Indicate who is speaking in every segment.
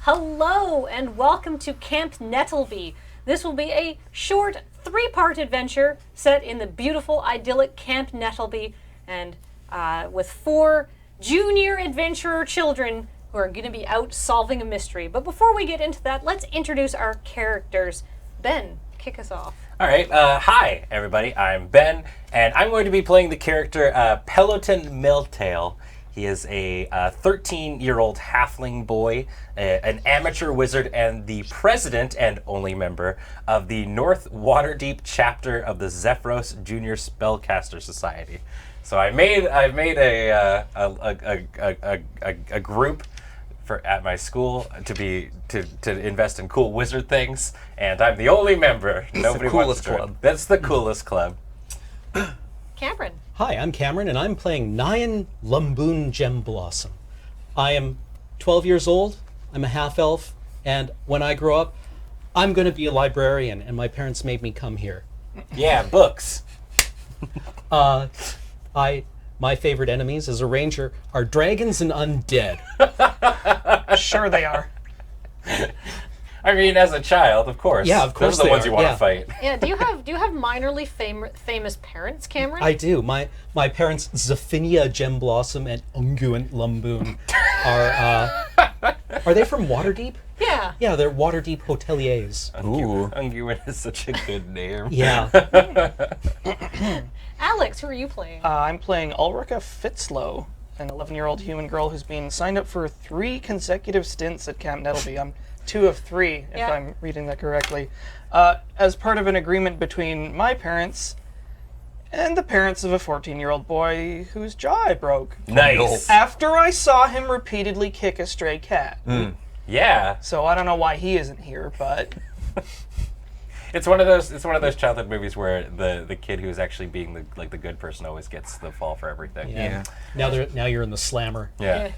Speaker 1: Hello and welcome to Camp Nettlebee. This will be a short 3-part adventure set in the beautiful, idyllic Camp Nettlebee and with 4 junior adventurer children who are going to be out solving a mystery. But before we get into that, let's introduce our characters. Ben, kick us off.
Speaker 2: All right. Hi, everybody. I'm Ben, and I'm going to be playing the character Peloton Milltail. He is a 13-year-old halfling boy, an amateur wizard, and the president and only member of the North Waterdeep chapter of the Zephyros Junior Spellcaster Society. So I made a group at my school to invest in cool wizard things, and I'm the only member. Nobody wants to join. That's the coolest club.
Speaker 1: Cameron.
Speaker 3: Hi, I'm Cameron, and I'm playing Nyan Lumboon Gemblossom. I am 12 years old, I'm a half-elf, and when I grow up, I'm going to be a librarian, and my parents made me come here.
Speaker 2: Yeah, books.
Speaker 3: My favorite enemies as a ranger are dragons and undead.
Speaker 4: Sure they are.
Speaker 2: I mean, as a child, of course.
Speaker 3: Yeah, of course
Speaker 2: those are the
Speaker 3: they
Speaker 2: ones
Speaker 3: are,
Speaker 2: you want
Speaker 3: yeah.
Speaker 2: to fight.
Speaker 1: Yeah, do you have minorly famous parents, Cameron?
Speaker 3: I do. My parents, Zephinia Gemblossom and Unguent Lumboon, are they from Waterdeep?
Speaker 1: Yeah.
Speaker 3: Yeah, they're Waterdeep hoteliers.
Speaker 2: Unguent is such a good name.
Speaker 3: Yeah.
Speaker 1: Alex, who are you playing?
Speaker 4: I'm playing Ulrika Fitzlow, an 11-year-old human girl who's been signed up for 3 consecutive stints at Camp Nettlebee. I'm 2 of 3, if I'm reading that correctly, as part of an agreement between my parents and the parents of a 14-year-old boy whose jaw I broke.
Speaker 2: Nice.
Speaker 4: After I saw him repeatedly kick a stray cat.
Speaker 2: Yeah.
Speaker 4: So I don't know why he isn't here, but
Speaker 2: It's one of those childhood movies where the kid who's actually being the good person always gets the fall for everything.
Speaker 3: Yeah. Now you're in the slammer.
Speaker 2: Yeah.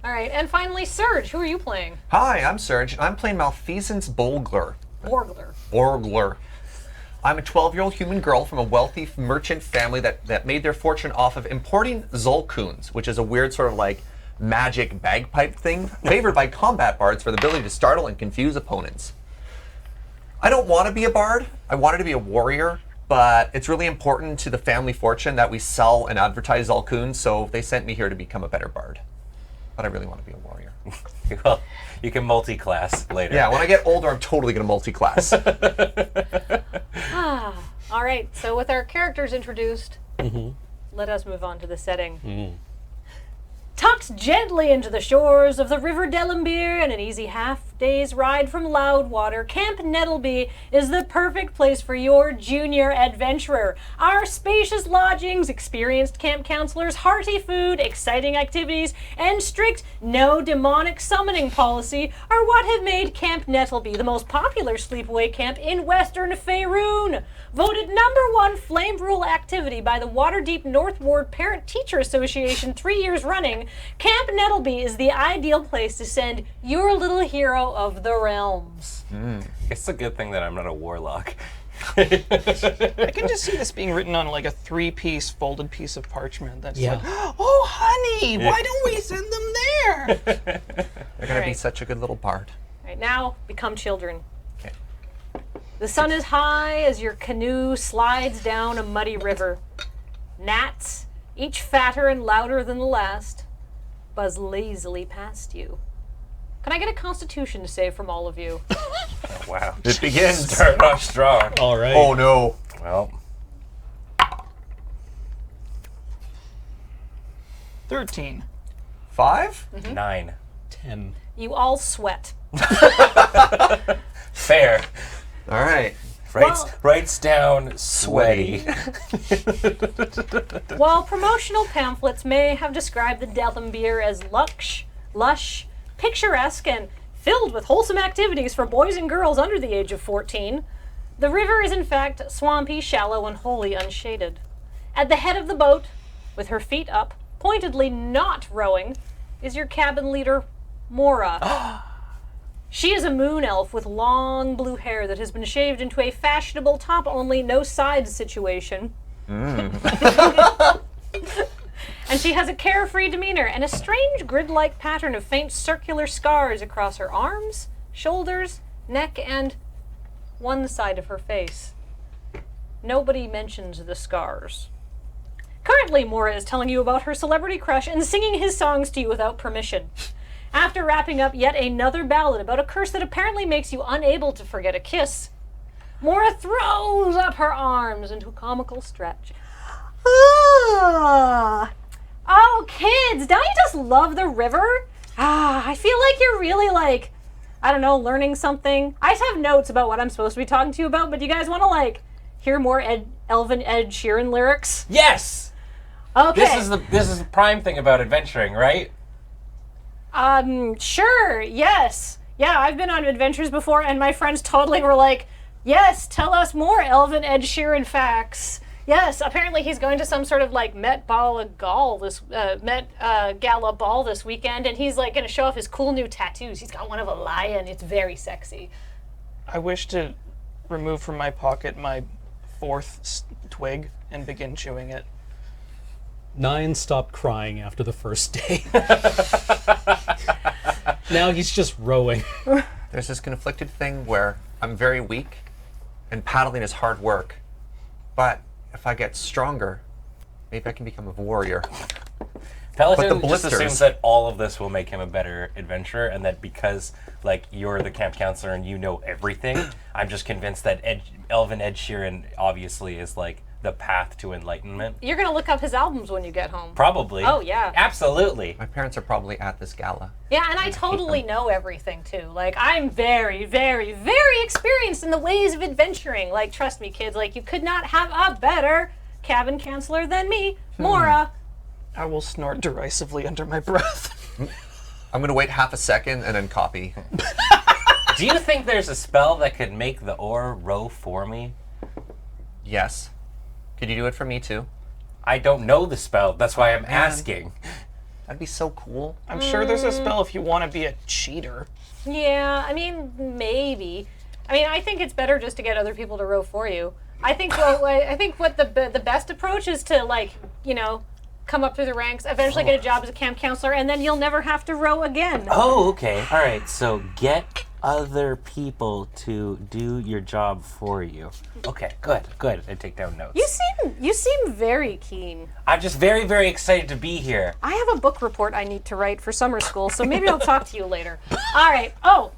Speaker 1: All right, and finally, Serge, who are you playing?
Speaker 5: Hi, I'm Serge, and I'm playing Malfeasance Bolgler.
Speaker 1: Borgler.
Speaker 5: I'm a 12-year-old human girl from a wealthy merchant family that made their fortune off of importing Zolcoons, which is a weird sort of like magic bagpipe thing, favored by combat bards for the ability to startle and confuse opponents. I don't want to be a bard. I wanted to be a warrior, but it's really important to the family fortune that we sell and advertise Zolcoons, so they sent me here to become a better bard. But I really want to be a warrior.
Speaker 2: Well, you can multi-class later.
Speaker 5: Yeah, when I get older, I'm totally going to multi-class.
Speaker 1: All right, so with our characters introduced, let us move on to the setting. Tucked gently into the shores of the River Delambere and an easy half-day's ride from Loudwater, Camp Nettlebee is the perfect place for your junior adventurer. Our spacious lodgings, experienced camp counselors, hearty food, exciting activities, and strict no demonic summoning policy are what have made Camp Nettlebee the most popular sleepaway camp in Western Faerun. Voted #1 flame rule activity by the Waterdeep North Ward Parent-Teacher Association 3 years running, Camp Nettlebee is the ideal place to send your little hero of the realms.
Speaker 2: It's a good thing that I'm not a warlock.
Speaker 4: I can just see this being written on like a 3-piece folded piece of parchment. That's like, oh honey, why don't we send them there?
Speaker 5: They're going to be such a good little bard.
Speaker 1: All right, now become children.
Speaker 5: Okay.
Speaker 1: The sun is high as your canoe slides down a muddy river. Gnats, each fatter and louder than the last, buzz lazily past you. Can I get a Constitution save from all of you?
Speaker 2: Oh, wow.
Speaker 5: It begins.
Speaker 2: Start off strong.
Speaker 3: All right.
Speaker 5: Oh no.
Speaker 2: Well,
Speaker 4: 13.
Speaker 5: 5?
Speaker 2: 9.
Speaker 3: 10.
Speaker 1: You all sweat.
Speaker 2: Fair.
Speaker 5: All right.
Speaker 2: Writes down sweaty.
Speaker 1: While promotional pamphlets may have described the Dellenbeer as lush, picturesque, and filled with wholesome activities for boys and girls under the age of 14, the river is in fact swampy, shallow, and wholly unshaded. At the head of the boat, with her feet up, pointedly not rowing, is your cabin leader, Mora. She is a moon elf with long blue hair that has been shaved into a fashionable top-only, no-sides situation. And she has a carefree demeanor and a strange grid-like pattern of faint circular scars across her arms, shoulders, neck, and one side of her face. Nobody mentions the scars. Currently, Mora is telling you about her celebrity crush and singing his songs to you without permission. After wrapping up yet another ballad about a curse that apparently makes you unable to forget a kiss, Mora throws up her arms into a comical stretch. Oh, kids, don't you just love the river? I feel like you're really learning something. I just have notes about what I'm supposed to be talking to you about, but do you guys want to hear more Elven Ed Sheeran lyrics?
Speaker 2: Yes!
Speaker 1: Okay.
Speaker 2: This is the prime thing about adventuring, right?
Speaker 1: Sure, yes. Yeah, I've been on adventures before, and my friends totally were like, yes, tell us more Elven Ed Sheeran facts. Yes, apparently he's going to some sort of Met Gala ball this weekend, and he's going to show off his cool new tattoos. He's got one of a lion. It's very sexy.
Speaker 4: I wish to remove from my pocket my fourth twig and begin chewing it.
Speaker 3: Nyan stopped crying after the first day. Now he's just rowing.
Speaker 5: There's this conflicted thing where I'm very weak, and paddling is hard work. But if I get stronger, maybe I can become a warrior.
Speaker 2: Peloton just assumes that all of this will make him a better adventurer, and that because you're the camp counselor and you know everything, I'm just convinced that Elven Ed Sheeran obviously is the path to enlightenment.
Speaker 1: You're going to look up his albums when you get home.
Speaker 2: Probably.
Speaker 1: Oh, yeah.
Speaker 2: Absolutely.
Speaker 5: My parents are probably at this gala.
Speaker 1: Yeah, and I totally know everything, too. I'm very, very, very experienced in the ways of adventuring. Trust me, kids, you could not have a better cabin counselor than me, Mora.
Speaker 4: I will snort derisively under my breath.
Speaker 5: I'm going to wait half a second and then copy.
Speaker 2: Do you think there's a spell that could make the oar row for me?
Speaker 5: Yes. Could you do it for me, too?
Speaker 2: I don't know the spell. That's why I'm asking.
Speaker 5: That'd be so cool.
Speaker 4: I'm sure there's a spell if you want to be a cheater.
Speaker 1: Yeah, maybe. I think it's better just to get other people to row for you. I think what the best approach is to, come up through the ranks, eventually get a job as a camp counselor, and then you'll never have to row again.
Speaker 2: Oh, okay. All right. So get other people to do your job for you. Okay, good. I take down notes.
Speaker 1: You seem very keen.
Speaker 2: I'm just very, very excited to be here.
Speaker 1: I have a book report I need to write for summer school, so maybe I'll talk to you later. All right. Oh,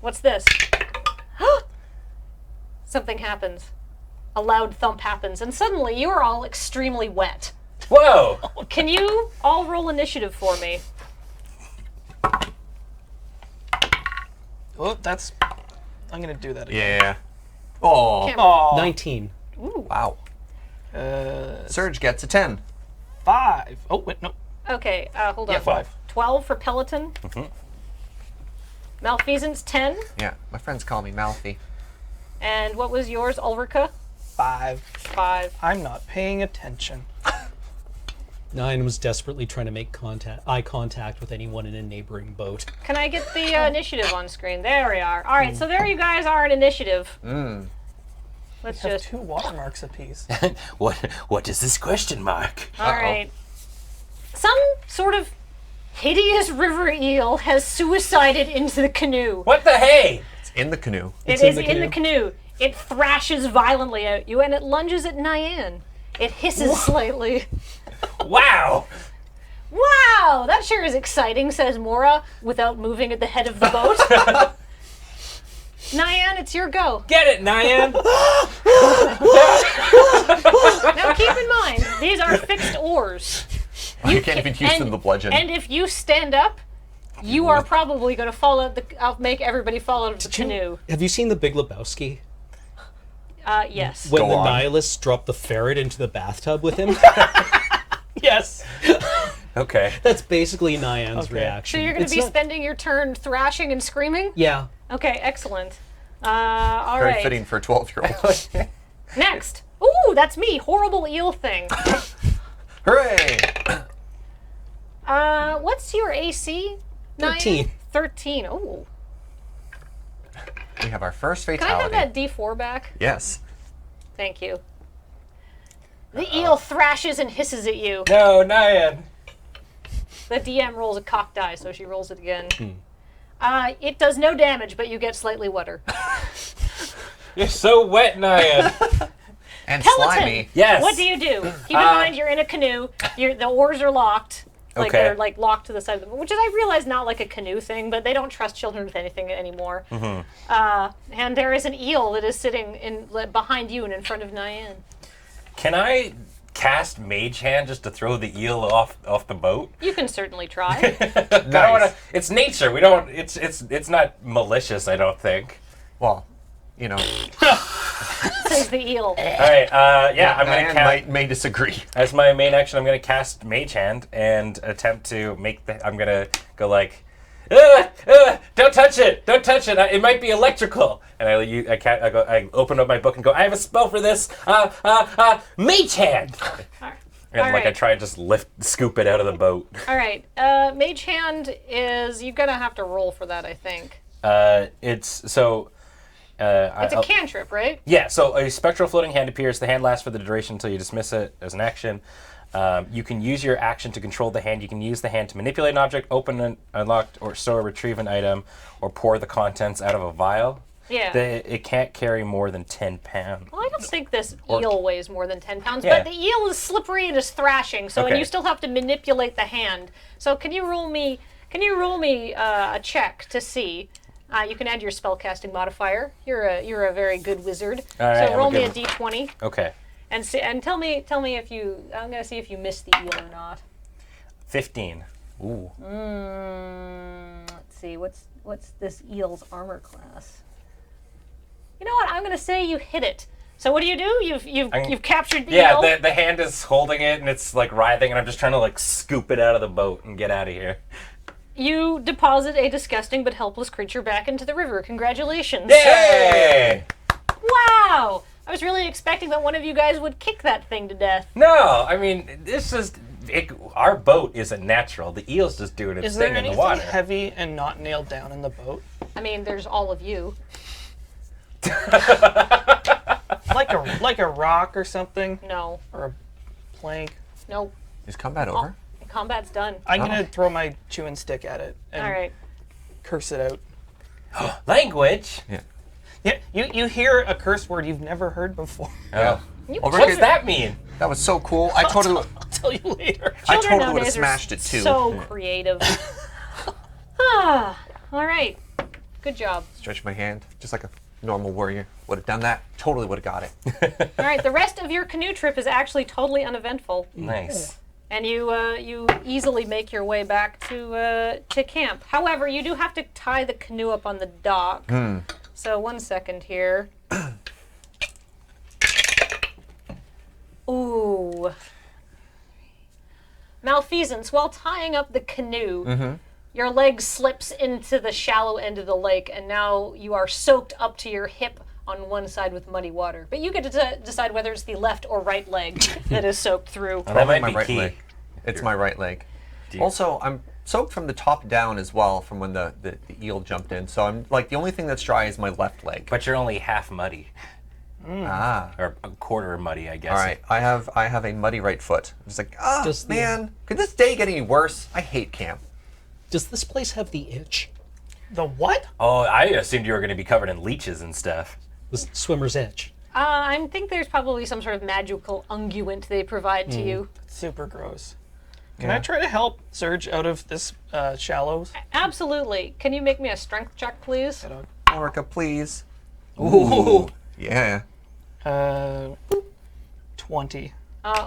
Speaker 1: what's this? Something happens. A loud thump happens, and suddenly you are all extremely wet.
Speaker 2: Whoa!
Speaker 1: Can you all roll initiative for me?
Speaker 4: Oh, I'm going to do that again.
Speaker 5: Yeah. Oh.
Speaker 3: 19.
Speaker 1: Ooh.
Speaker 5: Wow. Surge gets a 10.
Speaker 4: 5. Oh, wait, no.
Speaker 1: Okay, hold on.
Speaker 4: Yeah, 5.
Speaker 1: 12 for Peloton.
Speaker 2: Mm-hmm.
Speaker 1: Malfeasance, 10.
Speaker 5: Yeah, my friends call me Malfi.
Speaker 1: And what was yours, Ulrika?
Speaker 4: 5.
Speaker 1: 5.
Speaker 4: I'm not paying attention.
Speaker 3: Nyan was desperately trying to make eye contact with anyone in a neighboring boat.
Speaker 1: Can I get the initiative on screen? There we are. All right, so there you guys are at initiative. Let's
Speaker 4: We have
Speaker 1: just...
Speaker 4: 2 watermarks apiece.
Speaker 2: What is this question mark?
Speaker 1: All right. Some sort of hideous river eel has suicided into the canoe.
Speaker 2: What the hey?
Speaker 5: It's in the canoe.
Speaker 1: It is in the canoe. It thrashes violently at you, and it lunges at Nyan. It hisses slightly.
Speaker 2: Wow!
Speaker 1: Wow, that sure is exciting, says Mora, without moving at the head of the boat. Nyan, it's your go.
Speaker 2: Get it, Nyan!
Speaker 1: Now keep in mind, these are fixed oars.
Speaker 5: You can't even use them the bludgeon.
Speaker 1: And if you stand up, you are probably going to fall out I'll make everybody fall out of the canoe.
Speaker 3: Have you seen The Big Lebowski?
Speaker 1: Yes.
Speaker 3: When
Speaker 5: Go
Speaker 3: the
Speaker 5: on.
Speaker 3: nihilists drop the ferret into the bathtub with him?
Speaker 4: Yes.
Speaker 2: Okay.
Speaker 3: That's basically Nyan's
Speaker 4: Okay.
Speaker 3: reaction.
Speaker 1: So you're going to
Speaker 3: It's
Speaker 1: be
Speaker 3: not-
Speaker 1: spending your turn thrashing and screaming?
Speaker 3: Yeah.
Speaker 1: Okay, excellent. All
Speaker 5: Very
Speaker 1: right.
Speaker 5: fitting for a 12-year-old.
Speaker 1: Next. Ooh, that's me. Horrible eel thing.
Speaker 5: Hooray!
Speaker 1: What's your AC?
Speaker 3: 13.
Speaker 1: 13. Ooh.
Speaker 5: We have our first
Speaker 1: Can I
Speaker 5: fatality.
Speaker 1: have that D4 back?
Speaker 5: Yes.
Speaker 1: Thank you. The eel thrashes and hisses at you.
Speaker 2: No, Nyan.
Speaker 1: The DM rolls a cocked die, so she rolls it again. It does no damage, but you get slightly wetter.
Speaker 2: You're so wet, Nyan.
Speaker 5: And
Speaker 1: Peloton.
Speaker 5: slimy.
Speaker 2: Yes.
Speaker 1: What do you do? Keep in mind you're in a canoe. The oars are locked. Like
Speaker 2: Okay.
Speaker 1: they're like locked to the side of the boat, which is I realize not like a canoe thing, but they don't trust children with anything anymore. And there is an eel that is sitting behind you and in front of Nyan.
Speaker 2: Can I cast Mage Hand just to throw the eel off the boat?
Speaker 1: You can certainly try.
Speaker 2: I don't wanna, it's nature. We don't. It's not malicious. I don't think.
Speaker 5: Well, you know,
Speaker 1: Says the eel.
Speaker 2: All right. Yeah. I'm gonna
Speaker 5: Diane may disagree.
Speaker 2: as my main action. I'm gonna cast Mage Hand and attempt to make the. I'm gonna go like, don't touch it! Don't touch it! It might be electrical. And I open up my book and go. I have a spell for this. Mage Hand. And
Speaker 1: All
Speaker 2: like I
Speaker 1: right.
Speaker 2: try and just scoop it out of the boat.
Speaker 1: All right. Mage Hand is you're gonna have to roll for that, I think.
Speaker 2: It's so.
Speaker 1: It's a cantrip, right?
Speaker 2: Yeah, so a spectral floating hand appears. The hand lasts for the duration until you dismiss it as an action. You can use your action to control the hand. You can use the hand to manipulate an object, open an unlocked or store or retrieve an item, or pour the contents out of a vial.
Speaker 1: Yeah.
Speaker 2: It can't carry more than 10 pounds.
Speaker 1: Well, I don't think this eel weighs more than 10 pounds,
Speaker 2: Yeah.
Speaker 1: but the eel is slippery and is thrashing, so and
Speaker 2: Okay.
Speaker 1: you still have to manipulate the hand. So can you roll me a check to see? You can add your spellcasting modifier. You're a very good wizard.
Speaker 2: All right,
Speaker 1: so
Speaker 2: I'm
Speaker 1: roll
Speaker 2: a
Speaker 1: me a
Speaker 2: good
Speaker 1: d20
Speaker 2: Okay.
Speaker 1: and tell me if you. I'm gonna see if you missed the eel or not.
Speaker 2: 15. Ooh.
Speaker 1: Let's see. What's this eel's armor class? You know what? I'm gonna say you hit it. So what do? You've captured the eel.
Speaker 2: Yeah, the hand is holding it and it's like writhing, and I'm just trying to like scoop it out of the boat and get out of here.
Speaker 1: You deposit a disgusting but helpless creature back into the river. Congratulations.
Speaker 2: Yay!
Speaker 1: Wow! I was really expecting that one of you guys would kick that thing to death.
Speaker 2: No, I mean, this is. Our boat isn't natural. The eel's just doing its
Speaker 4: Is there
Speaker 2: thing in the
Speaker 4: anything
Speaker 2: water.
Speaker 4: heavy and not nailed down in the boat?
Speaker 1: I mean, there's all of you.
Speaker 4: Like a rock or something?
Speaker 1: No.
Speaker 4: Or a plank?
Speaker 1: Nope.
Speaker 5: Is combat over?
Speaker 1: Combat's done.
Speaker 4: I'm gonna throw my chewing stick at it and
Speaker 1: All right.
Speaker 4: curse it out.
Speaker 2: Language?
Speaker 5: Yeah.
Speaker 4: Yeah, you hear a curse word you've never heard before.
Speaker 5: Yeah.
Speaker 2: What's that mean?
Speaker 5: That was so cool. I totally
Speaker 4: I'll tell you later.
Speaker 1: Children
Speaker 5: would have
Speaker 1: nowadays are
Speaker 5: smashed it too.
Speaker 1: So creative. All right. Good job.
Speaker 5: stretched my hand, just like a normal warrior. Would have done that. Totally would have got it.
Speaker 1: All right. The rest of your canoe trip is actually totally uneventful.
Speaker 2: Nice.
Speaker 1: And you easily make your way back to camp. However, you do have to tie the canoe up on the dock. So 1 second here. Ooh. Malfeasance, while tying up the canoe, your leg slips into the shallow end of the lake, and now you are soaked up to your hip on one side with muddy water. But you get to decide whether it's the left or right leg that is soaked through.
Speaker 2: Well, that might
Speaker 5: my
Speaker 2: be
Speaker 5: right
Speaker 2: key.
Speaker 5: leg. It's my right leg.
Speaker 2: Dear.
Speaker 5: Also, I'm soaked from the top down as well from when the eel jumped in. So I'm like, the only thing that's dry is my left leg.
Speaker 2: But you're only half muddy.
Speaker 5: Ah.
Speaker 2: Or a quarter muddy, I guess.
Speaker 5: All right, I have a muddy right foot. I'm just like,
Speaker 3: Does the-
Speaker 5: man, could this day get any worse? I hate camp.
Speaker 3: Does this place have the itch?
Speaker 4: The what?
Speaker 2: Oh, I assumed you were going to be covered in leeches and stuff.
Speaker 3: The swimmer's itch?
Speaker 1: I think there's probably some sort of magical unguent they provide to you.
Speaker 4: Super gross. Can I try to help Surge out of this shallows?
Speaker 1: Absolutely. Can you make me a strength check, please?
Speaker 5: Orica, please. Ooh. Yeah.
Speaker 4: 20.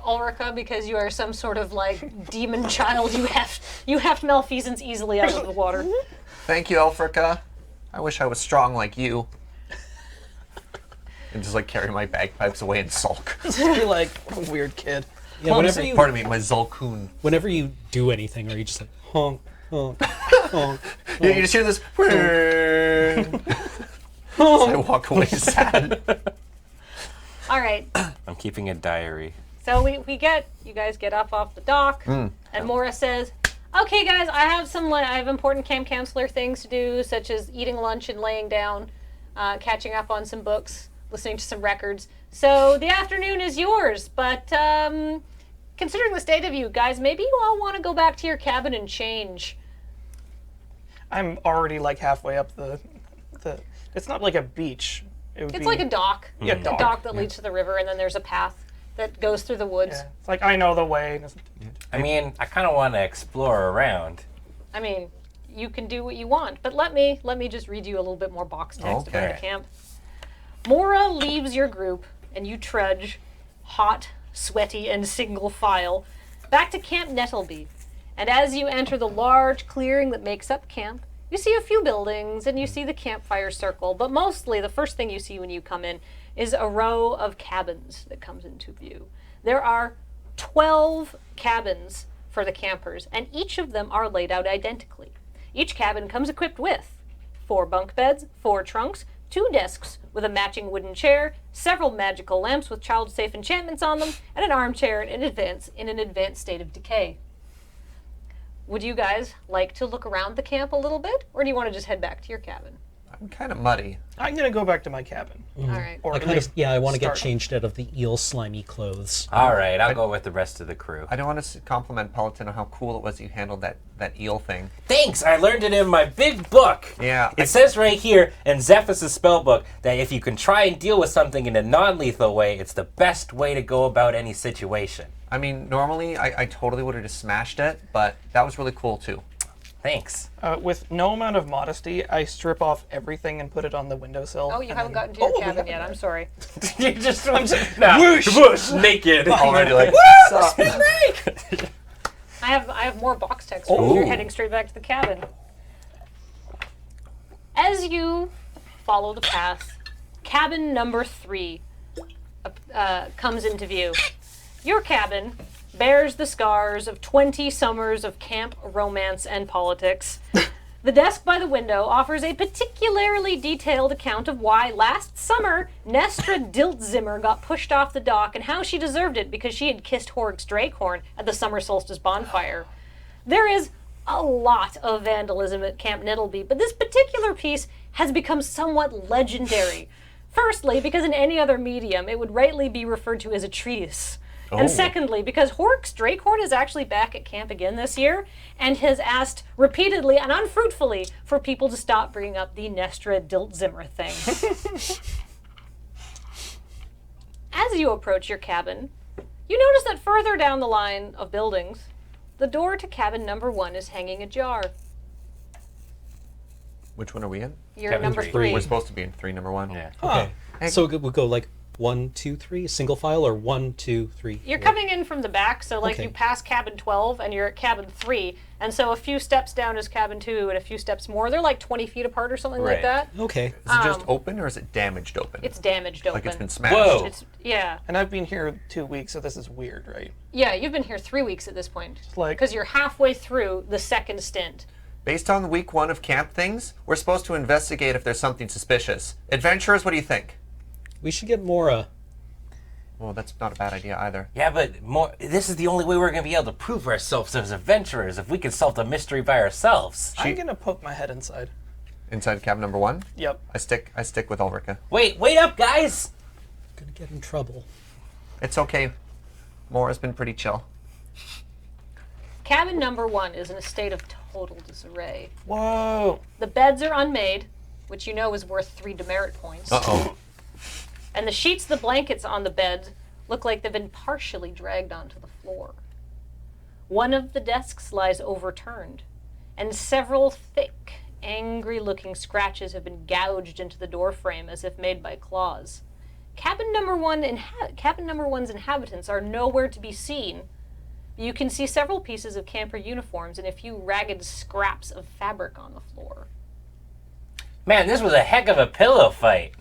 Speaker 1: Ulrika, because you are some sort of like demon child, you heft malfeasance easily out of the water.
Speaker 5: Thank you, Elfrica. I wish I was strong like you. and just like carry my bagpipes away and sulk.
Speaker 4: You're like a weird kid.
Speaker 3: Yeah, whenever you
Speaker 5: Pardon me, my Zolcoon.
Speaker 3: whenever you do anything, or you just like honk, honk, honk.
Speaker 5: You just hear this. So I walk away sad.
Speaker 1: All right.
Speaker 2: I'm keeping a diary.
Speaker 1: So you guys get up off the dock, and Mora says, "Okay, guys, I have important camp counselor things to do, such as eating lunch and laying down, catching up on some books, listening to some records. So the afternoon is yours. But considering the state of you guys, maybe you all want to go back to your cabin and change."
Speaker 4: I'm already like halfway up the. It's not like a beach.
Speaker 1: It's like a dock.
Speaker 4: Yeah,
Speaker 1: A dock that leads to the river, and then there's a path that goes through the woods.
Speaker 4: Yeah. It's like I know the way.
Speaker 2: I mean, I kind of want to explore around.
Speaker 1: I mean, you can do what you want, but let me just read you a little bit more box text about
Speaker 2: Okay.
Speaker 1: the camp. Mora leaves your group, and you trudge, hot, sweaty, and single file, back to Camp Nettlebee. And as you enter the large clearing that makes up camp, you see a few buildings, and you see the campfire circle, but mostly the first thing you see when you come in is a row of cabins that comes into view. There are 12 cabins for the campers, and each of them are laid out identically. Each cabin comes equipped with 4 bunk beds, 4 trunks, 2 desks with a matching wooden chair, several magical lamps with child-safe enchantments on them, and an armchair in an advanced state of decay. Would you guys like to look around the camp a little bit, or do you want to just head back to your cabin?
Speaker 5: I'm kind of muddy.
Speaker 4: I'm gonna go back to my cabin.
Speaker 1: All right.
Speaker 4: Or at
Speaker 3: I
Speaker 4: least
Speaker 3: want to get
Speaker 4: start.
Speaker 3: changed out of the eel slimy clothes.
Speaker 2: All right, I'll go with the rest of the crew.
Speaker 5: I don't want to compliment Peloton on how cool it was you handled that eel thing.
Speaker 2: Thanks, I learned it in my big book.
Speaker 5: Yeah.
Speaker 2: It says right here in Zephyrus' spell book that if you can try and deal with something in a non-lethal way, it's the best way to go about any situation.
Speaker 5: I mean, normally I totally would have just smashed it, but that was really cool too.
Speaker 2: Thanks.
Speaker 4: With no amount of modesty, I strip off everything and put it on the windowsill.
Speaker 1: Oh, you
Speaker 4: and
Speaker 1: haven't
Speaker 4: then-
Speaker 1: gotten to your
Speaker 4: we
Speaker 1: cabin
Speaker 4: haven't
Speaker 1: yet. I'm
Speaker 4: yet.
Speaker 1: sorry.
Speaker 2: You just whoosh, naked.
Speaker 5: Already like,
Speaker 1: I have more box text for you. You're
Speaker 2: Ooh.
Speaker 1: heading straight back to the cabin. As you follow the path, cabin number 3 comes into view. Your cabin bears the scars of 20 summers of camp romance and politics. The desk by the window offers a particularly detailed account of why last summer Nestra Diltzimmer got pushed off the dock and how she deserved it because she had kissed Horrocks Drakehorn at the summer solstice bonfire. There is a lot of vandalism at Camp Nettlebee, but this particular piece has become somewhat legendary. Firstly, because in any other medium it would rightly be referred to as a treatise. And secondly, because Horrocks Drakehorn is actually back at camp again this year and has asked repeatedly and unfruitfully for people to stop bringing up the Nestra Diltzimmer thing. As you approach your cabin, you notice that further down the line of buildings, the door to cabin number 1 is hanging ajar.
Speaker 5: which one are we in?
Speaker 1: You're
Speaker 2: Cabin
Speaker 1: number
Speaker 2: 3.
Speaker 1: 3.
Speaker 5: We're supposed to be in 3, number 1.
Speaker 2: Yeah.
Speaker 3: Okay. So we'll go like 1, 2, 3, single file, or 1, 2, 3.
Speaker 1: You're coming in from the back, so like
Speaker 3: Okay.
Speaker 1: you pass cabin 12 and you're at cabin 3, and so a few steps down is cabin 2 and a few steps more. They're like 20 feet apart or something like
Speaker 2: Right.
Speaker 1: that.
Speaker 3: Okay.
Speaker 5: Is it just open or is it damaged open?
Speaker 1: It's damaged open.
Speaker 5: like it's been smashed.
Speaker 2: Whoa.
Speaker 1: It's, yeah.
Speaker 4: And I've been here 2 weeks, so this is weird, right?
Speaker 1: Yeah, you've been here 3 weeks at this point.
Speaker 4: like-
Speaker 1: Because you're halfway through the second stint.
Speaker 5: Based on week 1 of camp things, we're supposed to investigate if there's something suspicious. Adventurers, what do you think?
Speaker 3: We should get Mora.
Speaker 5: Well, that's not a bad idea either.
Speaker 2: Yeah, but this is the only way we're going to be able to prove ourselves as adventurers if we can solve the mystery by ourselves.
Speaker 4: I'm gonna poke my head inside.
Speaker 5: Inside cabin number 1,
Speaker 4: Yep.
Speaker 5: I stick with Ulrika.
Speaker 2: Wait up, guys!
Speaker 3: Gonna get in trouble.
Speaker 5: It's okay. Mora's been pretty chill.
Speaker 1: Cabin number 1 is in a state of total disarray.
Speaker 4: Whoa.
Speaker 1: The beds are unmade, which you know is worth 3 demerit points.
Speaker 5: Uh-oh.
Speaker 1: And the sheets, the blankets on the bed look like they've been partially dragged onto the floor. One of the desks lies overturned, and several thick, angry-looking scratches have been gouged into the doorframe as if made by claws. Cabin number 1's inhabitants are nowhere to be seen. You can see several pieces of camper uniforms and a few ragged scraps of fabric on the floor.
Speaker 2: Man, this was a heck of a pillow fight.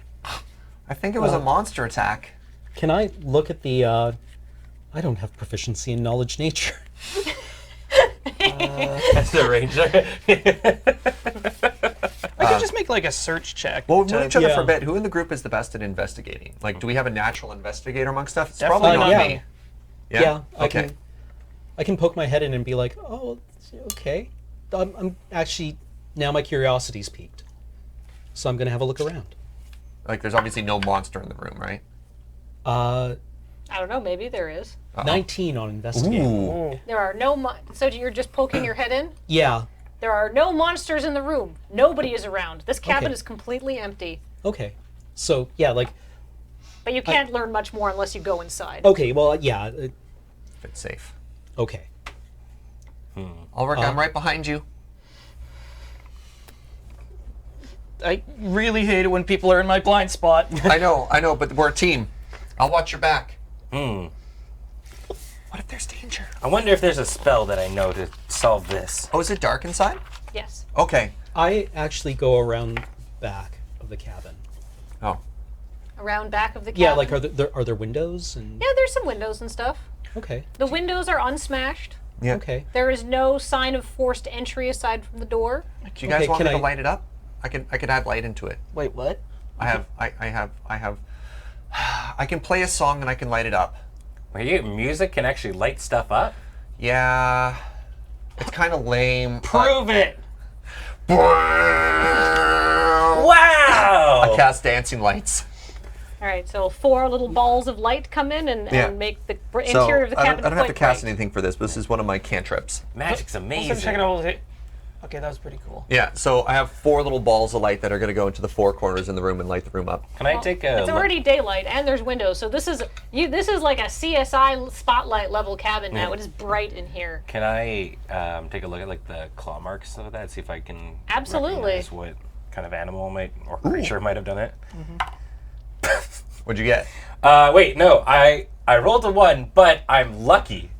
Speaker 5: I think it was a monster attack.
Speaker 3: Can I look at the? I don't have proficiency in knowledge nature.
Speaker 2: As the ranger.
Speaker 4: I could just make like a search check.
Speaker 5: Well, we've known each other
Speaker 3: Yeah.
Speaker 5: for a bit. Who in the group is the best at investigating? Like, do we have a natural investigator amongst us? It's
Speaker 4: Definitely
Speaker 5: probably
Speaker 4: not
Speaker 5: not
Speaker 4: me.
Speaker 5: Yeah.
Speaker 3: Yeah, I can poke my head in and be like, oh, okay. I'm actually now my curiosity's piqued, so I'm gonna have a look around.
Speaker 5: Like, there's obviously no monster in the room, right?
Speaker 3: Uh,
Speaker 1: I don't know. Maybe there is.
Speaker 3: 19 on investigating.
Speaker 5: Ooh.
Speaker 1: There are no. So you're just poking your head in.
Speaker 3: Yeah.
Speaker 1: There are no monsters in the room. Nobody is around. This cabin
Speaker 3: Okay.
Speaker 1: is completely empty.
Speaker 3: Okay. So yeah, like
Speaker 1: But you can't learn much more unless you go inside.
Speaker 3: okay. Well, yeah.
Speaker 5: It's safe.
Speaker 3: Okay.
Speaker 5: Ulrich, I'm right behind you.
Speaker 4: I really hate it when people are in my blind spot.
Speaker 5: I know, but we're a team. I'll watch your back. What if there's danger?
Speaker 2: I wonder if there's a spell that I know to solve this.
Speaker 5: Oh, is it dark inside?
Speaker 1: Yes.
Speaker 5: Okay.
Speaker 3: I actually go around back of the cabin.
Speaker 5: Oh.
Speaker 1: Around back of the cabin.
Speaker 3: Yeah, like are there windows and?
Speaker 1: Yeah, there's some windows and stuff.
Speaker 3: Okay.
Speaker 1: The windows are unsmashed.
Speaker 5: Yeah.
Speaker 3: Okay.
Speaker 1: There is no sign of forced entry aside from the door.
Speaker 5: Do you guys
Speaker 3: Okay,
Speaker 5: want me
Speaker 3: can
Speaker 5: to
Speaker 3: I-
Speaker 5: light it up? I can add light into it.
Speaker 4: Wait, what?
Speaker 5: I can play a song and I can light it up.
Speaker 2: Wait, music can actually light stuff up?
Speaker 5: Yeah. It's kind of lame.
Speaker 4: Prove it!
Speaker 2: Wow!
Speaker 5: I cast dancing lights.
Speaker 1: All right, so 4 little balls of light come in and,
Speaker 5: Yeah.
Speaker 1: and make the
Speaker 5: So
Speaker 1: interior of the
Speaker 5: I
Speaker 1: cabin
Speaker 5: don't have to
Speaker 1: quite
Speaker 5: cast
Speaker 1: bright.
Speaker 5: anything for this, but this is one of my cantrips.
Speaker 2: Magic's amazing.
Speaker 4: Check it out. Okay, that was pretty cool.
Speaker 5: Yeah, so I have 4 little balls of light that are going to go into the 4 corners in the room and light the room up.
Speaker 2: Can I take a
Speaker 1: It's
Speaker 2: look?
Speaker 1: already daylight and there's windows, so this is like a CSI spotlight level cabin now. It is bright in here.
Speaker 2: Can I take a look at like the claw marks of that? See if I can
Speaker 1: Absolutely.
Speaker 2: recognize what kind of animal might or creature might have done it.
Speaker 5: What'd you get?
Speaker 2: Wait, no, I rolled a 1, but I'm lucky.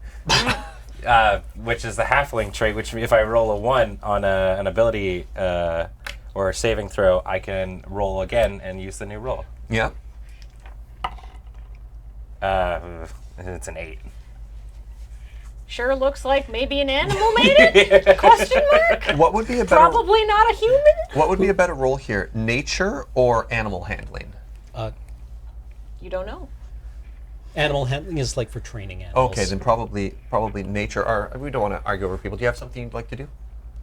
Speaker 2: Which is the halfling trait, which if I roll a 1 on an ability or a saving throw, I can roll again and use the new roll.
Speaker 5: Yeah.
Speaker 2: It's an 8.
Speaker 1: Sure looks like maybe an animal made it? Question mark?
Speaker 5: What would be a better
Speaker 1: Probably not a human?
Speaker 5: What would be a better roll here? Nature or animal handling?
Speaker 1: You don't know.
Speaker 3: Animal handling is like for training animals.
Speaker 5: Okay, then probably nature. Or we don't want to argue over people. Do you have something you'd like to do?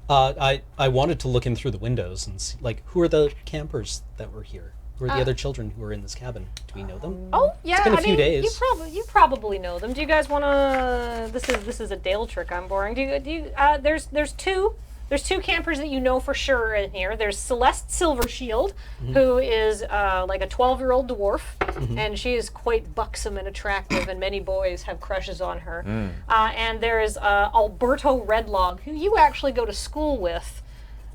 Speaker 3: I wanted to look in through the windows and see, like, who are the campers that were here? Who are the other children who were in this cabin? Do we know them?
Speaker 1: Oh yeah,
Speaker 3: been a
Speaker 1: I
Speaker 3: few
Speaker 1: mean,
Speaker 3: days.
Speaker 1: You probably know them. Do you guys want to? This is a Dale trick. I'm boring. There's two campers that you know for sure in here. There's Celeste Silvershield, who is like a 12-year-old dwarf, and she is quite buxom and attractive, and many boys have crushes on her. And there is Alberto Redlog, who you actually go to school with,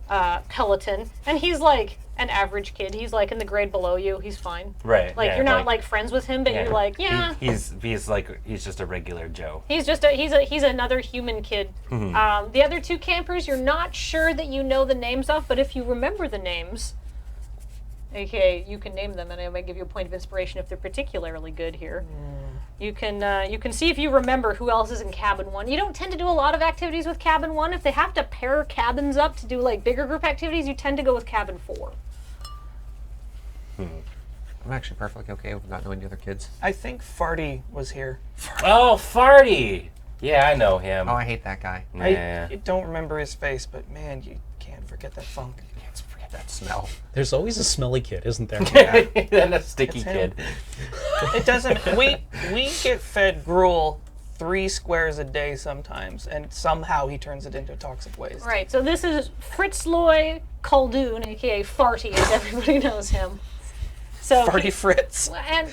Speaker 1: Peloton, and he's like an average kid. He's like in the grade below you. He's fine.
Speaker 2: Right.
Speaker 1: Like
Speaker 2: yeah,
Speaker 1: you're not like friends with him, but you're like, yeah.
Speaker 2: He's just a regular Joe.
Speaker 1: He's another human kid. The other 2 campers, you're not sure that you know the names of, but if you remember the names, okay, you can name them, and I might give you a point of inspiration if they're particularly good here. You can see if you remember who else is in cabin 1. You don't tend to do a lot of activities with cabin 1. If they have to pair cabins up to do like bigger group activities, you tend to go with cabin 4.
Speaker 5: I'm actually perfectly okay with not knowing the other kids.
Speaker 4: I think Farty was here.
Speaker 2: Oh, Farty! Yeah, I know him.
Speaker 5: Oh, I hate that guy.
Speaker 2: Yeah.
Speaker 4: I don't remember his face, but man, you can't forget that funk.
Speaker 5: Can't forget that smell.
Speaker 3: There's always a smelly kid, isn't there?
Speaker 2: And a sticky
Speaker 4: It's him.
Speaker 2: kid.
Speaker 4: It doesn't. We get fed gruel 3 squares a day sometimes, and somehow he turns it into toxic waste.
Speaker 1: Right. So this is Fritzloy Khaldun, aka Farty, as everybody knows him. So
Speaker 4: Farty Fritz.
Speaker 1: And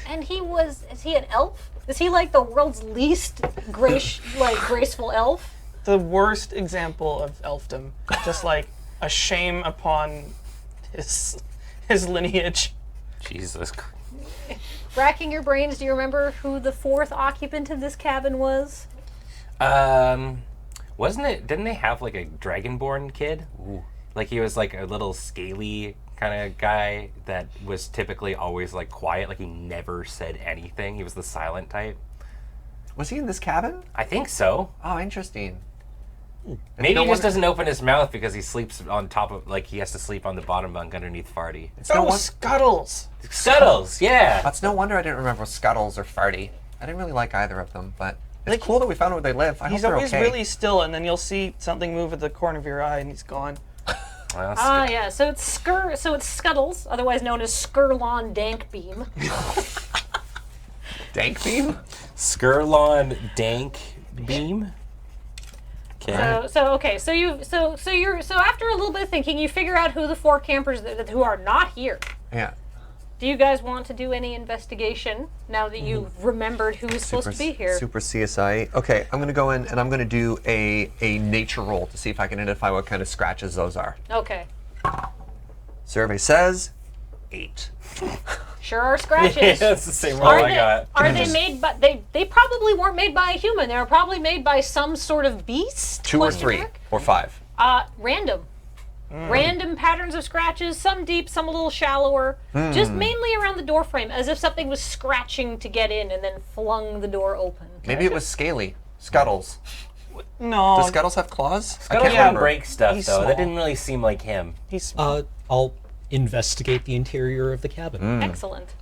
Speaker 1: is he an elf? Is he like the world's least graceful elf?
Speaker 4: The worst example of elfdom. Just like a shame upon his lineage.
Speaker 2: Jesus Christ.
Speaker 1: Racking your brains, do you remember who the 4th occupant of this cabin was?
Speaker 2: Wasn't it? Didn't they have like a dragonborn kid? Ooh. Like he was like a little scaly kind of guy that was typically always like quiet, like he never said anything. He was the silent type.
Speaker 5: Was he in this cabin?
Speaker 2: I think so.
Speaker 5: Oh, interesting.
Speaker 2: Maybe
Speaker 5: no
Speaker 2: he just
Speaker 5: wonder-
Speaker 2: doesn't open his mouth because he sleeps on top of, like he has to sleep on the bottom bunk underneath Farty.
Speaker 5: It's no one-
Speaker 4: Scuttles!
Speaker 2: Scuttles, yeah.
Speaker 5: That's no wonder I didn't remember Scuttles or Farty. I didn't really like either of them, but it's cool that we found where they live. I hope
Speaker 4: He's
Speaker 5: they're
Speaker 4: always
Speaker 5: okay.
Speaker 4: really still, and then you'll see something move at the corner of your eye, and he's gone.
Speaker 2: Well,
Speaker 1: Yeah. So it's Scuttles, otherwise known as Skirlon Dankbeam.
Speaker 5: Dank Beam?
Speaker 2: Skirlon Dank Beam. Okay.
Speaker 1: So after a little bit of thinking, you figure out who the 4 campers who are not here.
Speaker 5: Yeah.
Speaker 1: Do you guys want to do any investigation now that you've remembered who is supposed to be here?
Speaker 5: Super CSI. Okay, I'm going to go in and I'm going to do a nature roll to see if I can identify what kind of scratches those are.
Speaker 1: Okay.
Speaker 5: Survey says 8.
Speaker 1: Sure are scratches.
Speaker 2: Yeah, that's the same roll
Speaker 1: Are
Speaker 2: I got.
Speaker 1: Are they made by they probably weren't made by a human. They were probably made by some sort of beast?
Speaker 5: 2 or
Speaker 1: Question
Speaker 5: 3
Speaker 1: mark?
Speaker 5: or 5.
Speaker 1: Random. Random patterns of scratches, some deep, some a little shallower. Just mainly around the door frame, as if something was scratching to get in and then flung the door open.
Speaker 5: Maybe it was scaly. Scuttles.
Speaker 4: No.
Speaker 5: Does Scuttles have claws?
Speaker 2: Scuttles
Speaker 5: I can't
Speaker 2: can
Speaker 5: remember.
Speaker 2: break stuff
Speaker 4: He's
Speaker 2: though.
Speaker 4: small.
Speaker 2: That didn't really seem like him.
Speaker 4: He's
Speaker 3: I'll investigate the interior of the cabin.
Speaker 1: Excellent.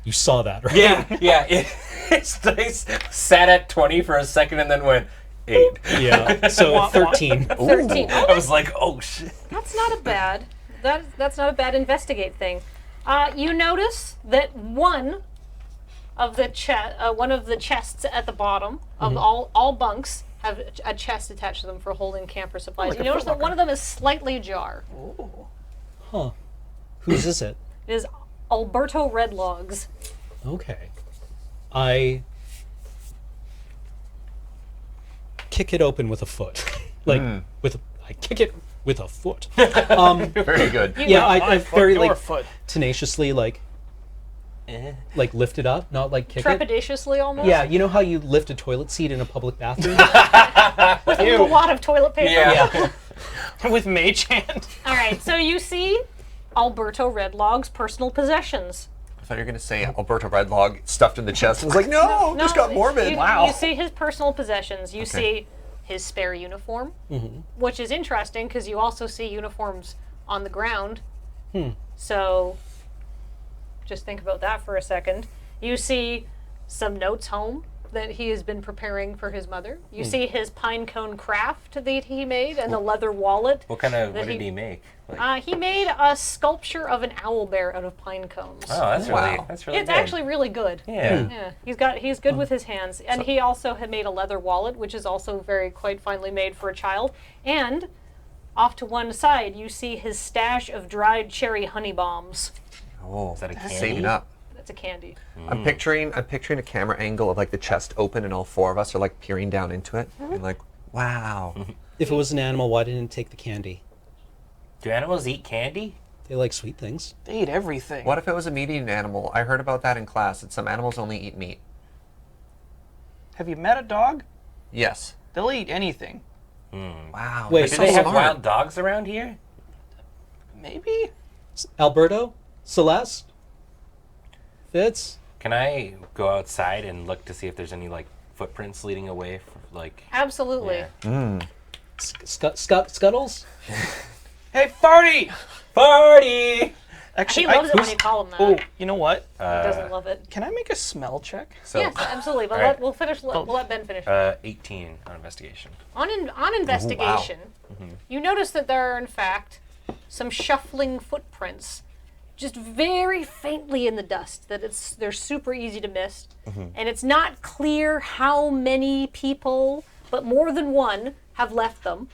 Speaker 3: You saw that, right?
Speaker 2: Yeah. It sat at 20 for a second and then went 8.
Speaker 3: Yeah. So 13.
Speaker 1: 13.
Speaker 2: I was like, oh shit.
Speaker 1: That's not a bad. That's not a bad investigate thing. You notice that one of the chests at the bottom of all bunks have a chest attached to them for holding camper supplies. You notice that one of them is slightly ajar.
Speaker 3: Huh. Whose is it?
Speaker 1: It is Alberto Redlog's.
Speaker 3: Okay. I kick it open with a foot. I kick it with a foot.
Speaker 5: Very good.
Speaker 3: Yeah, I very
Speaker 4: your
Speaker 3: like
Speaker 4: foot.
Speaker 3: tenaciously like lift it up, not like kick it.
Speaker 1: Trepidatiously almost.
Speaker 3: Yeah, you know how you lift a toilet seat in a public bathroom?
Speaker 1: With a lot of toilet paper.
Speaker 2: Yeah.
Speaker 4: With mage hand.
Speaker 1: All right, so you see Alberto Redlog's personal possessions.
Speaker 5: I thought you were going to say Alberto Redlog stuffed in the chest. I was like, no, just got morbid.
Speaker 1: You see his personal possessions. You see his spare uniform, which is interesting because you also see uniforms on the ground. So just think about that for a second. You see some notes home that he has been preparing for his mother. You see his pine cone craft that he made and the leather wallet.
Speaker 2: What did he make? Like,
Speaker 1: He made a sculpture of an owl bear out of pine cones.
Speaker 2: oh, that's
Speaker 5: Wow.
Speaker 2: really
Speaker 1: It's
Speaker 2: good.
Speaker 1: actually really good.
Speaker 2: Yeah.
Speaker 1: Yeah, he's good with his hands, and he also had made a leather wallet, which is also quite finely made for a child. And off to one side, you see his stash of dried cherry honey bombs.
Speaker 5: Oh,
Speaker 2: Is that a candy?
Speaker 5: saving up.
Speaker 1: That's a candy.
Speaker 5: I'm picturing a camera angle of like the chest open and all 4 of us are like peering down into it and like, wow.
Speaker 3: If it was an animal, why didn't it take the candy?
Speaker 2: Do animals eat candy?
Speaker 3: They like sweet things.
Speaker 4: They eat everything.
Speaker 5: What if it was a meat-eating animal? I heard about that in class, that some animals only eat meat.
Speaker 4: Have you met a dog?
Speaker 5: Yes.
Speaker 4: They'll eat anything.
Speaker 5: Wow.
Speaker 3: Wait,
Speaker 5: that's
Speaker 2: Do
Speaker 5: so
Speaker 2: they have
Speaker 5: smart.
Speaker 2: wild dogs around here?
Speaker 4: Maybe?
Speaker 3: Alberto? Celeste? Fitz?
Speaker 2: Can I go outside and look to see if there's any like footprints leading away from like?
Speaker 1: Absolutely.
Speaker 2: Yeah.
Speaker 3: Scuttles?
Speaker 4: Hey, Farty!
Speaker 2: Party.
Speaker 1: He loves it when you call him that.
Speaker 4: Oh, you know what?
Speaker 1: He doesn't love it.
Speaker 4: Can I make a smell check?
Speaker 2: So,
Speaker 1: Yes, absolutely. But
Speaker 2: all right.
Speaker 1: we'll finish. We'll let Ben finish.
Speaker 2: 18 on investigation.
Speaker 1: On investigation, you notice that there are in fact some shuffling footprints, just very faintly in the dust. That they're super easy to miss, and it's not clear how many people, but more than one, have left them.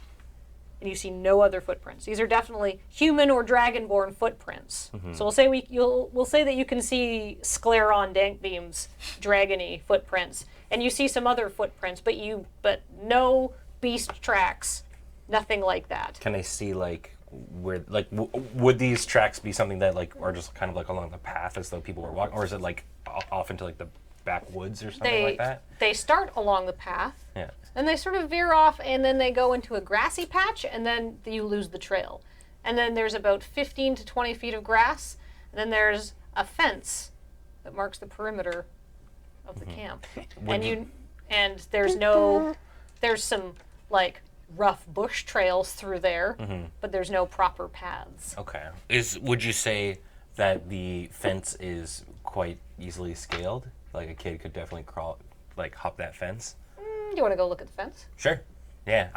Speaker 1: And you see no other footprints. These are definitely human or dragonborn footprints. So we'll say that you can see Scleron Dankbeam's dragony footprints, and you see some other footprints, but no beast tracks, nothing like that.
Speaker 2: Can I see like where like would these tracks be something that like are just kind of like along the path as though people were walking, or is it like off into like the backwoods or something like that?
Speaker 1: They start along the path,
Speaker 2: Yeah.
Speaker 1: and they sort of veer off, and then they go into a grassy patch, and then you lose the trail. And then there's about 15 to 20 feet of grass, and then there's a fence that marks the perimeter of the camp. And there's some like rough bush trails through there, but there's no proper paths.
Speaker 2: Okay. Would you say that the fence is quite easily scaled? Like a kid could definitely hop that fence?
Speaker 1: Do you want to go look at the fence?
Speaker 2: Sure. Yeah.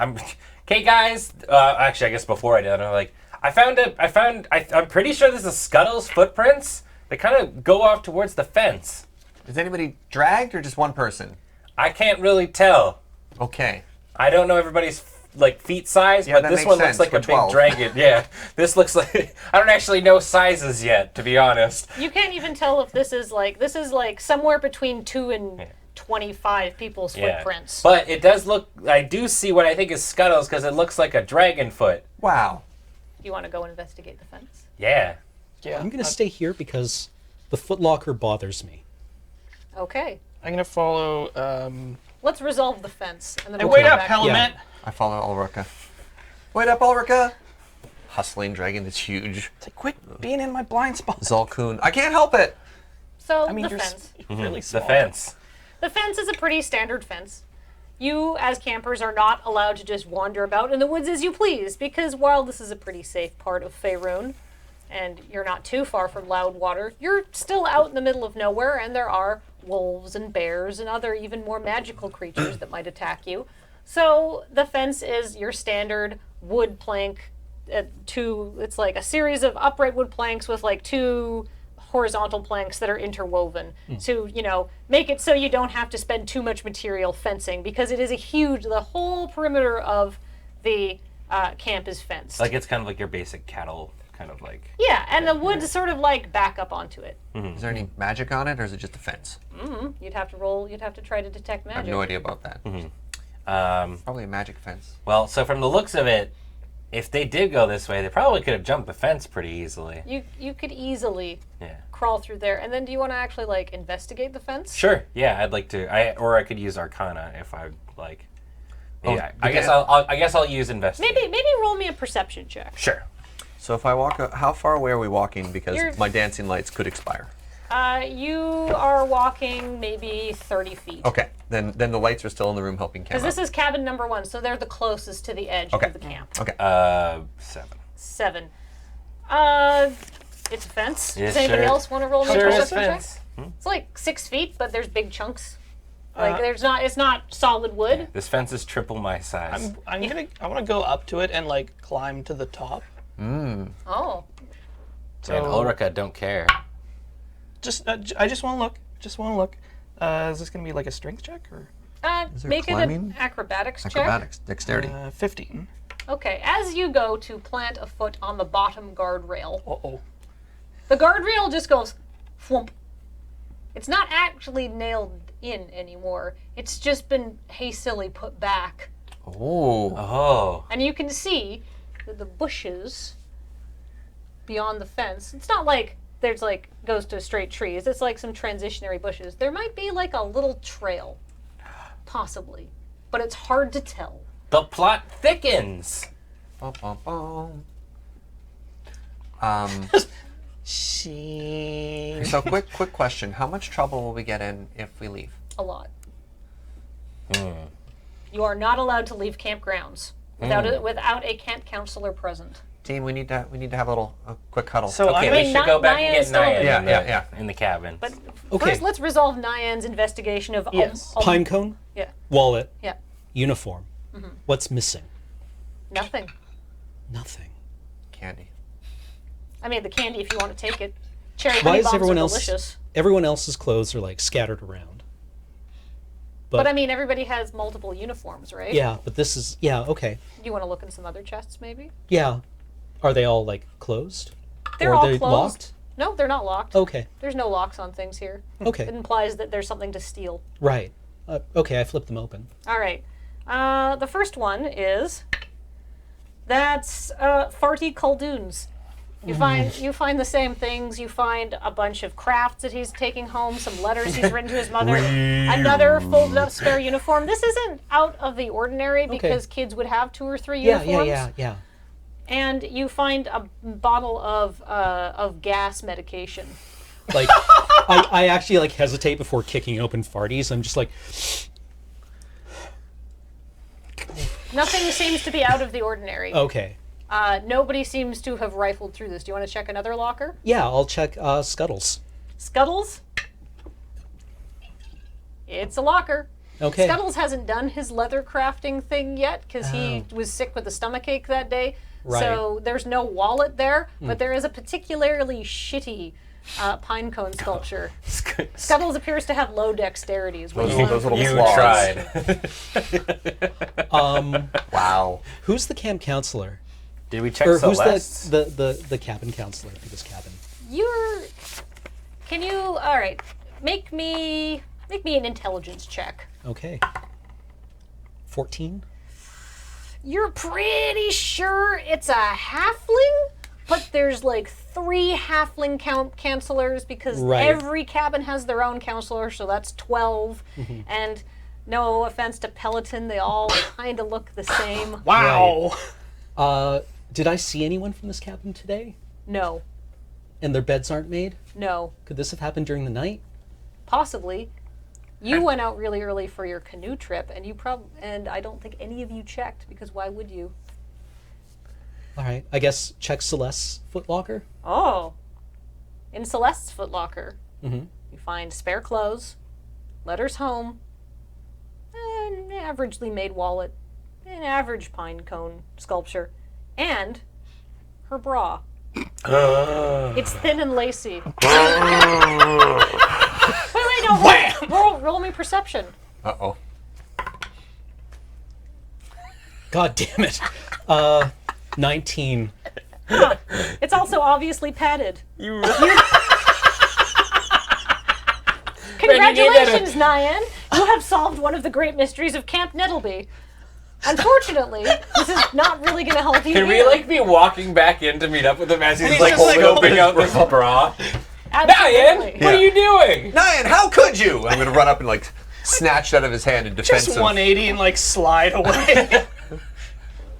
Speaker 2: Okay, guys. Actually, I guess before I did, I'm pretty sure this is Scuttle's footprints. They kind of go off towards the fence.
Speaker 5: Is anybody dragged or just one person?
Speaker 2: I can't really tell.
Speaker 5: Okay.
Speaker 2: I don't know everybody's feet size,
Speaker 5: Yeah,
Speaker 2: but
Speaker 5: that
Speaker 2: this
Speaker 5: makes
Speaker 2: one
Speaker 5: sense.
Speaker 2: looks like
Speaker 5: We're
Speaker 2: a
Speaker 5: 12.
Speaker 2: big dragon. Yeah, this looks like I don't actually know sizes yet, to be honest.
Speaker 1: You can't even tell if this is like somewhere between 2 and 25 people's footprints.
Speaker 2: But it does look. I do see what I think is Scuttle's because it looks like a dragon foot.
Speaker 5: Wow.
Speaker 1: You want to go investigate the fence?
Speaker 2: Yeah.
Speaker 4: Yeah.
Speaker 3: I'm going to stay here because the footlocker bothers me.
Speaker 1: Okay.
Speaker 4: I'm gonna follow.
Speaker 1: Let's resolve the fence. And then
Speaker 4: Hey,
Speaker 1: we'll
Speaker 4: wait
Speaker 1: come
Speaker 4: up,
Speaker 1: back.
Speaker 4: Helmet!
Speaker 5: I follow Ulrika. Wait up, Ulrika. Hustling dragon is huge.
Speaker 4: It's like, quit being in my blind spot.
Speaker 5: Zolkun. I can't help it.
Speaker 1: So
Speaker 4: I mean,
Speaker 1: the
Speaker 4: you're
Speaker 1: fence.
Speaker 4: really small.
Speaker 2: The fence.
Speaker 1: The fence is a pretty standard fence. You, as campers, are not allowed to just wander about in the woods as you please, because while this is a pretty safe part of Faerun, and you're not too far from Loudwater, you're still out in the middle of nowhere, and there are wolves and bears and other even more magical creatures that might attack you. So the fence is your standard wood plank. It's like a series of upright wood planks with like 2 horizontal planks that are interwoven to, make it so you don't have to spend too much material fencing, because it is the whole perimeter of the camp is fenced.
Speaker 2: Like it's kind of like your basic cattle kind of like.
Speaker 1: Yeah, and the woods sort of like back up onto it.
Speaker 5: Is there any magic on it, or is it just a fence?
Speaker 1: You'd have to try to detect
Speaker 5: I have
Speaker 1: magic.
Speaker 5: no idea about that. Probably a magic fence.
Speaker 2: Well, so from the looks of it, if they did go this way, they probably could have jumped the fence pretty easily.
Speaker 1: You could easily
Speaker 2: Yeah.
Speaker 1: crawl through there. And then do you want to actually like investigate the fence?
Speaker 2: Sure. Yeah, I'd like to. I could use Arcana if I like. Maybe
Speaker 5: Oh,
Speaker 2: I guess I'll use investigate.
Speaker 1: Maybe roll me a perception check.
Speaker 2: Sure.
Speaker 5: So if I walk, how far away are we walking? Because
Speaker 1: You're-
Speaker 5: my dancing lights could expire.
Speaker 1: You are walking maybe 30 feet.
Speaker 5: Okay, then the lights are still in the room helping Cam
Speaker 1: Because this
Speaker 5: out.
Speaker 1: is cabin number 1, so they're the closest to the edge
Speaker 5: Okay.
Speaker 1: of the camp.
Speaker 5: Okay.
Speaker 2: 7.
Speaker 1: 7. It's a fence.
Speaker 2: Yeah,
Speaker 1: Does anybody
Speaker 2: sure.
Speaker 1: else want to roll me a
Speaker 2: Sure, it's
Speaker 1: perception check?
Speaker 2: fence.
Speaker 1: It's like 6 feet, but there's big chunks. Like it's not solid wood.
Speaker 2: This fence is triple my size.
Speaker 4: I want to go up to it and like climb to the top.
Speaker 1: Oh.
Speaker 4: So
Speaker 2: And Ulrika don't care.
Speaker 4: I just want to look. Is this gonna be like a strength check or
Speaker 5: there
Speaker 1: Make it
Speaker 5: climbing?
Speaker 1: an acrobatics check.
Speaker 5: Acrobatics, dexterity.
Speaker 4: 15?
Speaker 1: Okay, as you go to plant a foot on the bottom guardrail,
Speaker 4: Uh-oh.
Speaker 1: the guardrail just goes flump. It's not actually nailed in anymore. It's just been hastily put back.
Speaker 5: Oh.
Speaker 2: Oh.
Speaker 1: And you can see that the bushes beyond the fence, it's not like there's like goes to straight trees. It's like some transitionary bushes. There might be like a little trail, possibly, but it's hard to tell.
Speaker 2: The plot thickens.
Speaker 5: Bum, bum, bum.
Speaker 4: She.
Speaker 5: So quick question. How much trouble will we get in if we leave?
Speaker 1: A lot. You are not allowed to leave campgrounds without a camp counselor present.
Speaker 5: Team, we need to have a quick huddle.
Speaker 4: So
Speaker 2: Okay,
Speaker 4: I'm
Speaker 2: we
Speaker 4: gonna,
Speaker 2: should go back and
Speaker 1: Nyan's
Speaker 2: get
Speaker 1: still
Speaker 2: Nyan
Speaker 5: there.
Speaker 2: in the cabin.
Speaker 1: But
Speaker 3: Okay.
Speaker 1: first, let's resolve Nyan's investigation of
Speaker 4: Yes.
Speaker 3: Pine cone,
Speaker 1: yeah,
Speaker 3: wallet,
Speaker 1: yeah,
Speaker 3: uniform. What's missing?
Speaker 1: nothing.
Speaker 3: Nothing.
Speaker 5: Candy.
Speaker 1: I mean, the candy if you want to take it. Cherry
Speaker 3: Why
Speaker 1: honey
Speaker 3: is
Speaker 1: bombs
Speaker 3: everyone
Speaker 1: are
Speaker 3: else?
Speaker 1: delicious.
Speaker 3: Everyone else's clothes are like scattered around.
Speaker 1: But I mean, everybody has multiple uniforms, right?
Speaker 3: Yeah, but this is okay.
Speaker 1: Do you want to look in some other chests, maybe?
Speaker 3: Yeah. Are they all like closed?
Speaker 1: They're
Speaker 3: or
Speaker 1: all
Speaker 3: are they
Speaker 1: closed.
Speaker 3: locked?
Speaker 1: No, they're not locked.
Speaker 3: Okay.
Speaker 1: There's no locks on things here. It
Speaker 3: Okay.
Speaker 1: implies that there's something to steal.
Speaker 3: Right. Okay, I flipped them open.
Speaker 1: All right. The first one is that's farty Kuldoons. You find the same things. You find a bunch of crafts that he's taking home, some letters he's written to his mother, another folded up spare uniform. This isn't out of the ordinary because kids would have 2 or 3 uniforms.
Speaker 3: Yeah.
Speaker 1: And you find a bottle of gas medication.
Speaker 3: Like, I actually like hesitate before kicking open farties. I'm just like,
Speaker 1: Nothing seems to be out of the ordinary.
Speaker 3: okay.
Speaker 1: Nobody seems to have rifled through this. Do you want to check another locker?
Speaker 3: Yeah, I'll check Scuttles.
Speaker 1: Scuttles? It's a locker.
Speaker 3: Okay.
Speaker 1: Scuttles hasn't done his leather crafting thing yet because he was sick with a stomachache that day.
Speaker 3: Right.
Speaker 1: So there's no wallet there, but there is a particularly shitty pine cone sculpture. Scuttles appears to have low dexterity. Is what
Speaker 5: Those little
Speaker 2: You
Speaker 5: claws.
Speaker 2: tried.
Speaker 5: Wow.
Speaker 3: Who's the camp counselor?
Speaker 2: Did we check
Speaker 3: Or who's
Speaker 2: Celeste?
Speaker 3: the cabin counselor for this cabin?
Speaker 1: Can you? All right. Make me an intelligence check.
Speaker 3: Okay. 14?
Speaker 1: You're pretty sure it's a halfling, but there's like 3 halfling counselors because every cabin has their own counselor, so that's 12. And no offense to Peloton, they all kind of look the same.
Speaker 4: Wow.
Speaker 3: Did I see anyone from this cabin today?
Speaker 1: No,
Speaker 3: And their beds aren't made?
Speaker 1: no,
Speaker 3: Could this have happened during the night?
Speaker 1: possibly. You went out really early for your canoe trip, and I don't think any of you checked because why would you?
Speaker 3: All right. I guess check Celeste's footlocker.
Speaker 1: Oh, in Celeste's footlocker,
Speaker 3: Mm-hmm.
Speaker 1: you find spare clothes, letters home, an averagely made wallet, an average pine cone sculpture, and her bra. It's thin and lacy. Wait, no, roll me perception.
Speaker 5: Uh-oh.
Speaker 3: God damn it. 19.
Speaker 1: It's also obviously padded. Congratulations, Nyan! You have solved one of the great mysteries of Camp Nettlebee. Unfortunately, this is not really going to help you.
Speaker 2: Can we
Speaker 1: here.
Speaker 2: be walking back in to meet up with him as he's
Speaker 5: He's
Speaker 2: like
Speaker 5: just, like,
Speaker 2: scoping out this bra?
Speaker 1: Absolutely.
Speaker 2: Diane, what are you doing?
Speaker 5: Nyan, how could you? I'm gonna run up and like snatch it out of his hand in defense
Speaker 4: Just
Speaker 5: of.
Speaker 4: 180 and like slide away.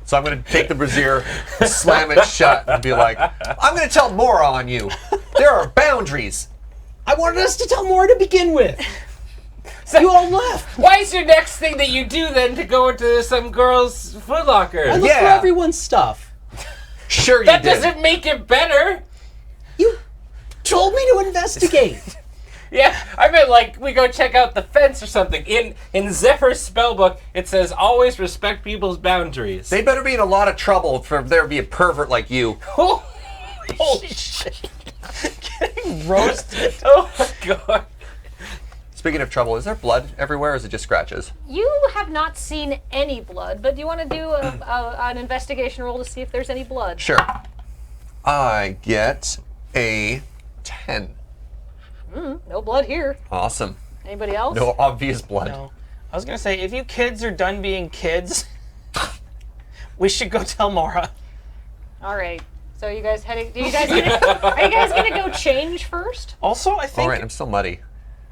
Speaker 5: So I'm gonna take the brassiere, slam it shut, and be like, I'm gonna tell Mora on you. There are boundaries.
Speaker 3: I wanted us to tell more to begin with. You all left.
Speaker 2: Why is your next thing that you do then to go into some girl's
Speaker 3: I
Speaker 2: footlocker?
Speaker 3: look for everyone's stuff.
Speaker 5: Sure you
Speaker 2: That
Speaker 5: did.
Speaker 2: doesn't make it better.
Speaker 3: You told me to investigate.
Speaker 2: Yeah, I meant like we go check out the fence or something. In Zephyr's spellbook, it says always respect people's boundaries.
Speaker 5: They better be in a lot of trouble for there to be a pervert like you.
Speaker 2: Holy shit!
Speaker 4: Getting roasted.
Speaker 2: Oh my god!
Speaker 5: Speaking of trouble, is there blood everywhere or is it just scratches?
Speaker 1: You have not seen any blood, but do you want to do an investigation roll to see if there's any blood?
Speaker 5: Sure. I get a 10.
Speaker 1: No blood here.
Speaker 5: Awesome.
Speaker 1: Anybody else?
Speaker 5: No obvious blood.
Speaker 4: No. I was gonna say, if you kids are done being kids, we should go tell Mora.
Speaker 1: All right. So you guys heading? Are you guys gonna go change first?
Speaker 4: Also, I think.
Speaker 5: All right, I'm still muddy.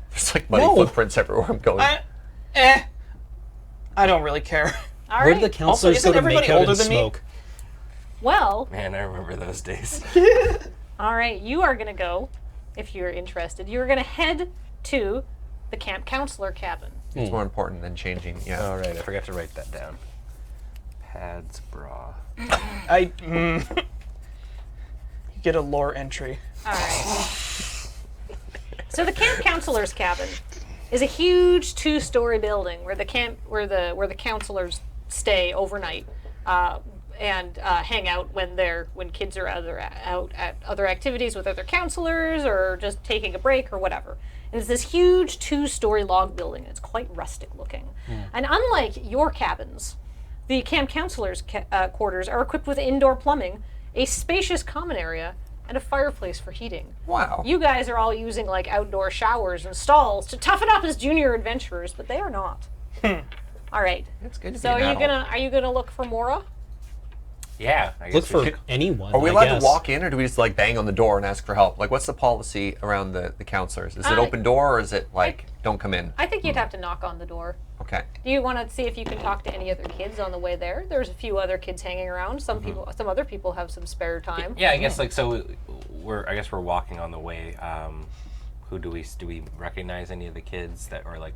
Speaker 5: There's like muddy
Speaker 3: No.
Speaker 5: footprints everywhere I'm going.
Speaker 4: I don't really care.
Speaker 1: All
Speaker 3: Where
Speaker 1: right.
Speaker 3: do the counselors
Speaker 4: isn't
Speaker 3: go to make
Speaker 4: everybody
Speaker 3: out
Speaker 4: older
Speaker 3: and
Speaker 4: than me?
Speaker 3: smoke?
Speaker 1: Well,
Speaker 2: Man, I remember those days.
Speaker 1: all right. You are gonna go, if you're interested. You are gonna head to the camp counselor cabin.
Speaker 5: It's more important than changing. Yeah.
Speaker 2: All right, I forgot to write that down. Pads bra.
Speaker 4: You get a lore entry.
Speaker 1: All right. So the camp counselor's cabin is a huge 2-story building where the counselors stay overnight and hang out when kids are out at other activities with other counselors or just taking a break or whatever. And it's this huge 2-story log building. It's quite rustic looking. And unlike your cabins, the camp counselors' quarters are equipped with indoor plumbing, a spacious common area, and a fireplace for heating.
Speaker 5: Wow.
Speaker 1: You guys are all using like outdoor showers and stalls to toughen up as junior adventurers, but they are not. All right.
Speaker 5: It's good to
Speaker 1: So
Speaker 5: be an
Speaker 1: are
Speaker 5: adult.
Speaker 1: you gonna look for Mora?
Speaker 2: Yeah, I guess
Speaker 3: Look
Speaker 2: we
Speaker 3: for
Speaker 2: should.
Speaker 3: anyone.
Speaker 5: Are we
Speaker 3: I
Speaker 5: allowed
Speaker 3: guess.
Speaker 5: to walk in, or do we just like bang on the door and ask for help? Like, what's the policy around the counselors? Is it open door, or is it like don't come in?
Speaker 1: I think you'd have to knock on the door.
Speaker 5: Okay.
Speaker 1: Do you want to see if you can talk to any other kids on the way there? There's a few other kids hanging around. Some other people have some spare time.
Speaker 2: Yeah, I guess like so. We're walking on the way. Who do we recognize any of the kids that are like?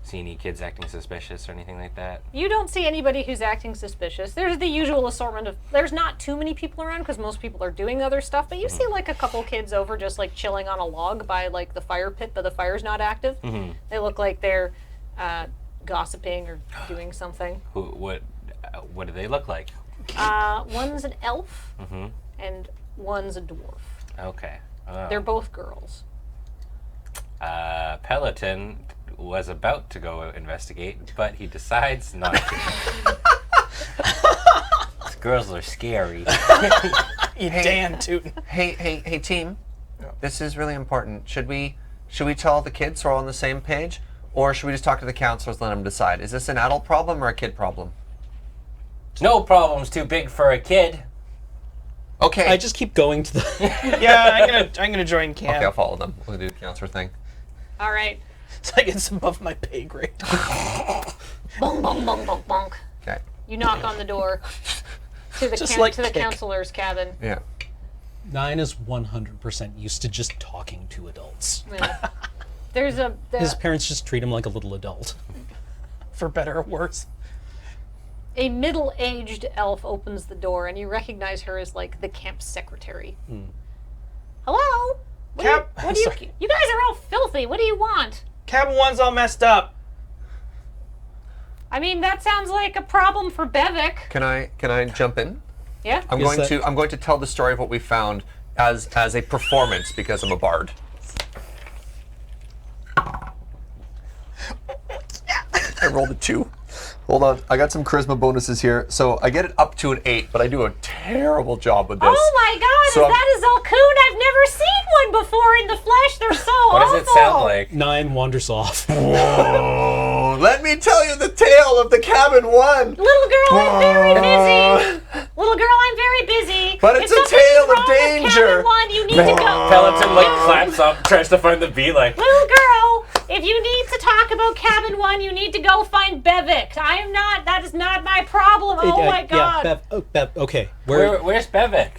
Speaker 2: See any kids acting suspicious or anything like that?
Speaker 1: You don't see anybody who's acting suspicious. There's the usual assortment of. There's not too many people around because most people are doing other stuff. But you see like a couple kids over just like chilling on a log by like the fire pit, but the fire's not active. They look like they're gossiping or doing something.
Speaker 2: What do they look like?
Speaker 1: One's an elf and one's a dwarf.
Speaker 2: Okay.
Speaker 1: They're both girls.
Speaker 2: Peloton was about to go investigate, but he decides not to. These girls are scary.
Speaker 4: You damn tootin'.
Speaker 5: Hey, team. This is really important. Should we tell the kids so we're all on the same page, or should we just talk to the counselors and let them decide? Is this an adult problem or a kid problem?
Speaker 2: No problem's too big for a kid.
Speaker 5: Okay.
Speaker 3: I just keep going to the.
Speaker 4: Yeah, I'm gonna join camp.
Speaker 5: Okay, I'll follow them. We'll do the counselor thing.
Speaker 1: All right.
Speaker 4: It's like it's above my pay grade.
Speaker 1: Bonk, bonk, bonk, bonk, bonk.
Speaker 5: Okay.
Speaker 1: You knock on the door to the
Speaker 4: Just like
Speaker 1: to the
Speaker 4: kick.
Speaker 1: counselor's cabin.
Speaker 5: Yeah.
Speaker 3: 9 is 100% used to just talking to adults.
Speaker 1: Yeah. There's
Speaker 3: His parents just treat him like a little adult.
Speaker 4: For better or worse.
Speaker 1: a middle-aged elf opens the door, and you recognize her as like the camp secretary. Hello.
Speaker 4: Cap-
Speaker 1: What do you?
Speaker 4: sorry.
Speaker 1: You guys are all filthy. What do you want?
Speaker 4: Cabin 1's all messed up.
Speaker 1: I mean, that sounds like a problem for Bevik.
Speaker 5: Can I jump in?
Speaker 1: Yeah.
Speaker 5: I'm going to tell the story of what we found as a performance because I'm a bard. I rolled a 2. Hold on, I got some charisma bonuses here. So I get it up to an 8, but I do a terrible job with this.
Speaker 1: Oh my God!
Speaker 5: So
Speaker 1: That is Alcoon. I've never seen one before in the flesh. They're so
Speaker 2: What
Speaker 1: awful.
Speaker 2: does it sound like?
Speaker 3: 9 wanders off.
Speaker 5: Oh, let me tell you the tale of the cabin 1.
Speaker 1: Little girl, I'm very busy. Little girl, I'm very busy.
Speaker 5: But it's
Speaker 1: If
Speaker 5: a
Speaker 1: something's
Speaker 5: tale of
Speaker 1: wrong with
Speaker 5: danger.
Speaker 1: Cabin 1, you need to go.
Speaker 2: Peloton like claps up, tries to find the beat like.
Speaker 1: Little girl, if you need to talk about Cabin 1, you need to go find Bevik. That is not my problem. Oh my God.
Speaker 3: Yeah, Bev, okay.
Speaker 2: Where's Bevik?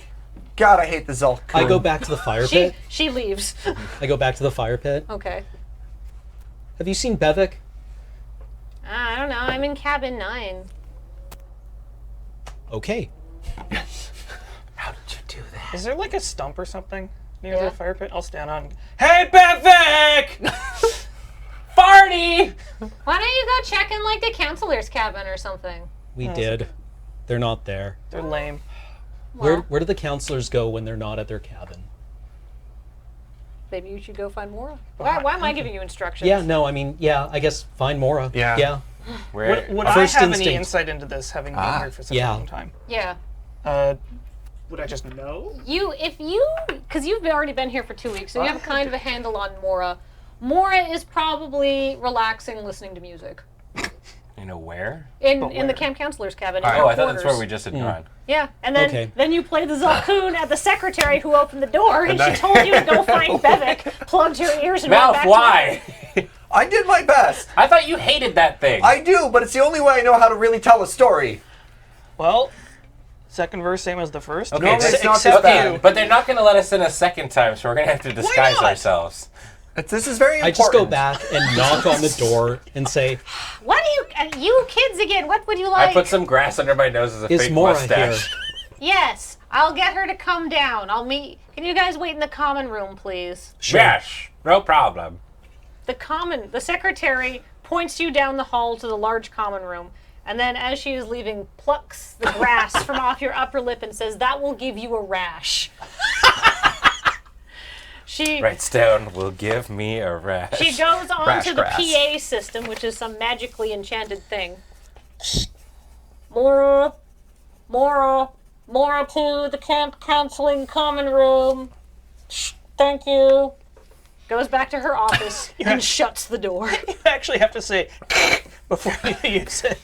Speaker 5: God, I hate the Zelk.
Speaker 3: I go back to the fire pit.
Speaker 1: She leaves.
Speaker 3: I go back to the fire pit.
Speaker 1: Okay.
Speaker 3: Have you seen Bevik?
Speaker 1: I don't know. I'm in Cabin 9.
Speaker 3: Okay.
Speaker 2: How did you do that?
Speaker 4: Is there like a stump or something near
Speaker 1: Yeah.
Speaker 4: the fire pit? I'll stand on. Hey, Bevik!
Speaker 2: Farty!
Speaker 1: Why don't you go check in like the counselor's cabin or something?
Speaker 3: We did. They're not there.
Speaker 4: They're lame.
Speaker 1: Well,
Speaker 3: Where do the counselors go when they're not at their cabin?
Speaker 1: maybe you should go find Mora. Why am I giving you instructions?
Speaker 3: Yeah, no, I mean, yeah, I guess find Mora.
Speaker 5: Yeah.
Speaker 3: Yeah.
Speaker 2: Where?
Speaker 4: Would I
Speaker 3: First
Speaker 4: have any
Speaker 3: instinct.
Speaker 4: insight into this, having been here for such
Speaker 3: Yeah.
Speaker 4: a long time?
Speaker 1: Yeah.
Speaker 4: Would I just know?
Speaker 1: Because you've already been here for 2 weeks, so you have kind of a handle on Mora. Mora is probably relaxing, listening to music.
Speaker 2: You know where?
Speaker 1: In
Speaker 4: where?
Speaker 1: the camp counselor's cabin.
Speaker 2: Oh,
Speaker 1: in her
Speaker 2: I thought that's where
Speaker 1: quarters.
Speaker 2: we just had gone.
Speaker 1: Yeah, and then
Speaker 3: Okay.
Speaker 1: you play the Zalcoon at the secretary who opened the door, and she told you to go find Bevik, plugged your ears, and went
Speaker 2: Mouth,
Speaker 1: back
Speaker 2: why?
Speaker 5: I did my best.
Speaker 2: I thought you hated that thing.
Speaker 5: I do, but it's the only way I know how to really tell a story.
Speaker 4: Well, second verse same as the first.
Speaker 2: Okay,
Speaker 5: No, it's not
Speaker 4: except
Speaker 5: this bad.
Speaker 4: you.
Speaker 2: But they're not going to let us in a second time, so we're going to have to disguise
Speaker 4: not?
Speaker 2: ourselves.
Speaker 5: This is very
Speaker 3: I
Speaker 5: important.
Speaker 3: just go back and knock on the door and say,
Speaker 1: What do you kids again? What would you like?
Speaker 2: I put some grass under my nose as a
Speaker 3: "Is
Speaker 2: fake
Speaker 3: Mora
Speaker 2: mustache.
Speaker 3: here?"
Speaker 1: Yes, I'll get her to come down. Can you guys wait in the common room, please?
Speaker 3: Sure.
Speaker 2: Yes, no problem.
Speaker 1: The secretary points you down the hall to the large common room, and then as she is leaving, plucks the grass from off your upper lip and says, "That will give you a rash." She
Speaker 2: Writes down, will give me a rash.
Speaker 1: She goes on
Speaker 5: Rash
Speaker 1: to the
Speaker 5: grass.
Speaker 1: PA system, which is some magically enchanted thing. Mora to the camp counseling common room. Thank you. Goes back to her office and shuts the door.
Speaker 4: You actually have to say before you use it.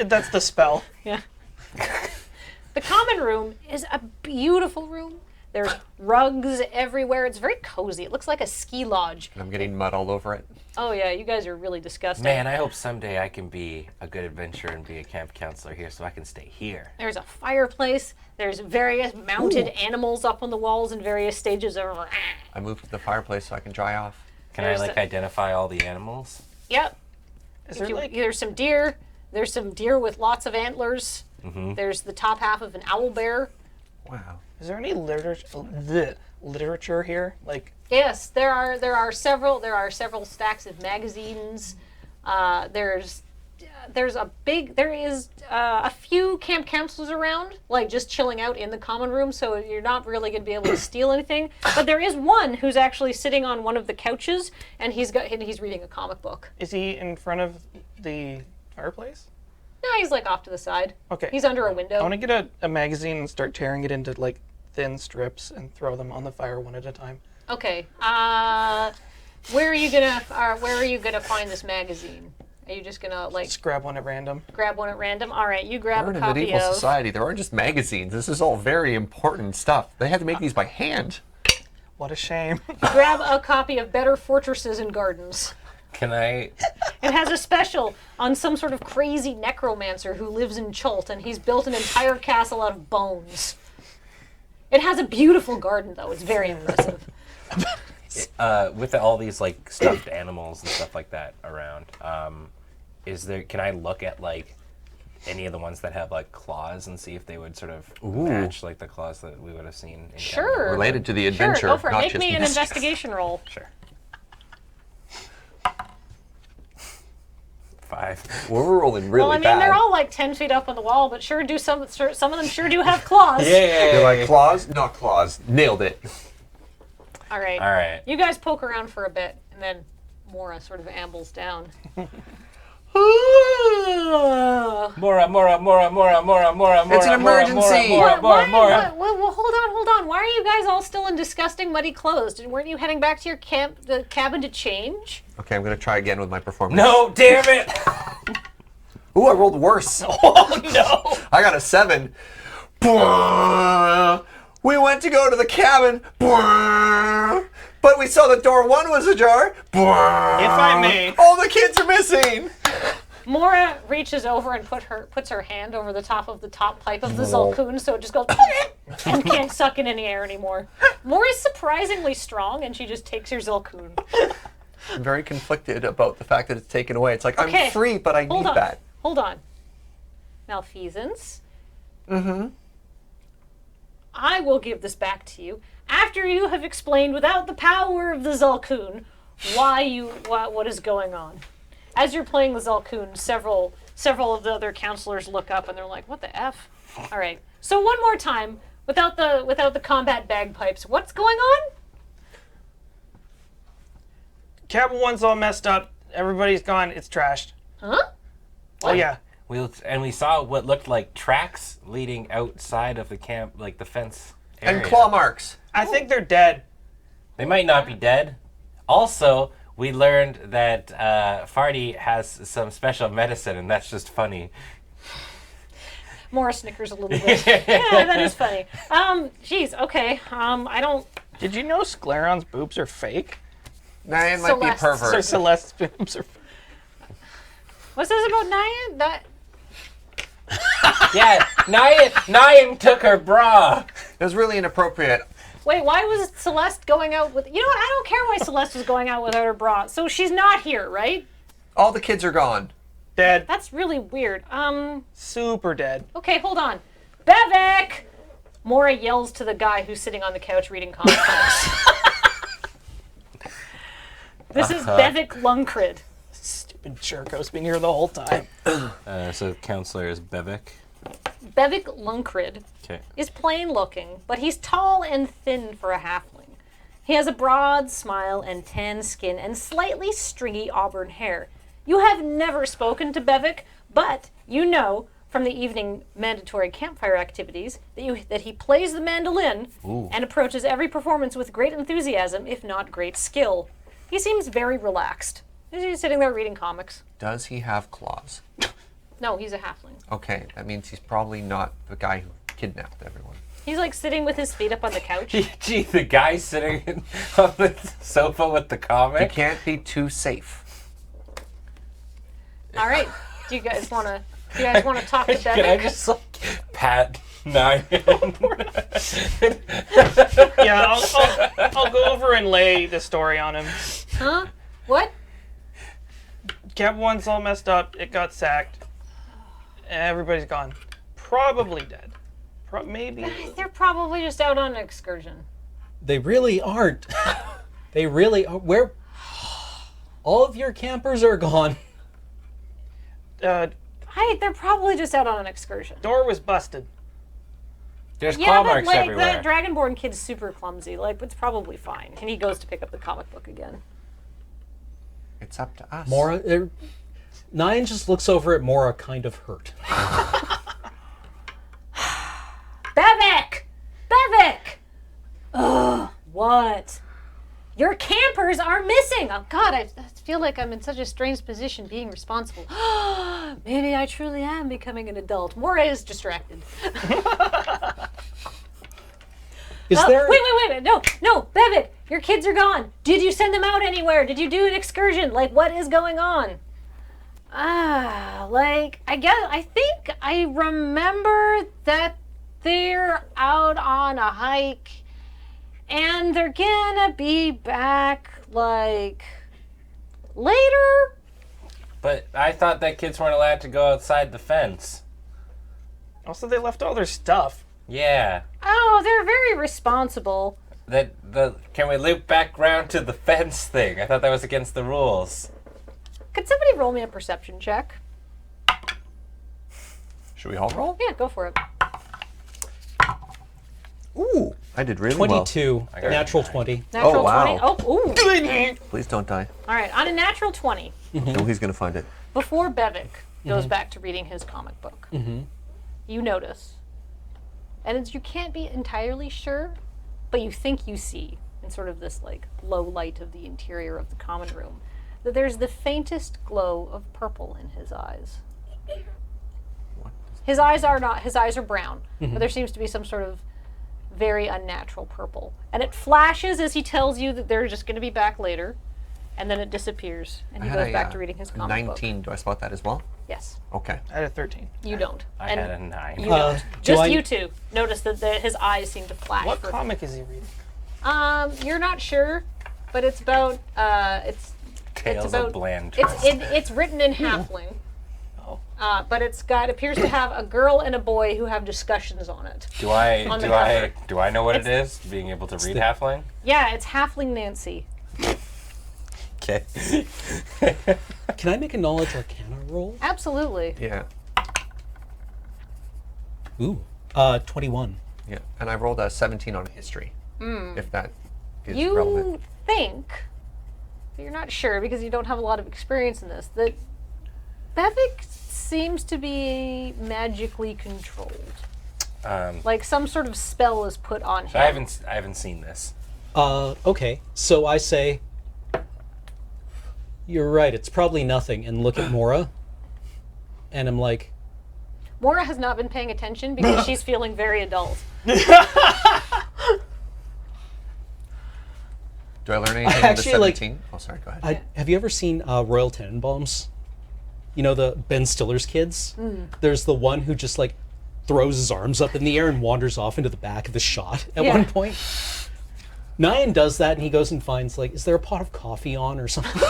Speaker 4: That's the spell.
Speaker 1: Yeah. The common room is a beautiful room. There's rugs everywhere. It's very cozy. It looks like a ski lodge.
Speaker 5: I'm getting mud all over it.
Speaker 1: Oh yeah, you guys are really disgusting.
Speaker 2: Man, I hope someday I can be a good adventurer and be a camp counselor here so I can stay here.
Speaker 1: There's a fireplace. There's various mounted animals up on the walls in various stages of...
Speaker 5: I moved to the fireplace so I can dry off.
Speaker 2: Can I identify all the animals?
Speaker 1: Yep.
Speaker 4: Is there like
Speaker 1: There's some deer. There's some deer with lots of antlers.
Speaker 2: Mm-hmm.
Speaker 1: There's the top half of an owl bear.
Speaker 5: Wow.
Speaker 4: is there any literature here? Like
Speaker 1: Yes, there are several stacks of magazines. There is a few camp counselors around, like just chilling out in the common room. So you're not really going to be able to steal anything. But there is one who's actually sitting on one of the couches, and he's reading a comic book.
Speaker 4: is he in front of the fireplace?
Speaker 1: No, he's like off to the side.
Speaker 4: Okay.
Speaker 1: He's under a
Speaker 4: I
Speaker 1: window.
Speaker 4: want to get a magazine and start tearing it into like thin strips and throw them on the fire one at a time.
Speaker 1: Okay. Where are you gonna find this magazine? Are you just gonna like
Speaker 4: Just grab one at random.
Speaker 1: grab one at random? All right, you grab
Speaker 5: We're in
Speaker 1: a
Speaker 5: a
Speaker 1: copy
Speaker 5: medieval
Speaker 1: of.
Speaker 5: society. There aren't just magazines. This is all very important stuff. They had to make these by hand.
Speaker 4: What a shame.
Speaker 1: Grab a copy of Better Fortresses and Gardens.
Speaker 2: Can I?
Speaker 1: It has a special on some sort of crazy necromancer who lives in Chult, and he's built an entire castle out of bones. It has a beautiful garden, though. It's very impressive.
Speaker 2: With all these like stuffed animals and stuff like that around, can I look at like any of the ones that have like claws and see if they would sort of match like the claws that we would have seen in Camp
Speaker 1: Sure.
Speaker 5: Related to the
Speaker 1: Sure,
Speaker 5: adventure,
Speaker 1: go for it.
Speaker 5: not
Speaker 1: Make
Speaker 5: just
Speaker 1: me an
Speaker 5: mischief.
Speaker 1: investigation roll.
Speaker 2: Sure. 5.
Speaker 5: We're rolling really
Speaker 1: Well, I mean,
Speaker 5: bad.
Speaker 1: they're all like 10 feet up on the wall, but some of them sure do have claws.
Speaker 5: They're like claws? Not claws. Nailed it.
Speaker 1: All right.
Speaker 2: All right.
Speaker 1: You guys poke around for a bit, and then Mora sort of ambles down.
Speaker 2: Mora.
Speaker 5: It's an emergency.
Speaker 1: Well, hold on. Why are you guys all still in disgusting, muddy clothes? Weren't you heading back to your the cabin to change?
Speaker 5: Okay, I'm going to try again with my performance.
Speaker 2: No, damn it!
Speaker 5: Ooh, I rolled worse.
Speaker 4: Oh no!
Speaker 5: I got a 7. We went to go to the cabin, but we saw that door 1 was ajar.
Speaker 4: If I may.
Speaker 5: All the kids are missing.
Speaker 1: Mora reaches over and puts her hand over the top pipe of the Zulkoon, so it just goes and can't suck in any air anymore. Mora's surprisingly strong, and she just takes your Zulkoon.
Speaker 5: I'm very conflicted about the fact that it's taken away. It's like,
Speaker 1: Okay,
Speaker 5: I'm free, but I need that.
Speaker 1: Hold on. Malfeasance. Mm-hmm. I will give this back to you after you have explained without the power of the Zulkoon what is going on. As you're playing the Zulkoon, several of the other counselors look up and they're like, "What the f?" All right. So one more time, without the combat bagpipes, what's going on?
Speaker 4: Cabin 1's all messed up. Everybody's gone. It's trashed.
Speaker 1: Huh?
Speaker 4: Oh yeah.
Speaker 2: We saw what looked like tracks leading outside of the camp, like the fence area.
Speaker 5: And claw marks.
Speaker 4: I think they're dead.
Speaker 2: They might not be dead. Also, we learned that Farty has some special medicine, and that's just funny.
Speaker 1: Mora snickers a little bit. Yeah, that is funny. Geez, okay. I don't...
Speaker 4: Did you know Scleron's boobs are fake?
Speaker 5: Nyan might be a
Speaker 1: Celeste.
Speaker 4: So
Speaker 5: pervert.
Speaker 4: Celeste's boobs are fake.
Speaker 1: What's this about Nyan? That...
Speaker 2: Yeah, Nyan took her bra.
Speaker 5: It was really inappropriate.
Speaker 1: Wait, why was Celeste going out with... You know what? I don't care why Celeste was going out without her bra. So she's not here, right?
Speaker 5: All the kids are gone.
Speaker 4: Dead.
Speaker 1: That's really weird.
Speaker 4: Super dead.
Speaker 1: Okay, hold on. Bevek! Mora yells to the guy who's sitting on the couch reading comic books. This is Bevek Lungcrid.
Speaker 4: Stupid Jerko's been here the whole time.
Speaker 2: So counselor is Bevik.
Speaker 1: Bevek Lungcrid
Speaker 2: Okay.
Speaker 1: is plain looking, but he's tall and thin for a halfling. He has a broad smile and tan skin and slightly stringy auburn hair. You have never spoken to Bevik, but you know from the evening mandatory campfire activities that he plays the mandolin and approaches every performance with great enthusiasm, if not great skill. He seems very relaxed. He's sitting there reading comics.
Speaker 5: Does he have claws?
Speaker 1: No, he's a halfling.
Speaker 5: Okay, that means he's probably not the guy who kidnapped everyone.
Speaker 1: He's like sitting with his feet up on the couch.
Speaker 2: Gee, the guy sitting on the sofa with the
Speaker 5: You
Speaker 2: comic.
Speaker 5: can't be too safe.
Speaker 1: All right. Do you guys want to talk to
Speaker 2: Can I
Speaker 1: Bevic?
Speaker 2: just pat Nyan?
Speaker 4: Yeah, I'll go over and lay the story on him.
Speaker 1: Huh? What?
Speaker 4: Camp 1's all messed up. It got sacked. Everybody's gone. Probably dead. Maybe.
Speaker 1: They're probably just out on an excursion.
Speaker 3: They really aren't. They really are. Where? All of your campers are gone.
Speaker 1: They're probably just out on an excursion.
Speaker 4: Door was busted.
Speaker 2: There's
Speaker 1: Yeah,
Speaker 2: claw
Speaker 1: but
Speaker 2: marks
Speaker 1: like
Speaker 2: everywhere.
Speaker 1: that Dragonborn kid's super clumsy. Like, it's probably fine. And he goes to pick up the comic book again.
Speaker 5: It's up to us.
Speaker 3: Mora, Nyan just looks over at Mora, kind of hurt.
Speaker 1: Bevic! Bevic! Ugh, what? Your campers are missing! Oh God, I feel like I'm in such a strange position being responsible. Maybe I truly am becoming an adult. Mora is distracted.
Speaker 3: Is there?
Speaker 1: Wait. No, Bevic, your kids are gone. Did you send them out anywhere? Did you do an excursion? Like, what is going on? I think I remember that they're out on a hike and they're gonna be back, like, later?
Speaker 2: But I thought that kids weren't allowed to go outside the fence.
Speaker 4: Also, they left all their stuff.
Speaker 2: Yeah.
Speaker 1: Oh, they're very responsible.
Speaker 2: Can we loop back round to the fence thing? I thought that was against the rules.
Speaker 1: Could somebody roll me a perception check?
Speaker 5: Should we all roll?
Speaker 1: Yeah, go for it.
Speaker 5: Ooh, I did really well.
Speaker 3: 22,
Speaker 2: I got
Speaker 3: natural
Speaker 2: a 9.
Speaker 3: 20.
Speaker 1: Natural
Speaker 5: wow.
Speaker 1: 20. Oh, ooh.
Speaker 5: Please don't die.
Speaker 1: All right, on a natural 20,
Speaker 5: No, he's gonna find it.
Speaker 1: before Bevic goes back to reading his comic book, you notice, and you can't be entirely sure, but you think you see, in sort of this like low light of the interior of the common room, that there's the faintest glow of purple in his eyes. His eyes are brown, but there seems to be some sort of very unnatural purple. And it flashes as he tells you that they're just going to be back later, and then it disappears, and he goes back to reading his comic book.
Speaker 5: 19. Do I spot that as well?
Speaker 1: Yes.
Speaker 5: Okay.
Speaker 4: I had a 13.
Speaker 1: You don't.
Speaker 2: I
Speaker 1: And
Speaker 2: had a 9.
Speaker 1: You don't.
Speaker 3: do
Speaker 1: Just
Speaker 3: I-
Speaker 1: you two notice that his eyes seem to flash.
Speaker 4: What
Speaker 1: for-
Speaker 4: comic is he reading?
Speaker 1: You're not sure, but it's about it's
Speaker 2: Tales
Speaker 1: about-
Speaker 2: of Bland.
Speaker 1: it's written in halfling.
Speaker 4: Oh.
Speaker 1: But appears to have a girl and a boy who have discussions on it.
Speaker 2: Do I
Speaker 1: on the cover.
Speaker 2: do I know what it is? Being able to read halfling?
Speaker 1: Yeah, it's halfling Nancy.
Speaker 2: Okay.
Speaker 3: Can I make a knowledge arcana roll?
Speaker 1: Absolutely.
Speaker 5: Yeah.
Speaker 3: Ooh, 21.
Speaker 5: Yeah. And I rolled a 17 on history. If that is
Speaker 1: You
Speaker 5: relevant.
Speaker 1: think, but you're not sure because you don't have a lot of experience in this, that Bevic seems to be magically controlled. Like some sort of spell is put on him.
Speaker 2: I haven't seen this.
Speaker 3: Okay, so I say, you're right, it's probably nothing, and look at Mora, and I'm like,
Speaker 1: Mora has not been paying attention because she's feeling very adult.
Speaker 5: Do I learn anything in the
Speaker 3: Actually, like-
Speaker 5: 17? Oh, sorry. Go ahead.
Speaker 3: have you ever seen Royal Tenenbaums? You know, the Ben Stiller's kids? There's the one who just like throws his arms up in the air and wanders off into the back of the shot at
Speaker 1: Yeah.
Speaker 3: one point. Nyan does that and he goes and finds like, is there a pot of coffee on or something?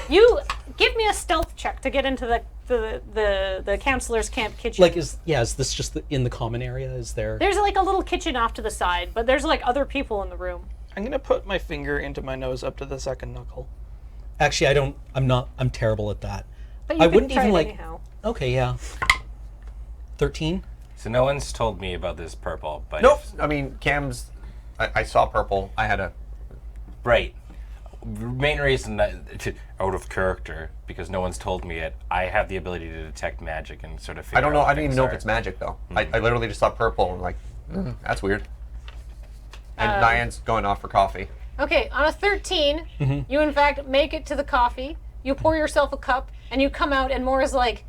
Speaker 1: You give me a stealth check to get into the counselor's camp kitchen.
Speaker 3: Like, is this just in the common area? Is there?
Speaker 1: There's like a little kitchen off to the side, but there's like other people in the room.
Speaker 4: I'm going to put my finger into my nose up to the second knuckle.
Speaker 3: Actually, I'm terrible at that.
Speaker 1: But you
Speaker 3: I
Speaker 1: can
Speaker 3: wouldn't
Speaker 1: try
Speaker 3: even
Speaker 1: it
Speaker 3: like.
Speaker 1: anyhow.
Speaker 3: Okay, yeah. 13.
Speaker 2: So no one's told me about this purple, but
Speaker 5: Nope. I mean, Cam's. I saw purple. I had a.
Speaker 2: right. Main reason out of character because no one's told me it. I have the ability to detect magic and sort of figure
Speaker 5: I don't know.
Speaker 2: out what
Speaker 5: I don't even
Speaker 2: things
Speaker 5: know
Speaker 2: are.
Speaker 5: if it's magic though. I literally just saw purple and like, that's weird. And Nyan's going off for coffee.
Speaker 1: Okay, on a 13, you in fact make it to the coffee. You pour yourself a cup, and you come out, and Mora's like,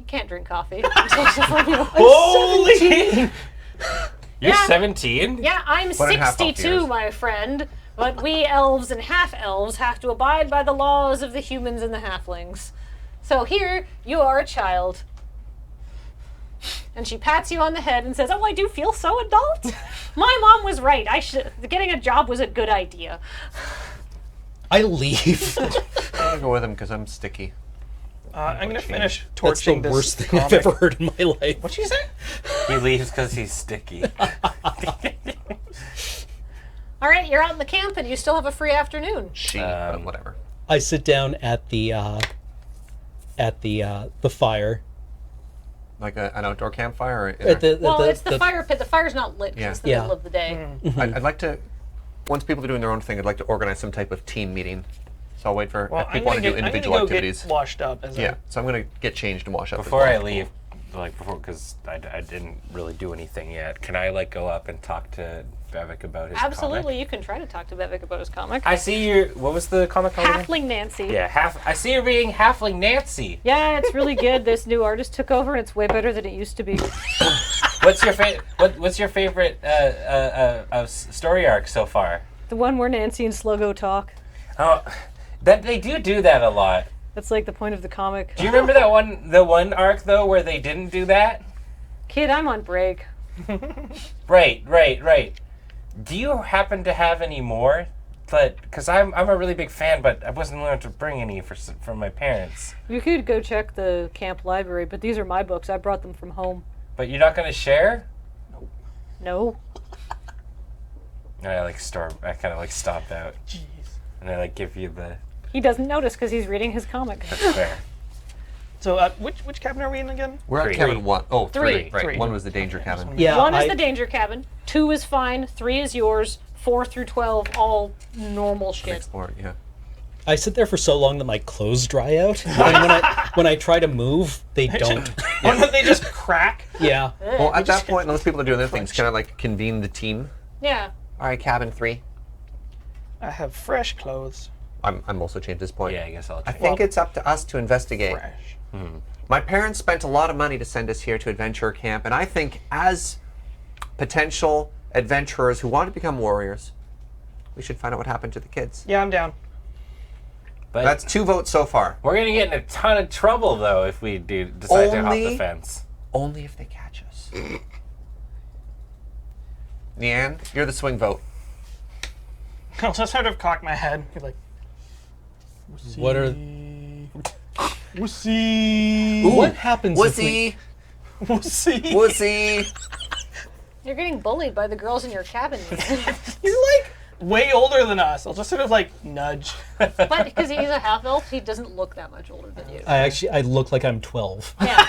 Speaker 1: You can't drink coffee. You're
Speaker 2: Holy! You're 17?
Speaker 1: Yeah, I'm
Speaker 5: One and a half
Speaker 1: 62,
Speaker 5: years.
Speaker 1: my friend. But we elves and half-elves have to abide by the laws of the humans and the halflings. So here, you are a child. And she pats you on the head and says, "Oh, I do feel so adult. My mom was right. Getting a job was a good idea."
Speaker 3: I leave.
Speaker 5: I'm gonna go with him because I'm sticky.
Speaker 4: I'm gonna finish
Speaker 3: That's the
Speaker 4: torching this
Speaker 3: worst thing
Speaker 4: comic.
Speaker 3: I've ever heard in my life.
Speaker 4: What'd you say?
Speaker 2: He leaves because he's sticky.
Speaker 1: All right, you're out in the camp and you still have a free afternoon.
Speaker 5: But whatever.
Speaker 3: I sit down at the fire.
Speaker 5: Like an outdoor campfire? Or
Speaker 1: It's the fire pit. The fire's not lit 'cause
Speaker 5: Yeah.
Speaker 1: it's the
Speaker 3: Yeah.
Speaker 1: middle of the day.
Speaker 5: I'd like to, once people are doing their own thing, I'd like to organize some type of team meeting. So I'll wait for
Speaker 4: Well,
Speaker 5: if
Speaker 4: I'm
Speaker 5: people want
Speaker 4: gonna
Speaker 5: to do
Speaker 4: go
Speaker 5: individual activities.
Speaker 4: get washed up as
Speaker 5: Yeah, so I'm going to get changed and wash up. as
Speaker 2: Before
Speaker 5: well.
Speaker 2: I leave, because I didn't really do anything yet, can I go up and talk to Bevik about his
Speaker 1: Absolutely,
Speaker 2: comic?
Speaker 1: you can try to talk to Bevik about his comic.
Speaker 2: I see what was the comic called again?
Speaker 1: Halfling Nancy.
Speaker 2: Yeah, I see you're reading Halfling Nancy.
Speaker 1: Yeah, it's really good. This new artist took over, and it's way better than it used to be.
Speaker 2: What's your favorite story arc so far?
Speaker 1: The one where Nancy and Sluggo talk.
Speaker 2: Oh, that they do that a lot.
Speaker 1: That's like the point of the comic.
Speaker 2: Do you remember the one arc though where they didn't do that?
Speaker 1: Kid, I'm on break.
Speaker 2: Right. Do you happen to have any more? But because I'm a really big fan, but I wasn't willing to bring any from my parents.
Speaker 1: You could go check the camp library, but these are my books. I brought them from home.
Speaker 2: But you're not gonna share?
Speaker 1: No.
Speaker 2: And I kind of stop out.
Speaker 4: Jeez.
Speaker 2: And I give you the.
Speaker 1: He doesn't notice because he's reading his comic.
Speaker 2: That's fair.
Speaker 4: So which cabin are we in again?
Speaker 5: We're at
Speaker 2: Three.
Speaker 5: cabin 1. Oh,
Speaker 1: Three.
Speaker 5: Right.
Speaker 4: Three.
Speaker 5: 1 was the danger cabin.
Speaker 3: Yeah,
Speaker 1: 1 is the danger cabin. 2 is fine. 3 is yours. 4 through 12, all normal shit.
Speaker 5: Explore, yeah.
Speaker 3: I sit there for so long that my clothes dry out. And when I try to move, they don't.
Speaker 4: Oh no, they just crack.
Speaker 3: Yeah.
Speaker 5: Well, at that point, unless people are doing their things, can I convene the team?
Speaker 1: Yeah.
Speaker 5: All right, cabin 3.
Speaker 4: I have fresh clothes.
Speaker 5: I'm also changed at this point.
Speaker 2: Yeah, I guess I'll
Speaker 5: I
Speaker 2: change.
Speaker 5: think it's up to us to investigate.
Speaker 4: Fresh.
Speaker 5: My parents spent a lot of money to send us here to adventure camp, and I think as potential adventurers who want to become warriors, we should find out what happened to the kids.
Speaker 4: Yeah, I'm down.
Speaker 2: But
Speaker 5: That's 2 votes so far.
Speaker 2: we're gonna get in a ton of trouble though if we decide to hop the
Speaker 5: Only-
Speaker 2: fence.
Speaker 5: Only if they catch us. Leanne, you're the swing vote.
Speaker 4: I'll just sort of cock my head. Be like,
Speaker 3: What are?
Speaker 4: wussy.
Speaker 3: What happens if we?
Speaker 5: Wussy!
Speaker 4: Wussy.
Speaker 5: Wussy!
Speaker 1: You're getting bullied by the girls in your cabin.
Speaker 4: He's way older than us. I'll just sort of nudge.
Speaker 1: But because he's a half elf, he doesn't look that much older than you.
Speaker 3: I look like I'm 12.
Speaker 1: Yeah.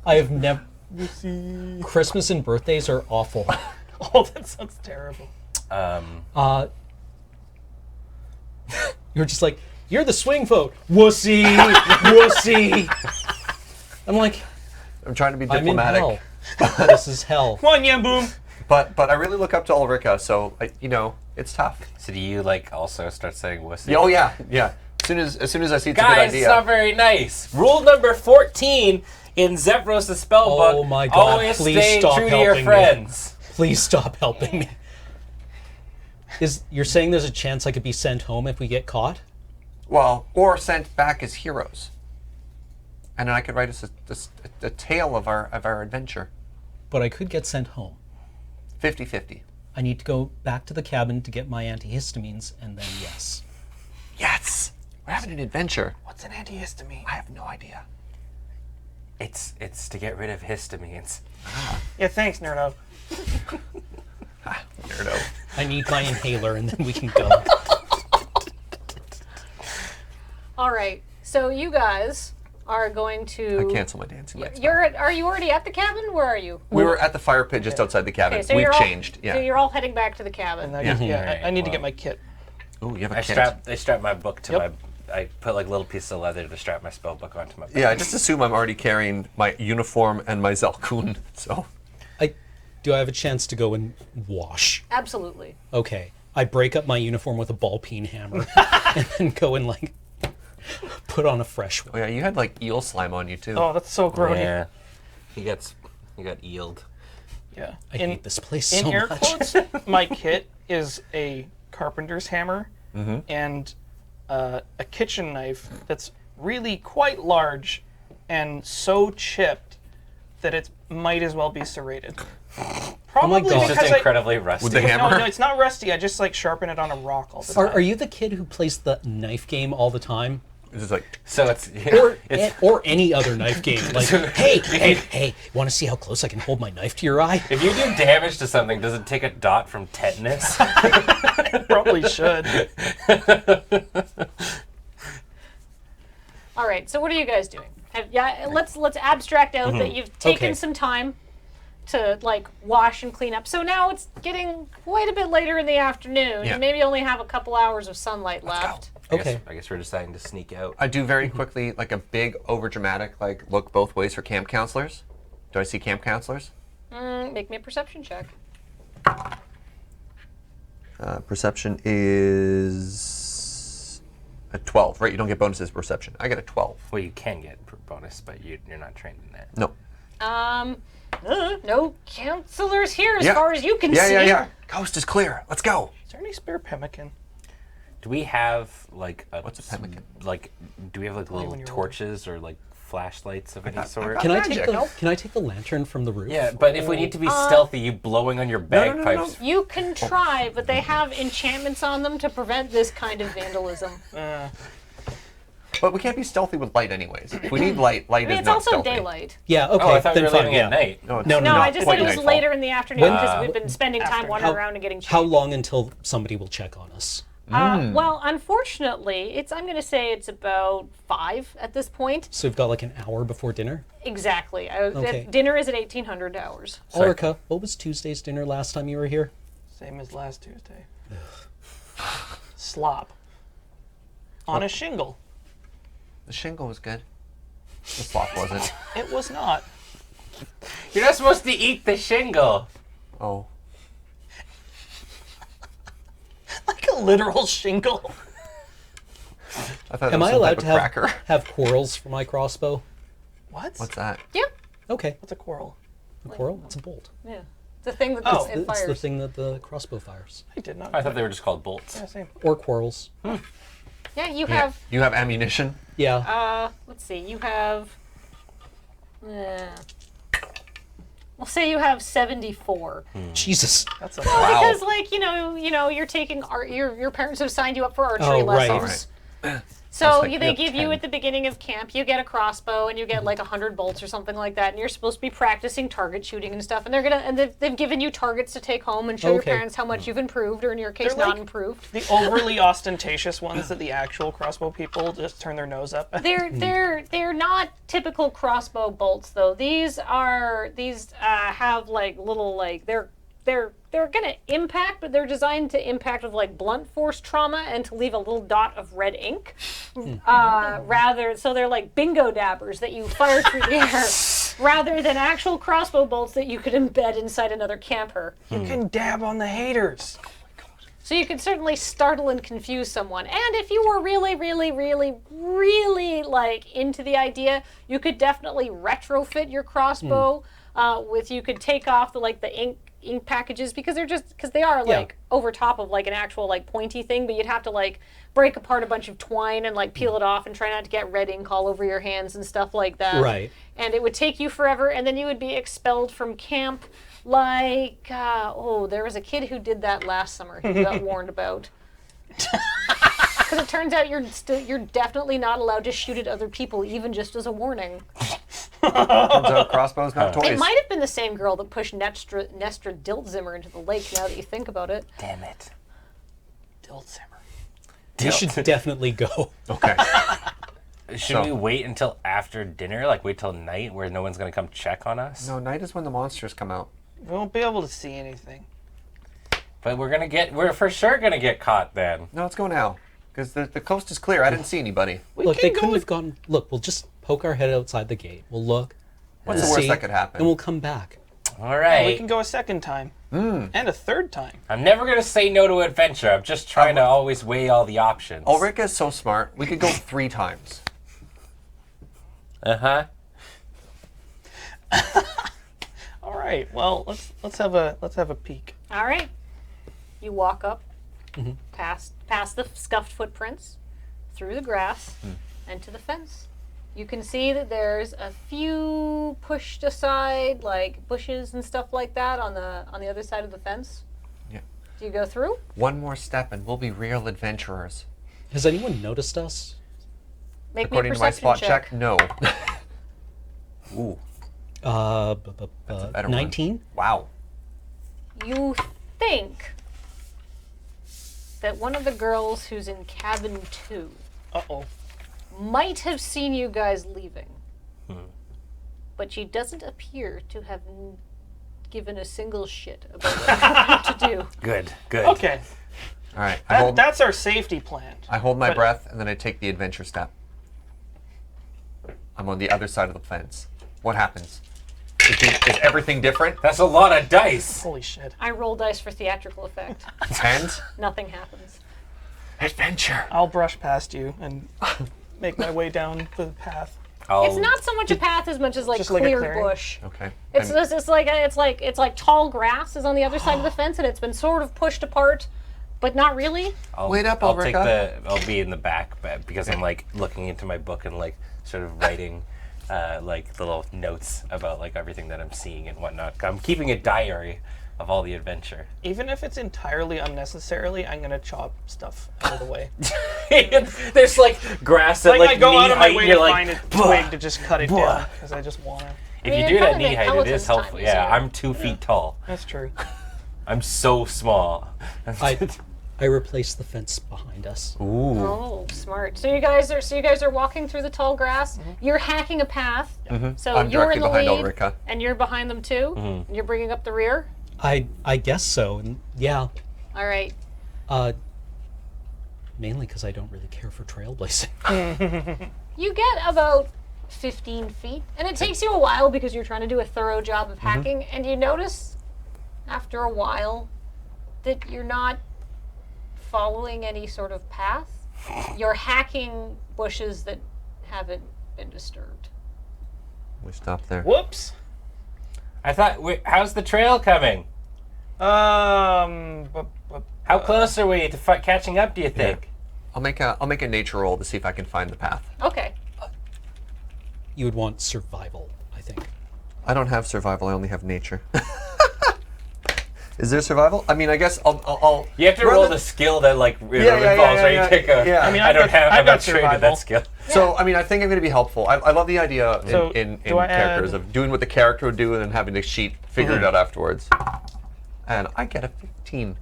Speaker 3: I have never.
Speaker 4: Wussy.
Speaker 3: Christmas and birthdays are awful.
Speaker 4: Oh, that sounds terrible.
Speaker 3: You're just like, you're the swing vote. Wussy, wussy. I'm like,
Speaker 5: I'm trying to be
Speaker 3: I'm in
Speaker 5: diplomatic.
Speaker 3: hell. This is hell.
Speaker 4: Come on, Yam Boom.
Speaker 5: But I really look up to Ulrika, so it's tough.
Speaker 2: So do you also start saying wussy?
Speaker 5: Oh yeah. As soon as I see it's a good
Speaker 2: Guys, it's
Speaker 5: idea.
Speaker 2: not very nice. Rule number 14 in Zephyros the Spellbook.
Speaker 3: Oh my God,
Speaker 2: Always
Speaker 3: please
Speaker 2: stay
Speaker 3: stop
Speaker 2: true to your
Speaker 3: helping me.
Speaker 2: friends.
Speaker 3: Please stop helping me. You're saying there's a chance I could be sent home if we get caught?
Speaker 5: Well, or sent back as heroes. And then I could write us a tale of our adventure.
Speaker 3: But I could get sent home.
Speaker 5: 50-50.
Speaker 3: I need to go back to the cabin to get my antihistamines, and then yes.
Speaker 5: Yes! We're having an adventure.
Speaker 4: What's an antihistamine?
Speaker 5: I have no idea.
Speaker 2: It's to get rid of histamines.
Speaker 4: Yeah, thanks, Nerdo.
Speaker 5: Nerdo.
Speaker 3: I need my inhaler, and then we can go.
Speaker 1: All right. So you guys are going to.
Speaker 5: I cancel my dancing lights.
Speaker 1: Are you already at the cabin? Where are you?
Speaker 5: We were at the fire pit just outside the cabin.
Speaker 1: Okay, so
Speaker 5: We've
Speaker 1: you're all-
Speaker 5: changed.
Speaker 1: So you're all heading back to the cabin.
Speaker 4: And I,
Speaker 2: Alright,
Speaker 4: I need to
Speaker 2: well.
Speaker 4: get my kit.
Speaker 5: Oh, you have a
Speaker 2: I
Speaker 5: kit.
Speaker 2: strap my book to
Speaker 4: Yep.
Speaker 2: I put little pieces of leather to strap my spell book onto my back.
Speaker 5: Yeah, I just assume I'm already carrying my uniform and my Zalkun. So
Speaker 3: Do I have a chance to go and wash?
Speaker 1: Absolutely.
Speaker 3: Okay. I break up my uniform with a ball peen hammer, and then go and put on a fresh one.
Speaker 5: Oh yeah, you had like eel slime on you too.
Speaker 4: Oh, that's so grody.
Speaker 2: Yeah. He got eeled.
Speaker 4: Yeah.
Speaker 3: I hate this place
Speaker 4: In
Speaker 3: so
Speaker 4: air
Speaker 3: much.
Speaker 4: quotes, my kit is a carpenter's hammer and a kitchen knife that's really quite large and so chipped that it might as well be serrated. Probably
Speaker 3: God.
Speaker 2: It's
Speaker 4: because
Speaker 2: just incredibly rusty.
Speaker 5: With the hammer?
Speaker 4: No, it's not rusty. I just like sharpen it on a rock all the time.
Speaker 3: Are you the kid who plays the knife game all the time?
Speaker 5: It's just like
Speaker 2: So it's
Speaker 3: Or any other knife game? Like, hey, want to see how close I can hold my knife to your eye?
Speaker 2: if you do damage to something, does it take a dot from tetanus?
Speaker 4: Probably should.
Speaker 1: All right. So what are you guys doing? Let's abstract out that you've taken
Speaker 3: Okay.
Speaker 1: some time to like wash and clean up. So now it's getting quite a bit later in the afternoon.
Speaker 5: Yeah.
Speaker 1: You maybe only have a couple hours of sunlight left.
Speaker 3: Okay.
Speaker 2: I guess we're deciding to sneak out.
Speaker 5: I do very quickly like a big overdramatic like look both ways for camp counselors. Do I see camp counselors?
Speaker 1: Make me a perception check.
Speaker 5: Perception is a 12, right? You don't get bonuses for perception. I get a 12.
Speaker 2: Well, you can get a bonus, but you're not trained in that.
Speaker 5: No.
Speaker 1: No counselors here as
Speaker 5: Yeah.
Speaker 1: far as you can see.
Speaker 5: Yeah. Coast is clear. Let's go.
Speaker 4: Is there any spare pemmican?
Speaker 2: Do we have like
Speaker 5: What's a pemmican?
Speaker 2: Like, do we have like little
Speaker 4: when you're
Speaker 2: torches or like flashlights of any sort?
Speaker 3: Can I
Speaker 5: Magic.
Speaker 3: take the lantern from the roof?
Speaker 2: Yeah, but if we need to be stealthy, you blowing on your bagpipes.
Speaker 1: You can try, but they have enchantments on them to prevent this kind of vandalism.
Speaker 5: But we can't be stealthy with light anyways. If we need light,
Speaker 1: I mean,
Speaker 5: is
Speaker 1: it's
Speaker 5: not
Speaker 1: also
Speaker 5: stealthy.
Speaker 1: daylight.
Speaker 3: Yeah. Okay.
Speaker 2: Oh, I thought we
Speaker 3: then
Speaker 2: were
Speaker 3: fine.
Speaker 2: leaving
Speaker 3: Yeah.
Speaker 2: at night.
Speaker 5: No, it's
Speaker 3: No,
Speaker 1: No,
Speaker 3: not
Speaker 1: I just said
Speaker 5: quite
Speaker 1: it was
Speaker 5: nightfall.
Speaker 1: later in the afternoon because we've been spending time
Speaker 4: after.
Speaker 1: wandering around and getting changed.
Speaker 3: How long until somebody will check on us?
Speaker 1: Well, unfortunately, I'm going to say it's about 5 at this point.
Speaker 3: So we've got like an hour before dinner.
Speaker 1: Exactly.
Speaker 3: Okay.
Speaker 1: Dinner is at 1800 hours.
Speaker 2: Sorry.
Speaker 3: Ulrika, what was Tuesday's dinner last time you were here?
Speaker 4: Same as last Tuesday. Slop. On a shingle.
Speaker 5: The shingle was good. The slop wasn't.
Speaker 4: It was not.
Speaker 2: You're not supposed to eat the shingle.
Speaker 5: Oh.
Speaker 4: Like a literal shingle.
Speaker 5: I thought it
Speaker 3: Am
Speaker 5: was
Speaker 3: I
Speaker 5: some
Speaker 3: allowed
Speaker 5: type
Speaker 3: to
Speaker 5: of cracker.
Speaker 3: have quarrels for my crossbow?
Speaker 4: What?
Speaker 5: What's that?
Speaker 1: Yeah.
Speaker 3: Okay.
Speaker 4: What's a quarrel?
Speaker 3: A quarrel? It's a bolt.
Speaker 1: Yeah. It's the thing that
Speaker 4: Oh.
Speaker 1: it
Speaker 3: It's the
Speaker 1: fires.
Speaker 3: thing that the crossbow fires.
Speaker 4: I did not.
Speaker 2: I thought they were just called bolts.
Speaker 4: Yeah, same.
Speaker 3: Or quarrels.
Speaker 1: Yeah, you have.
Speaker 5: You have ammunition?
Speaker 3: Yeah.
Speaker 1: Let's see. You have. We'll say you have 74.
Speaker 3: Jesus.
Speaker 4: That's a
Speaker 5: Wow.
Speaker 1: Because, like, you're taking art. Your parents have signed you up for archery
Speaker 3: Oh, right.
Speaker 1: lessons.
Speaker 5: Right.
Speaker 1: So
Speaker 5: like,
Speaker 1: they
Speaker 5: you
Speaker 1: give
Speaker 5: have
Speaker 1: you
Speaker 5: 10.
Speaker 1: at the beginning of camp, you get a crossbow and you get like 100 bolts or something like that, and you're supposed to be practicing target shooting and stuff. And they've given you targets to take home and show your
Speaker 3: Okay.
Speaker 1: parents how much you've improved, or in your case,
Speaker 4: They're like-
Speaker 1: not improved.
Speaker 4: The overly ostentatious ones that the actual crossbow people just turn their nose up at.
Speaker 1: They're not typical crossbow bolts though. These have like little like they're gonna impact, but they're designed to impact with like blunt force trauma and to leave a little dot of red ink. So they're like bingo dabbers that you fire through the air, rather than actual crossbow bolts that you could embed inside another camper.
Speaker 4: You can dab on the haters.
Speaker 1: So you could certainly startle and confuse someone. And if you were really, really, really, really like into the idea, you could definitely retrofit your crossbow. You could take off the ink packages because they are like over top of like an actual like pointy thing, but you'd have to like break apart a bunch of twine and like peel it off and try not to get red ink all over your hands and stuff like that.
Speaker 3: Right.
Speaker 1: And it would take you forever, and then you would be expelled from camp. Like, there was a kid who did that last summer who got warned about. Because it turns out you're definitely not allowed to shoot at other people, even just as a warning.
Speaker 5: Turns out crossbows, not toys.
Speaker 1: It might have been the same girl that pushed Nestra Diltzimmer into the lake, now that you think about it.
Speaker 2: Damn it.
Speaker 4: Diltzimmer.
Speaker 3: We should definitely go.
Speaker 5: Okay.
Speaker 2: Should we wait until after dinner? Like wait till night where no one's gonna come check on us?
Speaker 5: No, night is when the monsters come out.
Speaker 4: We won't be able to see anything.
Speaker 2: But we're for sure gonna get caught then.
Speaker 5: No, let's go now. Because the coast is clear. I didn't see anybody.
Speaker 3: Look,
Speaker 4: can
Speaker 3: they
Speaker 4: go
Speaker 3: couldn't
Speaker 4: with-
Speaker 3: have gone. Look, we'll just poke our head outside the gate. We'll look.
Speaker 5: What's the
Speaker 3: we'll
Speaker 5: worst
Speaker 3: see,
Speaker 5: that could happen?
Speaker 3: And we'll come back.
Speaker 2: All right.
Speaker 4: We can go a second time. And a third time.
Speaker 2: I'm never gonna say no to adventure. I'm just trying to always weigh all the options.
Speaker 5: Ulrika is so smart. We could go 3 times.
Speaker 2: Uh-huh.
Speaker 4: All right. Well, let's have a peek.
Speaker 1: All right. You walk up past the scuffed footprints, through the grass, and to the fence. You can see that there's a few pushed aside, like bushes and stuff like that, on the other side of the fence.
Speaker 5: Yeah.
Speaker 1: Do you go through?
Speaker 5: One more step and we'll be real adventurers.
Speaker 3: Has anyone noticed us?
Speaker 1: Make
Speaker 5: According
Speaker 1: me a
Speaker 5: to my
Speaker 1: perception
Speaker 5: spot
Speaker 1: check.
Speaker 5: check, no.
Speaker 2: Ooh.
Speaker 5: better
Speaker 3: 19?
Speaker 5: Wow.
Speaker 1: You think that one of the girls who's in cabin 2
Speaker 4: Uh-oh.
Speaker 1: might have seen you guys leaving, but she doesn't appear to have given a single shit about what you have to do.
Speaker 2: Good.
Speaker 4: Okay.
Speaker 5: All right.
Speaker 4: That's our safety plan.
Speaker 5: I hold my
Speaker 4: But-
Speaker 5: breath and then I take the adventure step. I'm on the other side of the fence. What happens? Is everything different?
Speaker 2: That's a lot of dice.
Speaker 4: Holy shit.
Speaker 1: I roll dice for theatrical effect.
Speaker 5: And
Speaker 1: Nothing happens.
Speaker 5: adventure.
Speaker 4: I'll brush past you and make my way down the path.
Speaker 1: It's not so much a path as much as like
Speaker 4: Just like a
Speaker 1: cleared
Speaker 4: clearing?
Speaker 1: bush.
Speaker 5: Okay.
Speaker 1: It's
Speaker 5: And-
Speaker 1: just, it's like tall grass is on the other side of the fence, and it's been sort of pushed apart, but not really.
Speaker 5: Wait up,
Speaker 2: I'll take
Speaker 5: Ulrika.
Speaker 2: I'll be in the back because I'm like looking into my book and like sort of writing like little notes about like everything that I'm seeing and whatnot. I'm keeping a diary of all the adventure.
Speaker 4: Even if it's entirely unnecessarily, I'm gonna chop stuff out of the way.
Speaker 2: There's like grass that
Speaker 4: Like I go out of my
Speaker 2: knee-height,
Speaker 4: way
Speaker 2: you're
Speaker 4: to
Speaker 2: like,
Speaker 4: find a
Speaker 2: "Buh."
Speaker 4: twig to just cut it down because I just wanna.
Speaker 2: If
Speaker 1: I mean,
Speaker 2: you
Speaker 1: it
Speaker 2: do it
Speaker 1: kind
Speaker 2: at
Speaker 1: of
Speaker 2: knee
Speaker 1: made
Speaker 2: height, it
Speaker 1: Peloton's
Speaker 2: is
Speaker 1: time
Speaker 2: helpful. Yeah,
Speaker 1: easier.
Speaker 2: I'm 2 feet tall.
Speaker 4: That's true.
Speaker 2: I'm so small.
Speaker 3: I replaced the fence behind us.
Speaker 2: Ooh.
Speaker 1: Oh, smart. So you guys are walking through the tall grass. You're hacking a path. So
Speaker 5: I'm
Speaker 1: you're
Speaker 5: directly
Speaker 1: in the
Speaker 5: behind
Speaker 1: lead,
Speaker 5: Ulrika.
Speaker 1: and you're behind them too. And you're bringing up the rear.
Speaker 3: I guess so. And yeah,
Speaker 1: All right.
Speaker 3: mainly because I don't really care for trailblazing.
Speaker 1: You get about 15 feet, and it takes you a while because you're trying to do a thorough job of hacking, and you notice after a while that you're not following any sort of path. You're hacking bushes that haven't been disturbed.
Speaker 5: We stop there.
Speaker 4: Whoops.
Speaker 2: I thought, how's the trail coming? How close are we to catching up, do you think?
Speaker 5: I'll make a nature roll to see if I can find the path.
Speaker 1: Okay.
Speaker 3: You would want survival, I think.
Speaker 5: I don't have survival. I only have nature. Is there survival? I mean, I guess I'll
Speaker 2: You have to roll the skill that like
Speaker 5: yeah, yeah,
Speaker 2: involves, right?
Speaker 5: yeah,
Speaker 2: You take a.
Speaker 5: yeah. I
Speaker 4: mean,
Speaker 2: I don't have.
Speaker 4: I've
Speaker 2: I'm
Speaker 4: got
Speaker 2: not trained at
Speaker 4: survival.
Speaker 2: that skill.
Speaker 5: So, I mean, I think I'm going to be helpful. I love the idea
Speaker 4: So,
Speaker 5: in
Speaker 4: do I
Speaker 5: characters
Speaker 4: add-
Speaker 5: of doing what the character would do and then having the sheet figure it out afterwards. And I get a 15.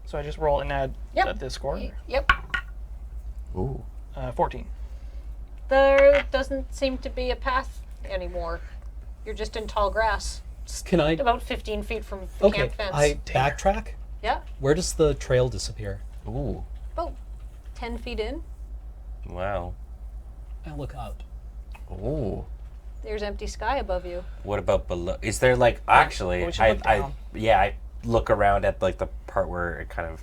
Speaker 4: So I just roll and add
Speaker 1: Yep.
Speaker 4: this score.
Speaker 1: Yep.
Speaker 5: Ooh.
Speaker 4: 14.
Speaker 1: There doesn't seem to be a path anymore. You're just in tall grass,
Speaker 3: Can I?
Speaker 1: about 15 feet from the
Speaker 3: Okay,
Speaker 1: camp fence.
Speaker 3: I backtrack.
Speaker 1: Yeah,
Speaker 3: Where does the trail disappear?
Speaker 5: Ooh.
Speaker 1: about 10 feet in.
Speaker 2: Wow.
Speaker 3: I look up.
Speaker 5: Ooh.
Speaker 1: There's empty sky above you.
Speaker 2: What about below? Is there like actually?
Speaker 4: we should look down.
Speaker 2: I look around at like the part where it kind of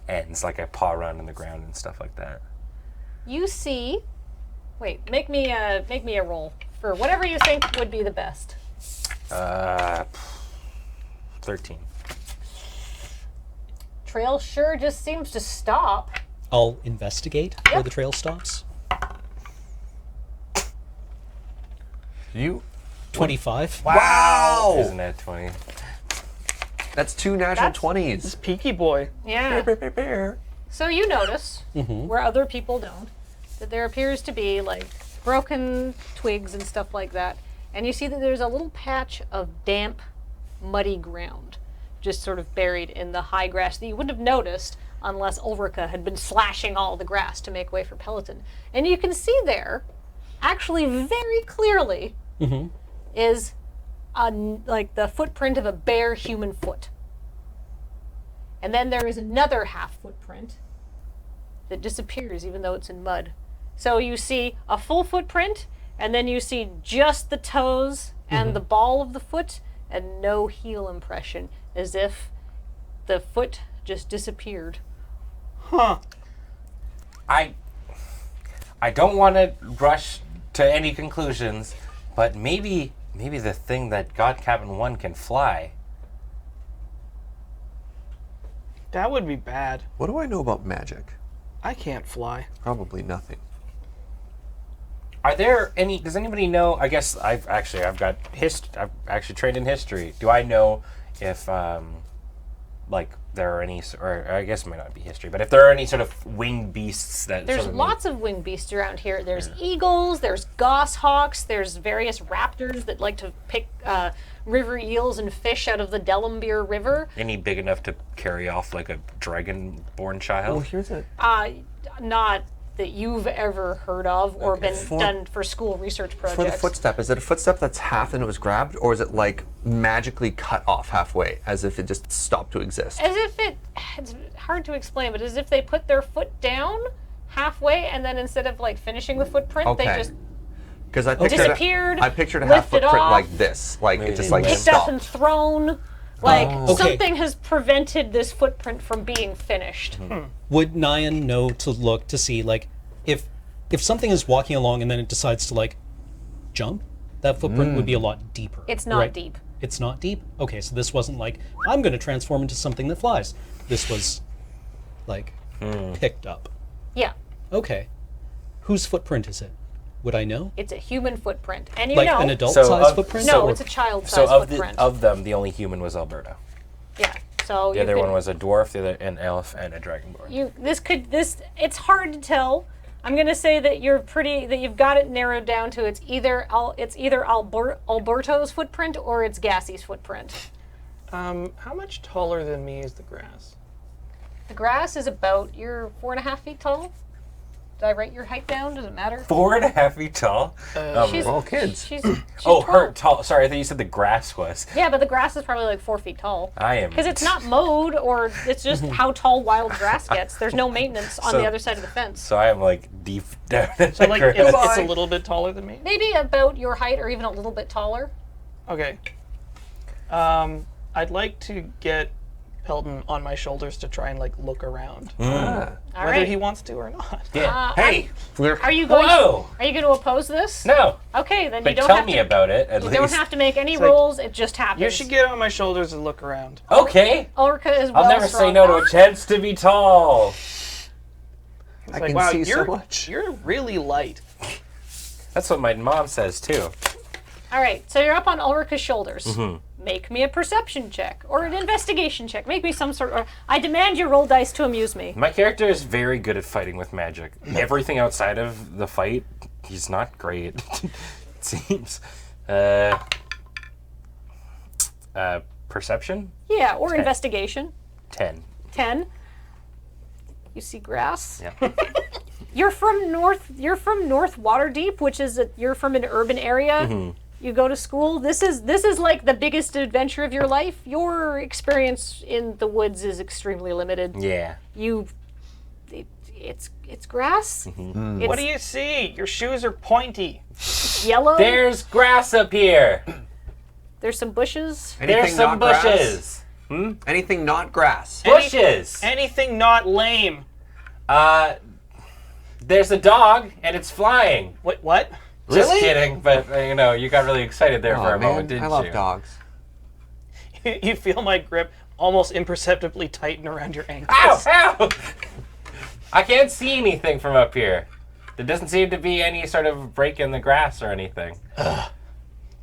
Speaker 2: ends. Like I paw around in the ground and stuff like that.
Speaker 1: You see. Wait, make me a roll for whatever you think would be the best.
Speaker 2: 13.
Speaker 1: Trail sure just seems to stop.
Speaker 3: I'll investigate where
Speaker 1: Yep.
Speaker 3: the trail stops.
Speaker 5: You.
Speaker 3: 25.
Speaker 5: Wow.
Speaker 2: Isn't that 20?
Speaker 5: That's 2 natural
Speaker 1: That's-
Speaker 5: 20s.
Speaker 4: This peaky boy.
Speaker 1: Yeah.
Speaker 5: Bear.
Speaker 1: So you notice, where other people don't, that there appears to be like broken twigs and stuff like that. And you see that there's a little patch of damp, muddy ground just sort of buried in the high grass that you wouldn't have noticed unless Ulrika had been slashing all the grass to make way for Peloton. And you can see there, actually very clearly, is like the footprint of a bare human foot. And then there is another half footprint that disappears even though it's in mud. So you see a full footprint, and then you see just the toes and the ball of the foot, and no heel impression, as if the foot just disappeared.
Speaker 4: Huh.
Speaker 2: I don't want to rush to any conclusions, but maybe the thing that got Cabin 1 can fly.
Speaker 4: That would be bad.
Speaker 5: What do I know about magic?
Speaker 4: I can't fly.
Speaker 5: Probably nothing.
Speaker 2: Are there any? Does anybody know? I guess I've got I've actually trained in history. Do I know if like there are any, or I guess it might not be history, but if there are any sort of winged beasts that
Speaker 1: There's
Speaker 2: sort of
Speaker 1: lots of winged beasts around here. There's eagles, there's goshawks, there's various raptors that like to pick river eels and fish out of the Delambere River.
Speaker 2: any big enough to carry off like a dragon-born child?
Speaker 5: Well, here's a...
Speaker 1: Not that you've ever heard of or been done for school research projects.
Speaker 5: For the footstep, is it a footstep that's half and it was grabbed, or is it like magically cut off halfway, as if it just stopped to exist?
Speaker 1: As if it's hard to explain, but as if they put their foot down halfway and then instead of like finishing the footprint, they just
Speaker 5: Because I
Speaker 1: disappeared,
Speaker 5: pictured a half
Speaker 1: lifted
Speaker 5: footprint
Speaker 1: off,
Speaker 5: like this, like it just like
Speaker 1: picked
Speaker 5: stopped.
Speaker 1: up and thrown. Like
Speaker 3: Okay.
Speaker 1: something has prevented this footprint from being finished.
Speaker 3: Would Nyan know to look to see, like, if something is walking along and then it decides to, like, jump, that footprint would be a lot deeper.
Speaker 1: It's not
Speaker 3: right?
Speaker 1: deep.
Speaker 3: It's not deep? Okay, so this wasn't like, I'm going to transform into something that flies. This was, like, picked up.
Speaker 1: Yeah,
Speaker 3: Okay. Whose footprint is it? Would I know?
Speaker 1: it's a human footprint, and you
Speaker 3: Like
Speaker 1: know.
Speaker 3: an adult-sized footprint?
Speaker 1: No,
Speaker 3: or-
Speaker 1: it's a child-sized
Speaker 2: So
Speaker 1: footprint.
Speaker 2: of them, the only human was Alberta.
Speaker 1: Yeah. So
Speaker 2: The
Speaker 1: you
Speaker 2: other
Speaker 1: could-
Speaker 2: one was a dwarf, the other an elf, and a dragonborn.
Speaker 1: It's hard to tell. I'm gonna say that you've got it narrowed down to it's either Alberto's footprint or it's Gassie's footprint.
Speaker 4: How much taller than me is the grass?
Speaker 1: The grass is about, you're 4.5 feet tall. Did I write your height down? Does it matter?
Speaker 2: 4.5 feet tall.
Speaker 1: She's,
Speaker 5: We're all kids.
Speaker 1: she's
Speaker 2: Oh,
Speaker 1: tall.
Speaker 2: her tall. Sorry, I thought you said the grass was.
Speaker 1: Yeah, but the grass is probably like 4 feet tall.
Speaker 2: I am.
Speaker 1: Because it's not mowed, or it's just how tall wild grass gets. There's no maintenance on
Speaker 2: So-
Speaker 1: the other side of the fence.
Speaker 2: So I am like deep down in
Speaker 4: So
Speaker 2: the
Speaker 4: like
Speaker 2: grass.
Speaker 4: it's a little bit taller than me.
Speaker 1: Maybe about your height, or even a little bit taller.
Speaker 4: Okay. I'd like to get Pelton on my shoulders to try and like look around,
Speaker 1: All
Speaker 4: whether
Speaker 1: right.
Speaker 4: he wants to or not.
Speaker 2: Yeah. Hey.
Speaker 1: Are you going?
Speaker 2: Whoa.
Speaker 1: Are you going to oppose this?
Speaker 2: No.
Speaker 1: Okay, then
Speaker 2: But
Speaker 1: you don't
Speaker 2: tell
Speaker 1: have
Speaker 2: me
Speaker 1: to.
Speaker 2: about it at
Speaker 1: You
Speaker 2: least.
Speaker 1: don't have to make any
Speaker 4: like,
Speaker 1: rules. It just happens.
Speaker 4: You should get on my shoulders and look around.
Speaker 2: Okay.
Speaker 1: Ulrika is well
Speaker 2: I'll never say
Speaker 1: strong
Speaker 2: no to
Speaker 1: enough.
Speaker 2: a chance to be tall.
Speaker 4: It's
Speaker 5: I
Speaker 4: like,
Speaker 5: can
Speaker 4: wow,
Speaker 5: see so
Speaker 4: you're
Speaker 5: much.
Speaker 4: you're really light.
Speaker 2: That's what my mom says too.
Speaker 1: All right, so you're up on Ulrika's shoulders. Make me a perception check or an investigation check. Make me some sort of. I demand you roll dice to amuse me.
Speaker 2: My character is very good at fighting with magic. Everything outside of the fight, he's not great. It seems. Perception?
Speaker 1: Yeah, or investigation.
Speaker 2: 10.
Speaker 1: 10. You see grass.
Speaker 2: Yeah.
Speaker 1: You're from North Waterdeep, which is you're from an urban area. You go to school. This is like the biggest adventure of your life. Your experience in the woods is extremely limited.
Speaker 2: Yeah.
Speaker 1: It's grass. It's
Speaker 4: What do you see? Your shoes are pointy.
Speaker 1: yellow.
Speaker 2: There's grass up here.
Speaker 1: There's some bushes.
Speaker 2: There's some
Speaker 5: not
Speaker 2: bushes.
Speaker 5: grass? Anything not grass?
Speaker 2: Bushes.
Speaker 4: Anything not lame.
Speaker 2: There's a dog and it's flying.
Speaker 4: What?
Speaker 2: Just
Speaker 5: Really?
Speaker 2: kidding, but you got really excited there for
Speaker 5: Oh
Speaker 2: a moment,
Speaker 5: man,
Speaker 2: didn't
Speaker 5: I love
Speaker 2: you?
Speaker 5: dogs.
Speaker 4: You feel my grip almost imperceptibly tighten around your ankles.
Speaker 2: Ow! Ow! I can't see anything from up here. There doesn't seem to be any sort of break in the grass or anything.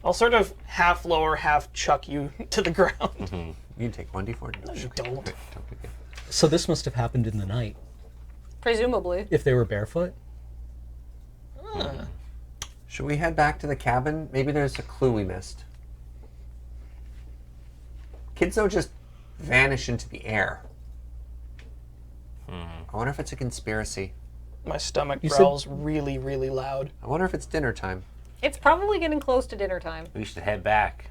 Speaker 4: I'll sort of half lower, half chuck you to the ground.
Speaker 5: You take 1d4. No,
Speaker 4: you don't.
Speaker 3: So this must have happened in the night,
Speaker 1: Presumably.
Speaker 3: if they were barefoot.
Speaker 5: Should we head back to the cabin? Maybe there's a clue we missed. Kids don't just vanish into the air. I wonder if it's a conspiracy.
Speaker 4: My stomach
Speaker 3: You said-
Speaker 4: growls really, really loud.
Speaker 5: I wonder if it's dinner time.
Speaker 1: It's probably getting close to dinner time.
Speaker 2: We should head back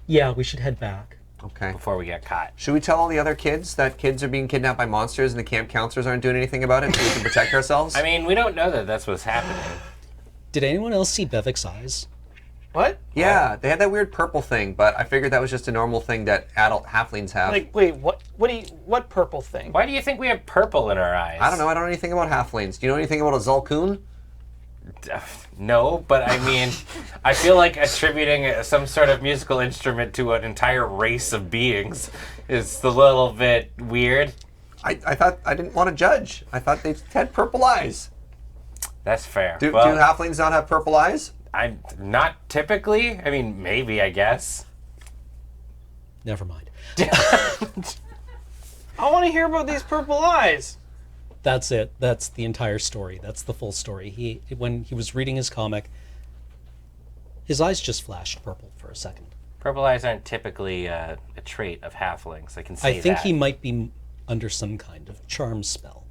Speaker 3: Yeah, we should head back.
Speaker 5: Okay.
Speaker 2: before we get caught.
Speaker 5: Should we tell all the other kids that kids are being kidnapped by monsters and the camp counselors aren't doing anything about it so we can protect ourselves?
Speaker 2: I mean, we don't know that that's what's happening.
Speaker 3: Did anyone else see Bevik's eyes?
Speaker 4: What?
Speaker 5: Yeah, they had that weird purple thing, but I figured that was just a normal thing that adult halflings have.
Speaker 4: Like, wait, what purple thing?
Speaker 2: Why do you think we have purple in our eyes?
Speaker 5: I don't know. I don't know anything about halflings. Do you know anything about a Zulkun?
Speaker 2: No, but I mean, I feel like attributing some sort of musical instrument to an entire race of beings is a little bit weird.
Speaker 5: I thought I didn't want to judge. I thought they had purple eyes.
Speaker 2: That's fair.
Speaker 5: Do halflings not have purple eyes?
Speaker 2: I'm not typically. I mean, maybe, I guess.
Speaker 3: Never mind.
Speaker 4: I want to hear about these purple eyes.
Speaker 3: That's it. That's the entire story. That's the full story. When he was reading his comic, his eyes just flashed purple for a second.
Speaker 2: Purple eyes aren't typically a trait of halflings. I can say that.
Speaker 3: I think he might be under some kind of charm spell.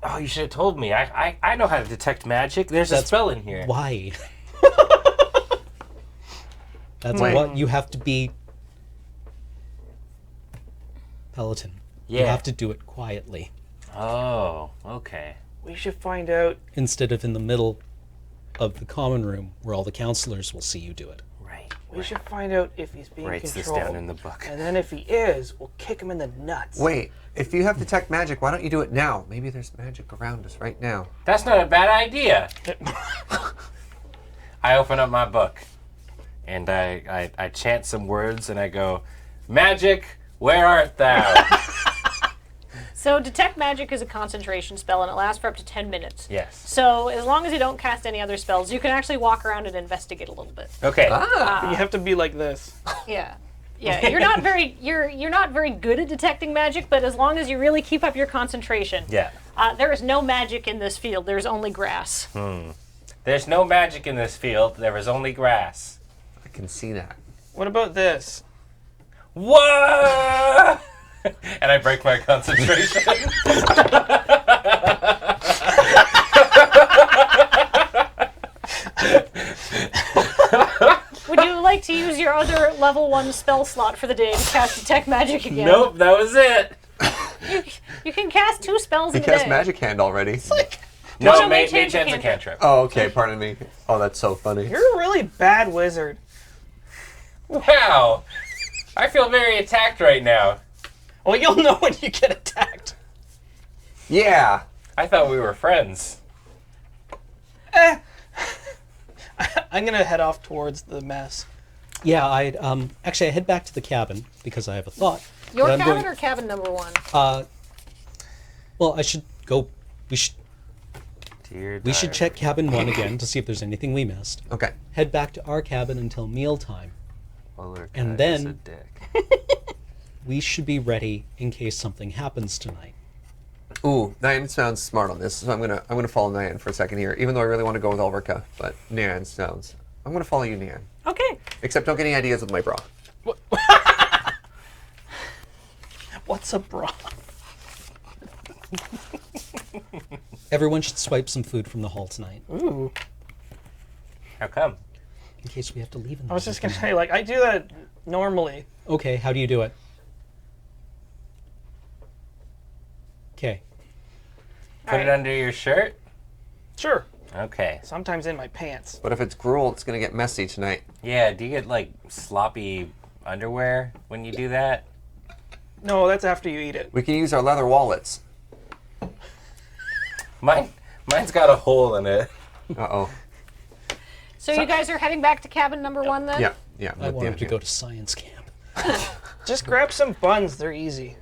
Speaker 2: Oh, you should have told me. I know how to detect magic. There's a spell in here.
Speaker 3: Why? That's what you have to be. Peloton.
Speaker 2: Yeah.
Speaker 3: You have to do it quietly.
Speaker 2: Oh, okay.
Speaker 4: We should find out.
Speaker 3: Instead of in the middle of the common room where all the counselors will see you do it.
Speaker 2: Right.
Speaker 4: We should find out if he's being
Speaker 2: Writes this
Speaker 4: controlled.
Speaker 2: down in the book.
Speaker 4: And then if he is, we'll kick him in the nuts.
Speaker 5: Wait, if you have detect magic, why don't you do it now? Maybe there's magic around us right now.
Speaker 2: That's not a bad idea. I open up my book, and I chant some words, and I go, "Magic, where art thou?"
Speaker 1: So detect magic is a concentration spell, and it lasts for up to 10 minutes.
Speaker 2: Yes.
Speaker 1: So as long as you don't cast any other spells, you can actually walk around and investigate a little bit.
Speaker 2: Okay.
Speaker 4: You have to be like this.
Speaker 1: Yeah. Yeah, you're not very good at detecting magic, but as long as you really keep up your concentration.
Speaker 2: Yeah.
Speaker 1: There is no magic in this field. There's only grass.
Speaker 2: There's no magic in this field. There is only grass.
Speaker 5: I can see that.
Speaker 4: What about this?
Speaker 2: Whoa! And I break my concentration.
Speaker 1: Would you like to use your other level 1 spell slot for the day to cast detect magic again?
Speaker 2: Nope, that was it.
Speaker 1: You can cast 2 spells
Speaker 5: He
Speaker 1: in a day.
Speaker 5: cast Magic Hand already.
Speaker 2: No,
Speaker 1: Mage
Speaker 2: Mage
Speaker 1: Hand's a
Speaker 2: Hand's a
Speaker 1: cantrip.
Speaker 2: cantrip.
Speaker 5: Oh, okay, pardon me. Oh, that's so funny.
Speaker 4: You're a really bad wizard.
Speaker 2: Wow. I feel very attacked right now.
Speaker 4: Well, you'll know when you get attacked.
Speaker 5: Yeah.
Speaker 2: I thought we were friends.
Speaker 4: I'm gonna head off towards the mess.
Speaker 3: Yeah, I head back to the cabin because I have a thought.
Speaker 1: Your
Speaker 3: But I'm
Speaker 1: cabin
Speaker 3: going-
Speaker 1: or cabin number 1?
Speaker 3: Well, I should go. We should
Speaker 2: Dear
Speaker 3: check cabin 1 again to see if there's anything we missed.
Speaker 5: Okay.
Speaker 3: Head back to our cabin until mealtime.
Speaker 2: Polar
Speaker 3: And
Speaker 2: guy is
Speaker 3: then-
Speaker 2: a dick.
Speaker 3: We should be ready in case something happens tonight.
Speaker 5: Ooh, Nyan sounds smart on this, so I'm gonna follow Nyan for a second here, even though I really want to go with Ulrika, but Nyan sounds. I'm gonna follow you, Nyan.
Speaker 1: Okay.
Speaker 5: Except don't get any ideas with my bra.
Speaker 4: What's a bra?
Speaker 3: Everyone should swipe some food from the hall tonight
Speaker 4: Ooh.
Speaker 2: How come?
Speaker 3: in case we have to leave.
Speaker 4: I was just gonna say, like, I do that normally.
Speaker 3: Okay, how do you do it? Okay.
Speaker 2: Put it under your shirt?
Speaker 4: Sure.
Speaker 2: Okay.
Speaker 4: Sometimes in my pants.
Speaker 5: But if it's gruel, it's gonna get messy tonight.
Speaker 2: Yeah, do you get, like, sloppy underwear when you do that?
Speaker 4: No, that's after you eat it.
Speaker 5: We can use our leather wallets.
Speaker 2: Mine's got a hole in it.
Speaker 5: Uh-oh.
Speaker 1: So you guys are heading back to cabin number 1 then?
Speaker 5: Yeah, yeah.
Speaker 3: I wanted to go to science camp.
Speaker 4: Just grab some buns. They're easy.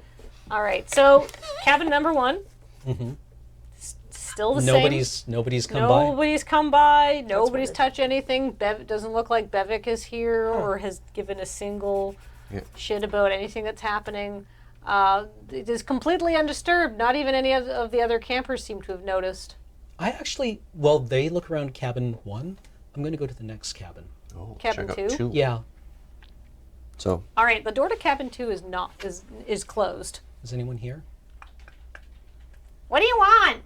Speaker 1: All right. So cabin number 1. Mm-hmm. Still the
Speaker 3: Nobody's
Speaker 1: same.
Speaker 3: come by.
Speaker 1: Nobody's come by. Nobody's
Speaker 4: weird.
Speaker 1: touched anything. It doesn't look like Bevik is here or has given a single shit about anything that's happening. It is completely undisturbed. Not even any of the other campers seem to have noticed.
Speaker 3: I actually, while they look around cabin 1, I'm going to go to the next cabin.
Speaker 5: Oh,
Speaker 1: Cabin
Speaker 5: check out
Speaker 1: 2?
Speaker 3: Yeah.
Speaker 5: So,
Speaker 1: All right. The door to cabin 2 is closed.
Speaker 3: Is anyone here?
Speaker 1: What do you want?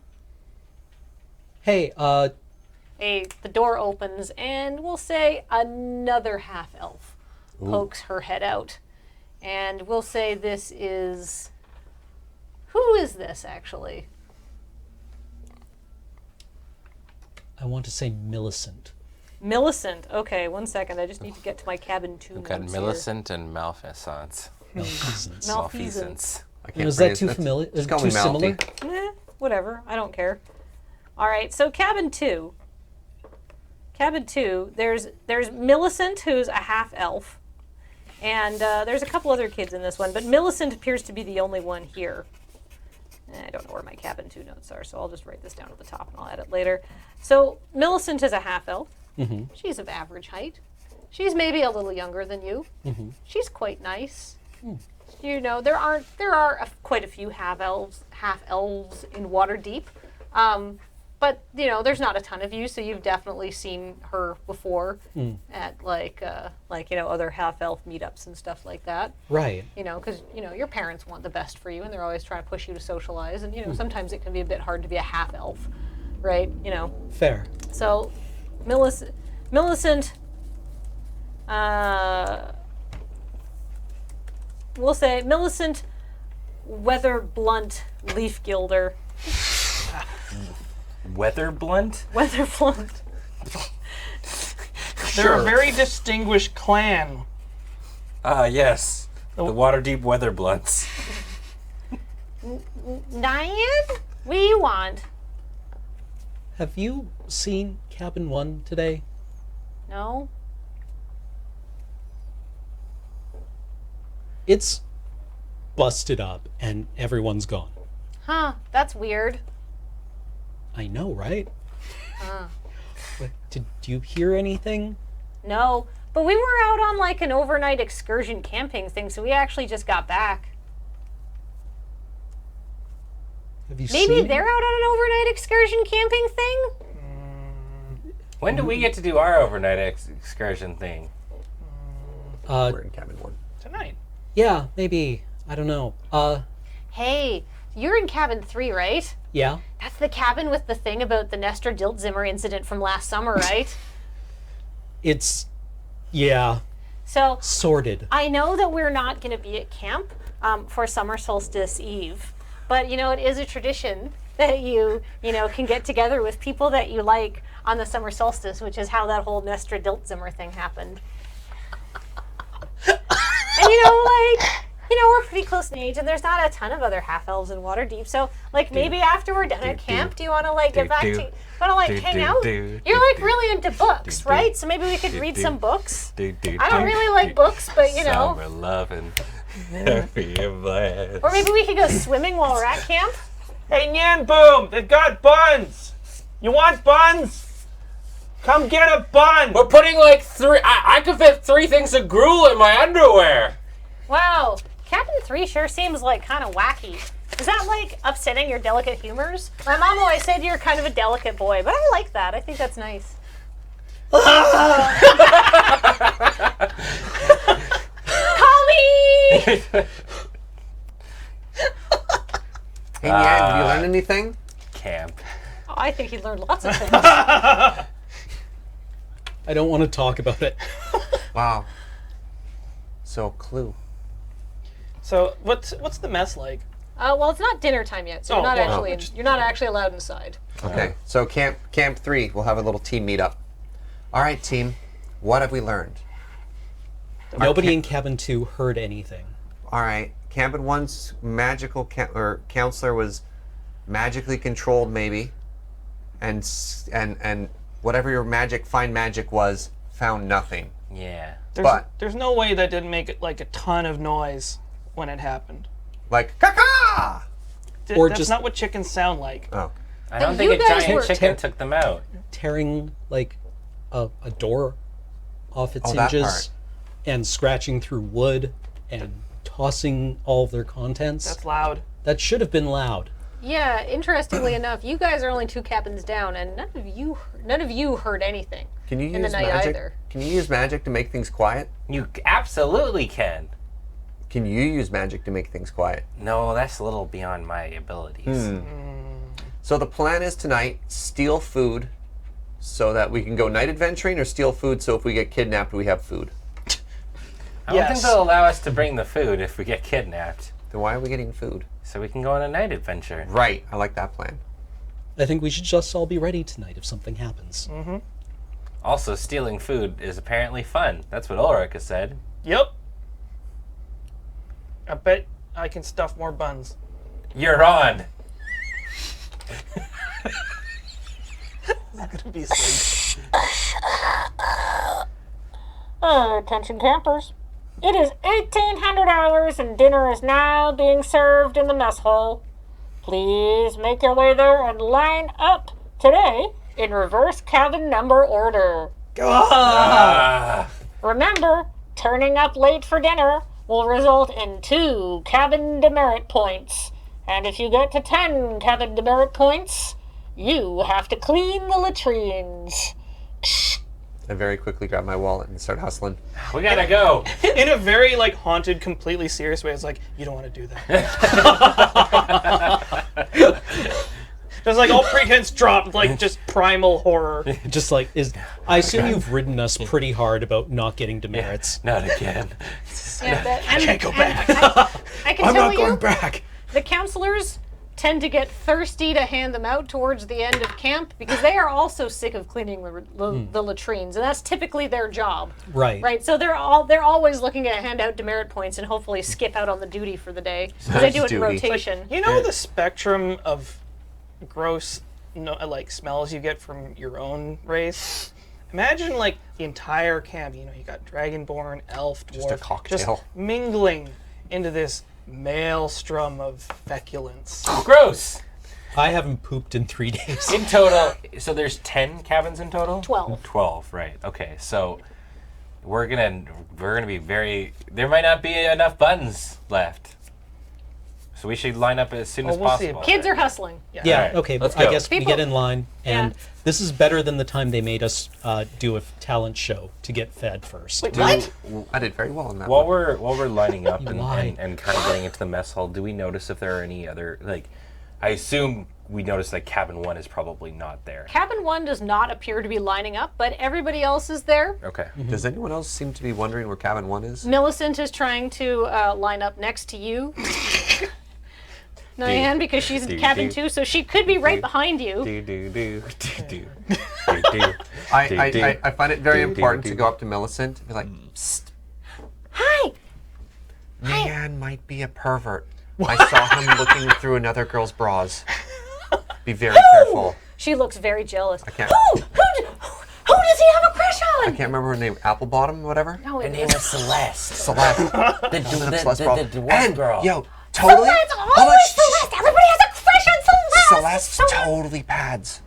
Speaker 3: Hey,
Speaker 1: The door opens, and we'll say another half-elf pokes her head out. And we'll say this is... Who is this, actually?
Speaker 3: I want to say Millicent.
Speaker 1: Millicent. Okay, 1 second. I just need to get to my cabin 2
Speaker 2: We've got
Speaker 1: notes
Speaker 2: Millicent and Malfeasance.
Speaker 3: Malfeasance.
Speaker 1: Malfeasance.
Speaker 5: I can't
Speaker 3: Is that
Speaker 5: phrase
Speaker 3: too
Speaker 5: that.
Speaker 3: familiar?
Speaker 5: Just
Speaker 3: Is
Speaker 5: call
Speaker 3: too
Speaker 5: me
Speaker 3: similar?
Speaker 5: Malfy.
Speaker 1: Whatever. I don't care. All right, so cabin 2. Cabin 2, there's Millicent, who's a half-elf. And there's a couple other kids in this one, but Millicent appears to be the only one here. I don't know where my cabin 2 notes are, so I'll just write this down at the top and I'll add it later. So Millicent is a half-elf. Mm-hmm. She's of average height. She's maybe a little younger than you. Mm-hmm. She's quite nice. Mm. You know, there are quite a few half-elves in Waterdeep. But, you know, there's not a ton of you, so you've definitely seen her before at, you know, other half-elf meetups and stuff like that.
Speaker 3: Right.
Speaker 1: You know, because, you know, your parents want the best for you, and they're always trying to push you to socialize, and, you know, sometimes it can be a bit hard to be a half-elf, right? You know.
Speaker 3: Fair.
Speaker 1: So, Millicent, we'll say Millicent Weather Blunt Leaf Gilder.
Speaker 2: Weather blunt?
Speaker 1: Weather Blunt.
Speaker 4: They're a very distinguished clan.
Speaker 2: Ah, yes. The Waterdeep Weather Blunts.
Speaker 1: Diane? What do you want?
Speaker 3: Have you seen Cabin 1 today?
Speaker 1: No?
Speaker 3: It's busted up and everyone's gone.
Speaker 1: Huh, that's weird.
Speaker 3: I know, right? Did you hear anything?
Speaker 1: No, but we were out on like an overnight excursion camping thing, so we actually just got back.
Speaker 3: Have you
Speaker 1: Maybe
Speaker 3: seen?
Speaker 1: they're out on an overnight excursion camping thing?
Speaker 2: When do we get to do our overnight excursion thing?
Speaker 5: We're in cabin 1.
Speaker 4: Tonight.
Speaker 3: Yeah, maybe. I don't know.
Speaker 1: Hey, you're in cabin 3, right?
Speaker 3: Yeah.
Speaker 1: That's the cabin with the thing about the Nestor Diltzimmer incident from last summer, right?
Speaker 3: It's, yeah,
Speaker 1: So
Speaker 3: sorted.
Speaker 1: I know that we're not going to be at camp for Summer Solstice Eve, but you know, it is a tradition that you know, can get together with people that you like on the summer solstice, which is how that whole Nestor Diltzimmer thing happened. And you know, like, you know, we're pretty close in age, and there's not a ton of other half-elves in Waterdeep, so, like, maybe after we're done at camp, do you want to, like, get back to, you want to, like, hang out? You're, like, really into books, right? So maybe we could read some books. I don't really like books, but, you know.
Speaker 2: Summer loving, happy and blessed.
Speaker 1: Or maybe we could go swimming while we're at camp.
Speaker 6: Hey, Nyan Boom, they've got buns. You want buns? Come get a bun.
Speaker 2: We're putting like I could fit 3 things of gruel in my underwear.
Speaker 1: Wow, Cabin 3 sure seems, like, kind of wacky. Is that, like, upsetting your delicate humors? My mom always said you're kind of a delicate boy, but I like that. I think that's nice. Call me!
Speaker 5: Hey, Nyan, did you learn anything?
Speaker 2: Camp.
Speaker 1: Oh, I think he learned lots of things.
Speaker 3: I don't want to talk about it.
Speaker 5: Wow. So, clue.
Speaker 4: So what's the mess like?
Speaker 1: Well, it's not dinner time yet, so
Speaker 4: Oh,
Speaker 1: you're not
Speaker 4: well,
Speaker 1: actually you're not actually allowed inside.
Speaker 5: Okay, so Camp 3, we'll have a little team meetup. All right, team, what have we learned?
Speaker 3: Nobody in Cabin 2 heard anything.
Speaker 5: All right, Cabin 1's magical counselor was magically controlled, maybe, and whatever your fine magic was, found nothing.
Speaker 2: Yeah.
Speaker 5: But
Speaker 4: There's no way that didn't make it, like, a ton of noise when it happened.
Speaker 5: like caca.
Speaker 3: Or
Speaker 4: That's
Speaker 3: just-
Speaker 4: not what chickens sound like.
Speaker 5: Oh,
Speaker 2: I don't
Speaker 1: But
Speaker 2: think a
Speaker 1: you guys
Speaker 2: giant
Speaker 1: were-
Speaker 2: chicken took them out.
Speaker 3: Tearing, like, a door off its
Speaker 5: Oh, that
Speaker 3: hinges
Speaker 5: part.
Speaker 3: and scratching through wood and tossing all of their contents.
Speaker 4: That's loud.
Speaker 3: That should have been loud.
Speaker 1: Yeah, interestingly enough, you guys are only 2 cabins down, and none of you heard anything
Speaker 5: can you
Speaker 1: in the
Speaker 5: use
Speaker 1: night
Speaker 5: magic?
Speaker 1: either.
Speaker 5: Can you use magic to make things quiet?
Speaker 2: You absolutely can.
Speaker 5: Can you use magic to make things quiet?
Speaker 2: No, that's a little beyond my abilities.
Speaker 5: So the plan is tonight, steal food so that we can go night adventuring, or steal food so if we get kidnapped, we have food.
Speaker 2: I don't think
Speaker 4: Yes.
Speaker 2: they'll allow us to bring the food if we get kidnapped.
Speaker 5: Then why are we getting food?
Speaker 2: So we can go on a night adventure.
Speaker 5: Right, I like that plan.
Speaker 3: I think we should just all be ready tonight if something happens.
Speaker 2: Also, stealing food is apparently fun. That's what Ulrika said.
Speaker 4: Yep. I bet I can stuff more buns.
Speaker 2: You're on.
Speaker 4: that gonna be so
Speaker 7: Attention campers. It is 1800 hours and dinner is now being served in the mess hall. Please make your way there and line up today in reverse cabin number order. Remember, turning up late for dinner will result in 2 cabin demerit points. And if you get to 10 cabin demerit points, you have to clean the latrines.
Speaker 5: I very quickly grab my wallet and start hustling.
Speaker 2: We gotta go.
Speaker 4: in a very like haunted, completely serious way. It's like, you don't want to do that. Just like all pretense dropped, like just primal horror.
Speaker 3: Just like I assume you've ridden us pretty hard about not getting demerits.
Speaker 2: Not again.
Speaker 1: I
Speaker 4: can't go back.
Speaker 1: I can
Speaker 3: I'm
Speaker 1: tell
Speaker 3: not
Speaker 1: you,
Speaker 3: going back.
Speaker 1: the counselors tend to get thirsty to hand them out towards the end of camp because they are also sick of cleaning the latrines, and that's typically their job.
Speaker 3: Right.
Speaker 1: Right. So they're always looking to hand out demerit points and hopefully skip out on the duty for the day. So they do it in
Speaker 5: Duty.
Speaker 1: rotation.
Speaker 4: You know the spectrum of gross like smells you get from your own race? Imagine like the entire camp, you got Dragonborn, Elf, Dwarf,
Speaker 5: Just a cocktail.
Speaker 4: just mingling into this maelstrom of feculence.
Speaker 2: Gross.
Speaker 3: I haven't pooped in 3 days.
Speaker 2: In total, so there's 10 cabins in total?
Speaker 1: 12.
Speaker 2: 12, right. Okay, so we're gonna be very, there might not be enough buttons left. So we should line up as soon as
Speaker 4: we'll see
Speaker 2: possible.
Speaker 4: about
Speaker 1: Kids are hustling.
Speaker 3: Yeah,
Speaker 2: Alright,
Speaker 3: okay,
Speaker 2: let's
Speaker 3: but I
Speaker 2: go.
Speaker 3: guess we
Speaker 1: People-
Speaker 3: get in line, and
Speaker 1: Yeah.
Speaker 3: this is better than the time they made us do a talent show to get fed first.
Speaker 1: Wait, what?
Speaker 5: I did very well in that
Speaker 2: While
Speaker 5: one.
Speaker 2: we're lining up and
Speaker 3: lied.
Speaker 2: kind of getting into the mess hall, do we notice if there are any other, like, I assume we noticed that cabin 1 is probably not there.
Speaker 1: Cabin 1 does not appear to be lining up, but everybody else is there.
Speaker 2: Okay.
Speaker 5: Does anyone else seem to be wondering where cabin 1 is?
Speaker 1: Millicent is trying to line up next to you, Nyan, because she's in cabin 2, so she could be right behind you.
Speaker 5: I find it very
Speaker 2: Do, do,
Speaker 5: important
Speaker 2: do.
Speaker 5: to go up to Millicent and be like, Psst,
Speaker 7: Hi!
Speaker 5: Nan might be a pervert. I saw him looking through another girl's bras. Be very careful.
Speaker 1: She looks very jealous.
Speaker 5: I can't
Speaker 7: Who does he have a crush on?
Speaker 5: I can't remember her name. Applebottom, whatever?
Speaker 1: No,
Speaker 2: Her
Speaker 1: it
Speaker 2: name
Speaker 1: is.
Speaker 2: is Celeste.
Speaker 5: Celeste.
Speaker 2: The dwarf
Speaker 5: And,
Speaker 2: girl.
Speaker 5: yo, totally.
Speaker 7: Celeste!
Speaker 5: Hold on,
Speaker 7: Always
Speaker 5: shh, shh, shh.
Speaker 7: Celeste! Everybody has a crush on Celeste!
Speaker 5: Celeste's totally pads.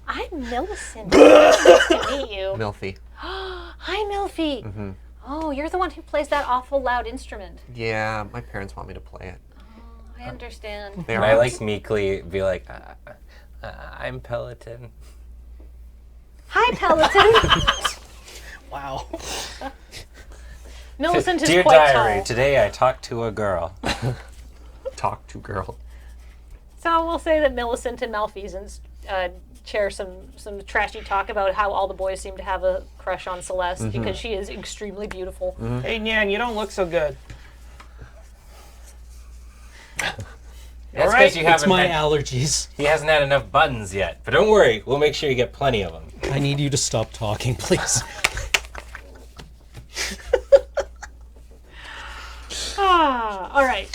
Speaker 1: I'm Millicent. Nice to meet you.
Speaker 5: Milfy.
Speaker 1: Hi, Milfy. Oh, you're the one who plays that awful loud instrument.
Speaker 5: Yeah, my parents want me to play it.
Speaker 1: I understand.
Speaker 5: They
Speaker 2: And
Speaker 5: are
Speaker 2: I like meekly be like, I'm Peloton.
Speaker 1: Hi, Peloton.
Speaker 4: Wow.
Speaker 1: Millicent is
Speaker 2: Dear
Speaker 1: quite
Speaker 2: diary,
Speaker 1: tall.
Speaker 2: today I talked to a girl.
Speaker 5: talk to girl.
Speaker 1: So we'll say that Millicent and Malfeasance share some trashy talk about how all the boys seem to have a crush on Celeste because she is extremely beautiful.
Speaker 4: Hey, Nyan, you don't look so good.
Speaker 2: That's
Speaker 4: right.
Speaker 2: because you
Speaker 3: It's
Speaker 2: haven't
Speaker 3: my
Speaker 2: had,
Speaker 3: allergies.
Speaker 2: he hasn't had enough buttons yet. But don't worry, we'll make sure you get plenty of them.
Speaker 3: I need you to stop talking, please.
Speaker 1: All right.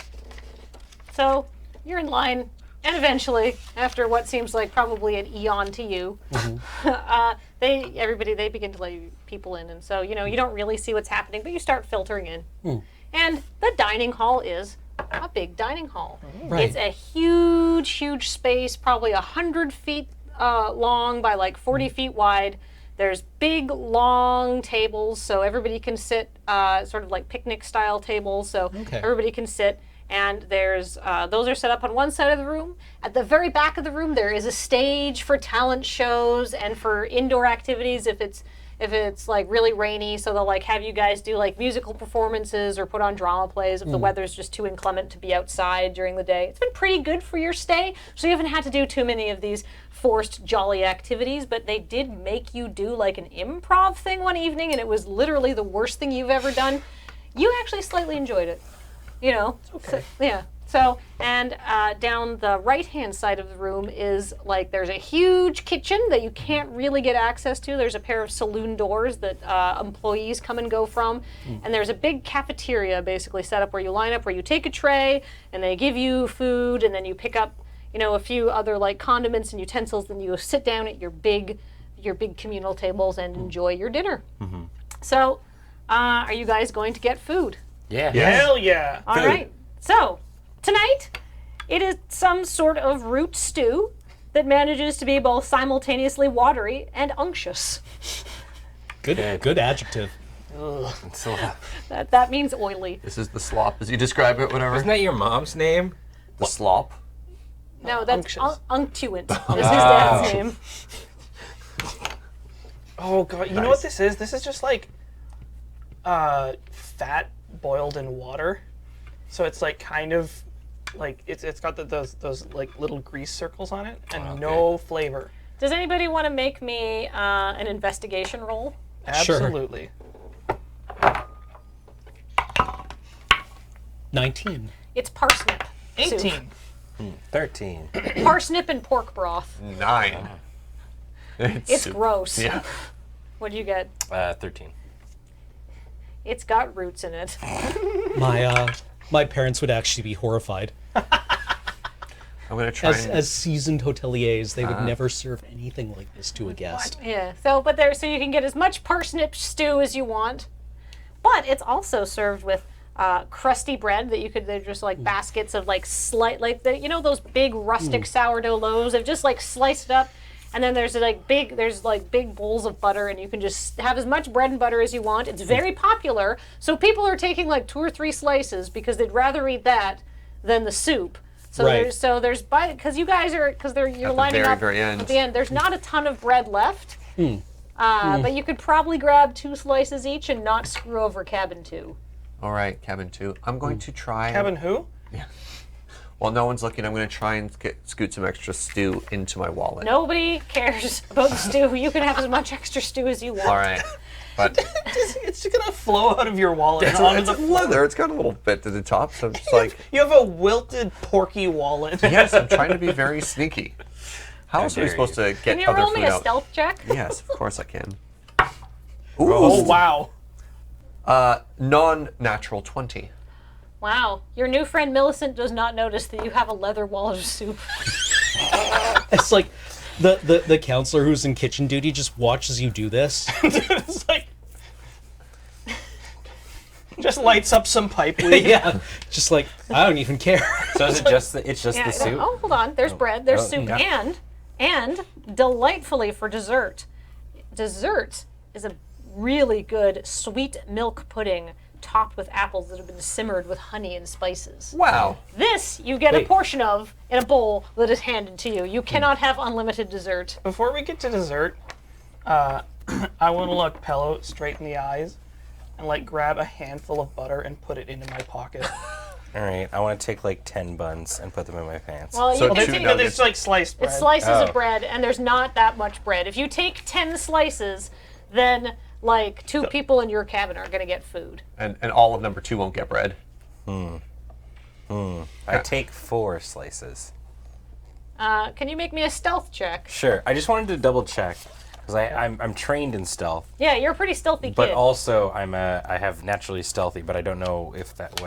Speaker 1: So you're in line, and eventually, after what seems like probably an eon to you, they begin to let people in, and so you don't really see what's happening, but you start filtering in. And the dining hall is a big dining hall.
Speaker 3: Right.
Speaker 1: It's a huge space, probably 100 feet long by like 40 feet wide. There's big, long tables, so everybody can sit, sort of like picnic-style tables, so everybody can sit. And there's those are set up on one side of the room. At the very back of the room, there is a stage for talent shows and for indoor activities if it's like really rainy. So they'll like have you guys do like musical performances or put on drama plays if the weather's just too inclement to be outside during the day. It's been pretty good for your stay, so you haven't had to do too many of these forced jolly activities. But they did make you do like an improv thing one evening, and it was literally the worst thing you've ever done. You actually slightly enjoyed it. Okay. So, yeah. So, and down the right-hand side of the room is like there's a huge kitchen that you can't really get access to. There's a pair of saloon doors that employees come and go from. And there's a big cafeteria basically set up where you line up, where you take a tray and they give you food, and then you pick up, a few other like condiments and utensils, and you sit down at your big communal tables and enjoy your dinner. So, are you guys going to get food?
Speaker 2: Yeah.
Speaker 6: Hell yeah.
Speaker 1: All right. So, tonight, it is some sort of root stew that manages to be both simultaneously watery and unctuous.
Speaker 3: Good adjective.
Speaker 2: So,
Speaker 1: That means oily.
Speaker 5: This is the slop, as you describe it, whatever.
Speaker 2: isn't that your mom's name?
Speaker 5: The slop.
Speaker 1: No, that's unctuant is his
Speaker 2: Wow.
Speaker 1: dad's name.
Speaker 4: Oh god, you know what this is? This is just like fat boiled in water. So it's like kind of like it's got those like little grease circles on it and no flavor.
Speaker 1: Does anybody want to make me an investigation roll?
Speaker 3: Sure.
Speaker 4: Absolutely.
Speaker 3: 19.
Speaker 1: It's parsnip.
Speaker 4: 18.
Speaker 1: Soup.
Speaker 2: 13.
Speaker 1: Parsnip and pork broth.
Speaker 5: 9.
Speaker 1: It's gross.
Speaker 5: Yeah.
Speaker 1: What do you get?
Speaker 2: 13.
Speaker 1: It's got roots in it.
Speaker 3: My parents would actually be horrified.
Speaker 5: I'm gonna try
Speaker 3: As seasoned hoteliers, they would never serve anything like this to a guest.
Speaker 1: Yeah. So you can get as much parsnip stew as you want, but it's also served with crusty bread that they're just like baskets of like those big rustic sourdough loaves. They've just like sliced it up, and then there's big bowls of butter, and you can just have as much bread and butter as you want. It's very popular, so people are taking like 2 or 3 slices because they'd rather eat that than the soup. So
Speaker 3: Right.
Speaker 1: there's because you're lining
Speaker 5: very,
Speaker 1: up
Speaker 5: very end.
Speaker 1: at the end. There's not a ton of bread left, but you could probably grab 2 slices each and not screw over cabin 2.
Speaker 5: All right, cabin 2. I'm going to try.
Speaker 4: Cabin who?
Speaker 5: While no one's looking, I'm going to try and scoot some extra stew into my wallet.
Speaker 1: Nobody cares about the stew. You can have as much extra stew as you want.
Speaker 5: All right. But
Speaker 4: It's just gonna flow out of your wallet and
Speaker 5: it's
Speaker 4: onto the floor.
Speaker 5: leather. It's got a little bit to the top, so it's like,
Speaker 4: You have a wilted porky wallet.
Speaker 5: yes, I'm trying to be very sneaky. How else are we
Speaker 2: dare
Speaker 5: supposed to get
Speaker 1: Can you
Speaker 5: other
Speaker 1: roll
Speaker 5: food
Speaker 1: me a
Speaker 5: out?
Speaker 1: stealth check?
Speaker 5: Yes, of course I can.
Speaker 4: Oh wow.
Speaker 5: Non-natural 20.
Speaker 1: Wow. Your new friend Millicent does not notice that you have a leather wallet of soup.
Speaker 3: It's like the counselor who's in kitchen duty just watches you do this.
Speaker 4: It's like just lights up some pipe leaf.
Speaker 3: Yeah, just like, I don't even care.
Speaker 2: So is it just the
Speaker 1: Yeah,
Speaker 2: soup?
Speaker 1: Oh, hold on. There's bread, there's soup,
Speaker 2: yeah.
Speaker 1: and delightfully for dessert. Dessert is a really good sweet milk pudding topped with apples that have been simmered with honey and spices.
Speaker 5: Wow.
Speaker 1: This you get a
Speaker 3: Wait.
Speaker 1: portion of in a bowl that is handed to you. You cannot have unlimited dessert.
Speaker 4: Before we get to dessert, I want to look Pello straight in the eyes and like grab a handful of butter and put it into my pocket.
Speaker 2: All right, I want to take like 10 buns and put them in my pants.
Speaker 1: Well,
Speaker 5: So
Speaker 1: you can
Speaker 5: two
Speaker 1: take
Speaker 5: nuggets.
Speaker 4: It's like sliced bread.
Speaker 1: it's slices
Speaker 2: Oh.
Speaker 1: of bread, and there's not that much bread. If you take 10 slices, then like 2 people in your cabin are going to get food.
Speaker 5: And all of number 2 won't get bread.
Speaker 2: I take 4 slices.
Speaker 1: Can you make me a stealth check?
Speaker 2: Sure. I just wanted to double check because I'm trained in stealth,
Speaker 1: Yeah, you're a pretty stealthy kid.
Speaker 2: but also I have naturally stealthy, but I don't know if that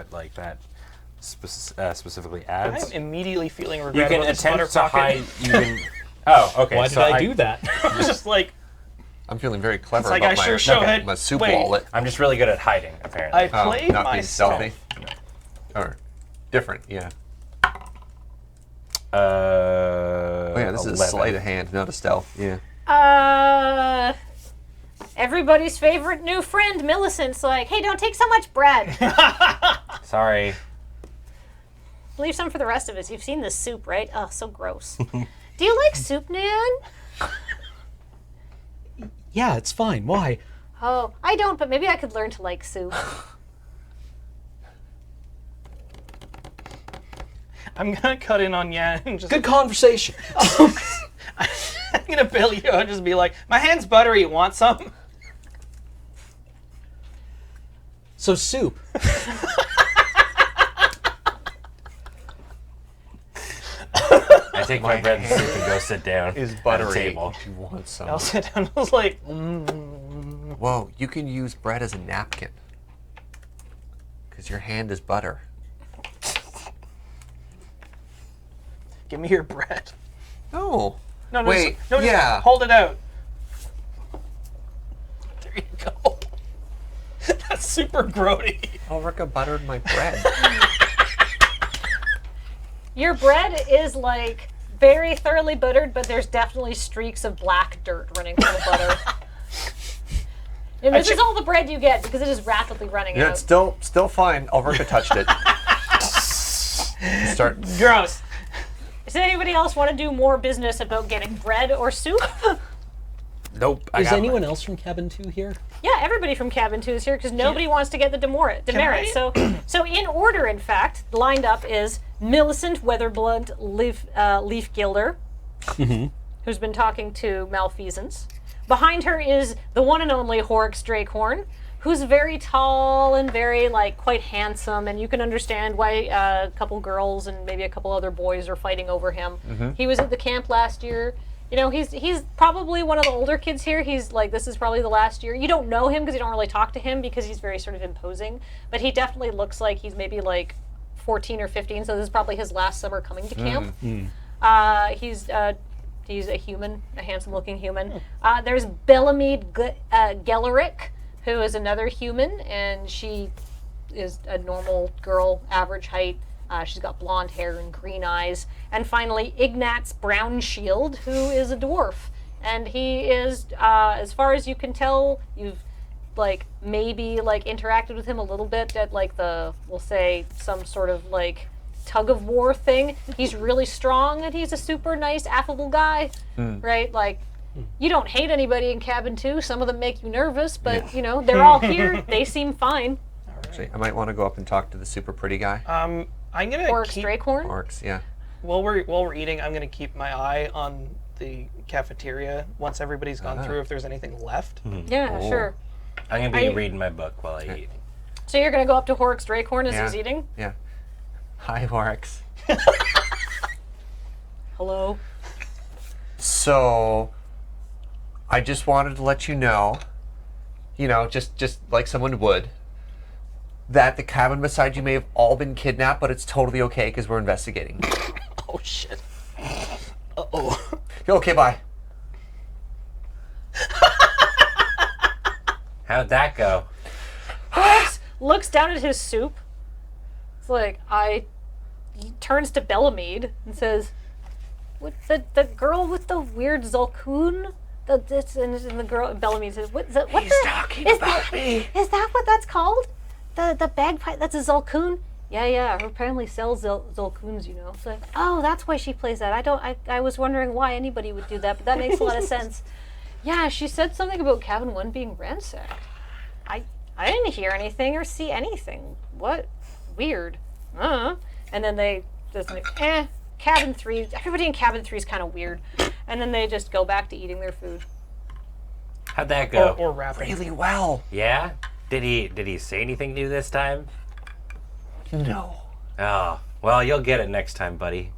Speaker 2: specifically
Speaker 4: I'm
Speaker 2: adds.
Speaker 4: immediately feeling
Speaker 2: You
Speaker 4: regret
Speaker 2: can
Speaker 4: about this butter
Speaker 2: attempt to
Speaker 4: pocket.
Speaker 2: hide. You can. Oh, okay.
Speaker 3: Why
Speaker 2: so
Speaker 3: did I do that?
Speaker 4: It's just like
Speaker 5: I'm feeling very clever
Speaker 4: it's like
Speaker 5: about
Speaker 4: I sure show
Speaker 5: my,
Speaker 4: it.
Speaker 5: my soup
Speaker 4: Wait,
Speaker 5: wallet.
Speaker 2: I'm just really good at hiding, apparently.
Speaker 4: I played
Speaker 5: not being
Speaker 4: myself.
Speaker 5: stealthy. Or different, yeah. Oh yeah, this is a
Speaker 2: 11.
Speaker 5: sleight of hand, not a stealth. Yeah.
Speaker 1: Everybody's favorite new friend, Millicent's like, hey, don't take so much bread.
Speaker 2: Sorry.
Speaker 1: Leave some for the rest of us. You've seen this soup, right? Oh, so gross. Do you like soup, Nan?
Speaker 3: Yeah, it's fine. Why?
Speaker 1: Oh, I don't, but maybe I could learn to like soup.
Speaker 4: I'm gonna cut in on Yan and just
Speaker 3: Good conversation.
Speaker 4: I'm gonna bail you out and just be like, my hand's buttery, want some?
Speaker 3: So soup.
Speaker 2: I take my bread and soup and go sit down
Speaker 5: Is
Speaker 2: at a
Speaker 5: buttery.
Speaker 2: table.
Speaker 5: Do you want some?
Speaker 4: I'll sit down. I was like,
Speaker 5: Whoa, you can use bread as a napkin. Because your hand is butter.
Speaker 4: give me your bread.
Speaker 5: No.
Speaker 4: No,
Speaker 5: Wait,
Speaker 4: no,
Speaker 5: yeah.
Speaker 4: hold it out. There you go. That's super grody.
Speaker 5: Ulrika buttered my bread.
Speaker 1: Your bread is like very thoroughly buttered, but there's definitely streaks of black dirt running through the butter. And this is all the bread you get because it is rapidly running
Speaker 5: Yeah,
Speaker 1: out.
Speaker 5: it's still fine. Ulrika touched it. Start.
Speaker 4: Gross.
Speaker 1: Does anybody else want to do more business about getting bread or soup?
Speaker 2: Nope.
Speaker 3: Is anyone else from Cabin 2 here?
Speaker 1: Yeah, everybody from Cabin 2 is here because nobody wants to get the demerit.
Speaker 4: I-
Speaker 1: So in order, in fact, lined up is Millicent Weatherblunt Leafgilder, who's been talking to malfeasance. Behind her is the one and only Horrocks Drakehorn, who's very tall and very, like, quite handsome, and you can understand why a couple girls and maybe a couple other boys are fighting over him. He was at the camp last year. You know, he's probably one of the older kids here. He's like, this is probably the last year. You don't know him because you don't really talk to him because he's very sort of imposing, but he definitely looks like he's maybe like 14 or 15, so this is probably his last summer coming to camp. He's a human, a handsome-looking human. There's Bellamede Gellerick, who is another human, and she is a normal girl, average height. She's got blonde hair and green eyes. And finally, Ignatz Brownshield, who is a dwarf. And he is, as far as you can tell, you've like maybe like interacted with him a little bit at like we'll say some sort of like tug of war thing. He's really strong and he's a super nice, affable guy, right? Like, you don't hate anybody in Cabin 2. Some of them make you nervous, but you know, they're all here. They seem fine.
Speaker 5: Actually, I might want to go up and talk to the super pretty guy.
Speaker 4: I'm gonna
Speaker 1: Or
Speaker 4: keep
Speaker 1: Drakehorn.
Speaker 5: Orcs, yeah.
Speaker 4: while we're eating. I'm gonna keep my eye on the cafeteria once everybody's gone through. If there's anything left.
Speaker 1: Yeah, sure.
Speaker 2: I'm going to be reading my book while I eat.
Speaker 1: So you're going to go up to Horrocks Drakehorn as
Speaker 5: Yeah.
Speaker 1: he's eating?
Speaker 5: Yeah. Hi, Orcs.
Speaker 1: Hello?
Speaker 5: So, I just wanted to let you know, just like someone would, that the cabin beside you may have all been kidnapped, but it's totally okay because we're investigating.
Speaker 4: Oh shit. Uh-oh.
Speaker 5: Okay, bye.
Speaker 2: How'd that go?
Speaker 1: Horrocks looks down at his soup. It's like, he turns to Bellamede and says, "What the girl with the weird Zulkoon?" And the girl, Bellamede says, "What's that? What
Speaker 5: He's
Speaker 1: the?
Speaker 5: talking
Speaker 1: Is
Speaker 5: about
Speaker 1: that,
Speaker 5: me."
Speaker 1: Is that what that's called? The bagpipe? That's a Zulkoon? Yeah. Her apparently sells Zulkoons, you know. It's like, oh, that's why she plays that. I was wondering why anybody would do that, but that makes a lot of sense. Yeah, she said something about Cabin 1 being ransacked. I didn't hear anything or see anything. What? Weird. And then they just like, Cabin 3. Everybody in Cabin 3 is kind of weird. And then they just go back to eating their food.
Speaker 2: How'd that go?
Speaker 4: Or rapping.
Speaker 5: Really well.
Speaker 2: Yeah? Did he say anything new this time?
Speaker 5: No.
Speaker 2: Oh, well, you'll get it next time, buddy.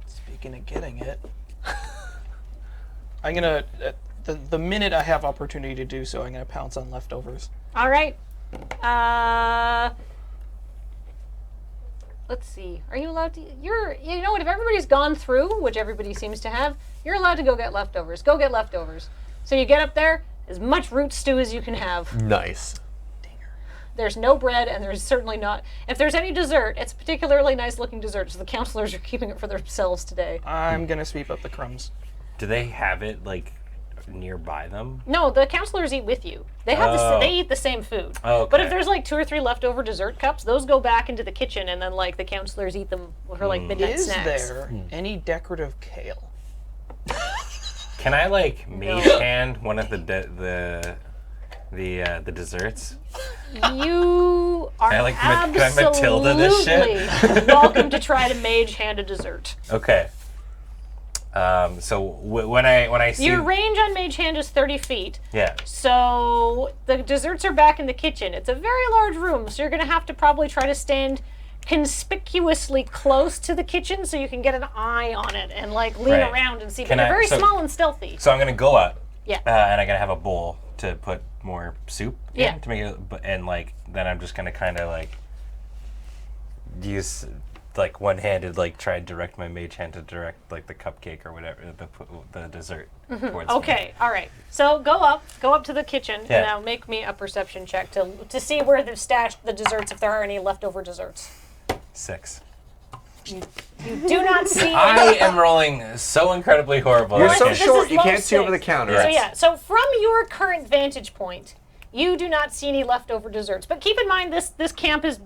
Speaker 4: Speaking of getting it, I'm gonna the minute I have opportunity to do so, I'm gonna pounce on leftovers.
Speaker 1: All right. Let's see. Are you allowed to? You know what? If everybody's gone through, which everybody seems to have, you're allowed to go get leftovers. Go get leftovers. So you get up there, as much root stew as you can have.
Speaker 5: Nice.
Speaker 1: There's no bread, and there's certainly not. If there's any dessert, it's a particularly nice looking dessert, so the counselors are keeping it for themselves today.
Speaker 4: I'm gonna sweep up the crumbs.
Speaker 2: Do they have it, like, nearby them?
Speaker 1: No, the counselors eat with you. They have they eat the same food.
Speaker 2: Oh,
Speaker 1: But
Speaker 2: okay.
Speaker 1: if there's like 2 or 3 leftover dessert cups, those go back into the kitchen, and then like the counselors eat them for like midnight
Speaker 4: Is
Speaker 1: snacks.
Speaker 4: there any decorative kale?
Speaker 2: Can I, like, mage hand one of the desserts?
Speaker 1: You are
Speaker 2: Can I Matilda this shit?
Speaker 1: absolutely welcome to try to mage hand a dessert.
Speaker 2: Okay. So when I see
Speaker 1: Your range on mage hand is 30 feet.
Speaker 2: yeah,
Speaker 1: So the desserts are back in the kitchen. It's a very large room, so you're going to have to probably try to stand conspicuously close to the kitchen so you can get an eye on it and like lean
Speaker 2: Right.
Speaker 1: around and see. But
Speaker 2: Can
Speaker 1: they're
Speaker 2: I-
Speaker 1: very
Speaker 2: so-
Speaker 1: small and stealthy.
Speaker 2: So I'm gonna go up.
Speaker 1: Yeah.
Speaker 2: And I'm gonna have a bowl to put more soup in
Speaker 1: Yeah.
Speaker 2: to make it, and like then I'm just gonna kind of like use like one-handed like try and direct my mage hand to direct like the cupcake or whatever the dessert towards me.
Speaker 1: Okay, all right. So go up to the kitchen.
Speaker 2: Yeah.
Speaker 1: Now make me a perception check to see where they've stashed the desserts, if there are any leftover desserts.
Speaker 2: 6.
Speaker 1: You do not see.
Speaker 2: I am rolling so incredibly horrible.
Speaker 5: You're
Speaker 2: I
Speaker 5: so
Speaker 2: can't-
Speaker 1: This
Speaker 5: short
Speaker 1: is
Speaker 5: you
Speaker 1: low
Speaker 5: can't see over the
Speaker 1: stakes.
Speaker 5: counter.
Speaker 1: So yeah, so from your current vantage point, you do not see any leftover desserts. But keep in mind, this camp is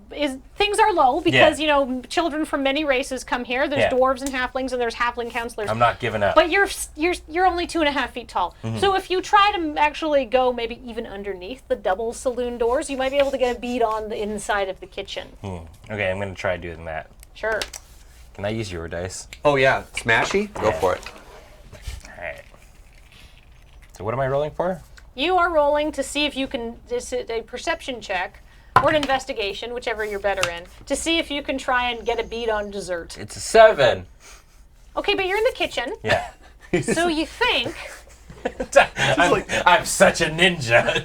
Speaker 1: things are low because
Speaker 2: Yeah.
Speaker 1: children from many races come here. There's
Speaker 2: Yeah.
Speaker 1: dwarves and halflings, and there's halfling counselors.
Speaker 2: I'm not giving up.
Speaker 1: But you're only 2.5 feet tall.
Speaker 2: Mm-hmm.
Speaker 1: So if you try to actually go maybe even underneath the double saloon doors, you might be able to get a bead on the inside of the kitchen.
Speaker 2: Okay, I'm gonna try doing that.
Speaker 1: Sure.
Speaker 2: Can I use your dice?
Speaker 5: Oh yeah, smashy. Go
Speaker 2: Yeah.
Speaker 5: for it.
Speaker 2: All right. So what am I rolling for?
Speaker 1: You are rolling to see if you can, this is a perception check or an investigation, whichever you're better in, to see if you can try and get a bead on dessert.
Speaker 2: It's a 7.
Speaker 1: Okay, but you're in the kitchen,
Speaker 2: Yeah.
Speaker 1: so you think
Speaker 2: I'm such a ninja.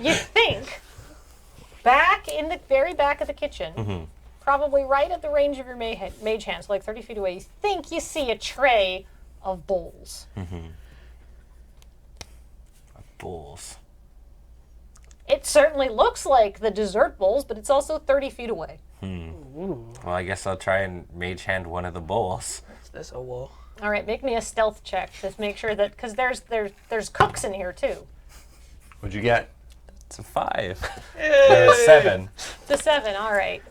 Speaker 1: back in the very back of the kitchen,
Speaker 2: Mm-hmm.
Speaker 1: probably right at the range of your mage hand, so like 30 feet away, you think you see a tray of bowls.
Speaker 2: Bulls.
Speaker 1: It certainly looks like the dessert bowls, but it's also 30 feet away.
Speaker 2: Well, I guess I'll try and mage hand one of the bowls.
Speaker 4: Is this a wall?
Speaker 1: All right, make me a stealth check to make sure that, because there's cooks in here too.
Speaker 5: What'd you get?
Speaker 2: It's a 5. There's a 7.
Speaker 1: The 7, all right.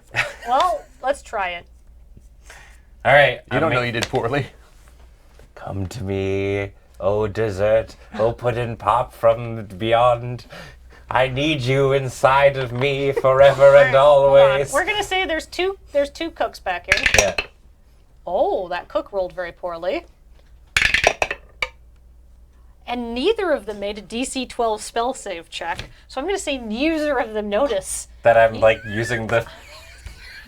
Speaker 1: Well, let's try it.
Speaker 2: All right.
Speaker 5: You don't know you did poorly.
Speaker 2: Come to me, oh dessert, oh pudding pop from beyond. I need you inside of me forever and
Speaker 1: Hold on.
Speaker 2: always.
Speaker 1: We're gonna say there's two cooks back here.
Speaker 2: Yeah.
Speaker 1: Oh, that cook rolled very poorly. And neither of them made a DC 12 spell save check. So I'm gonna say neither of them notice.
Speaker 2: That I'm like using the.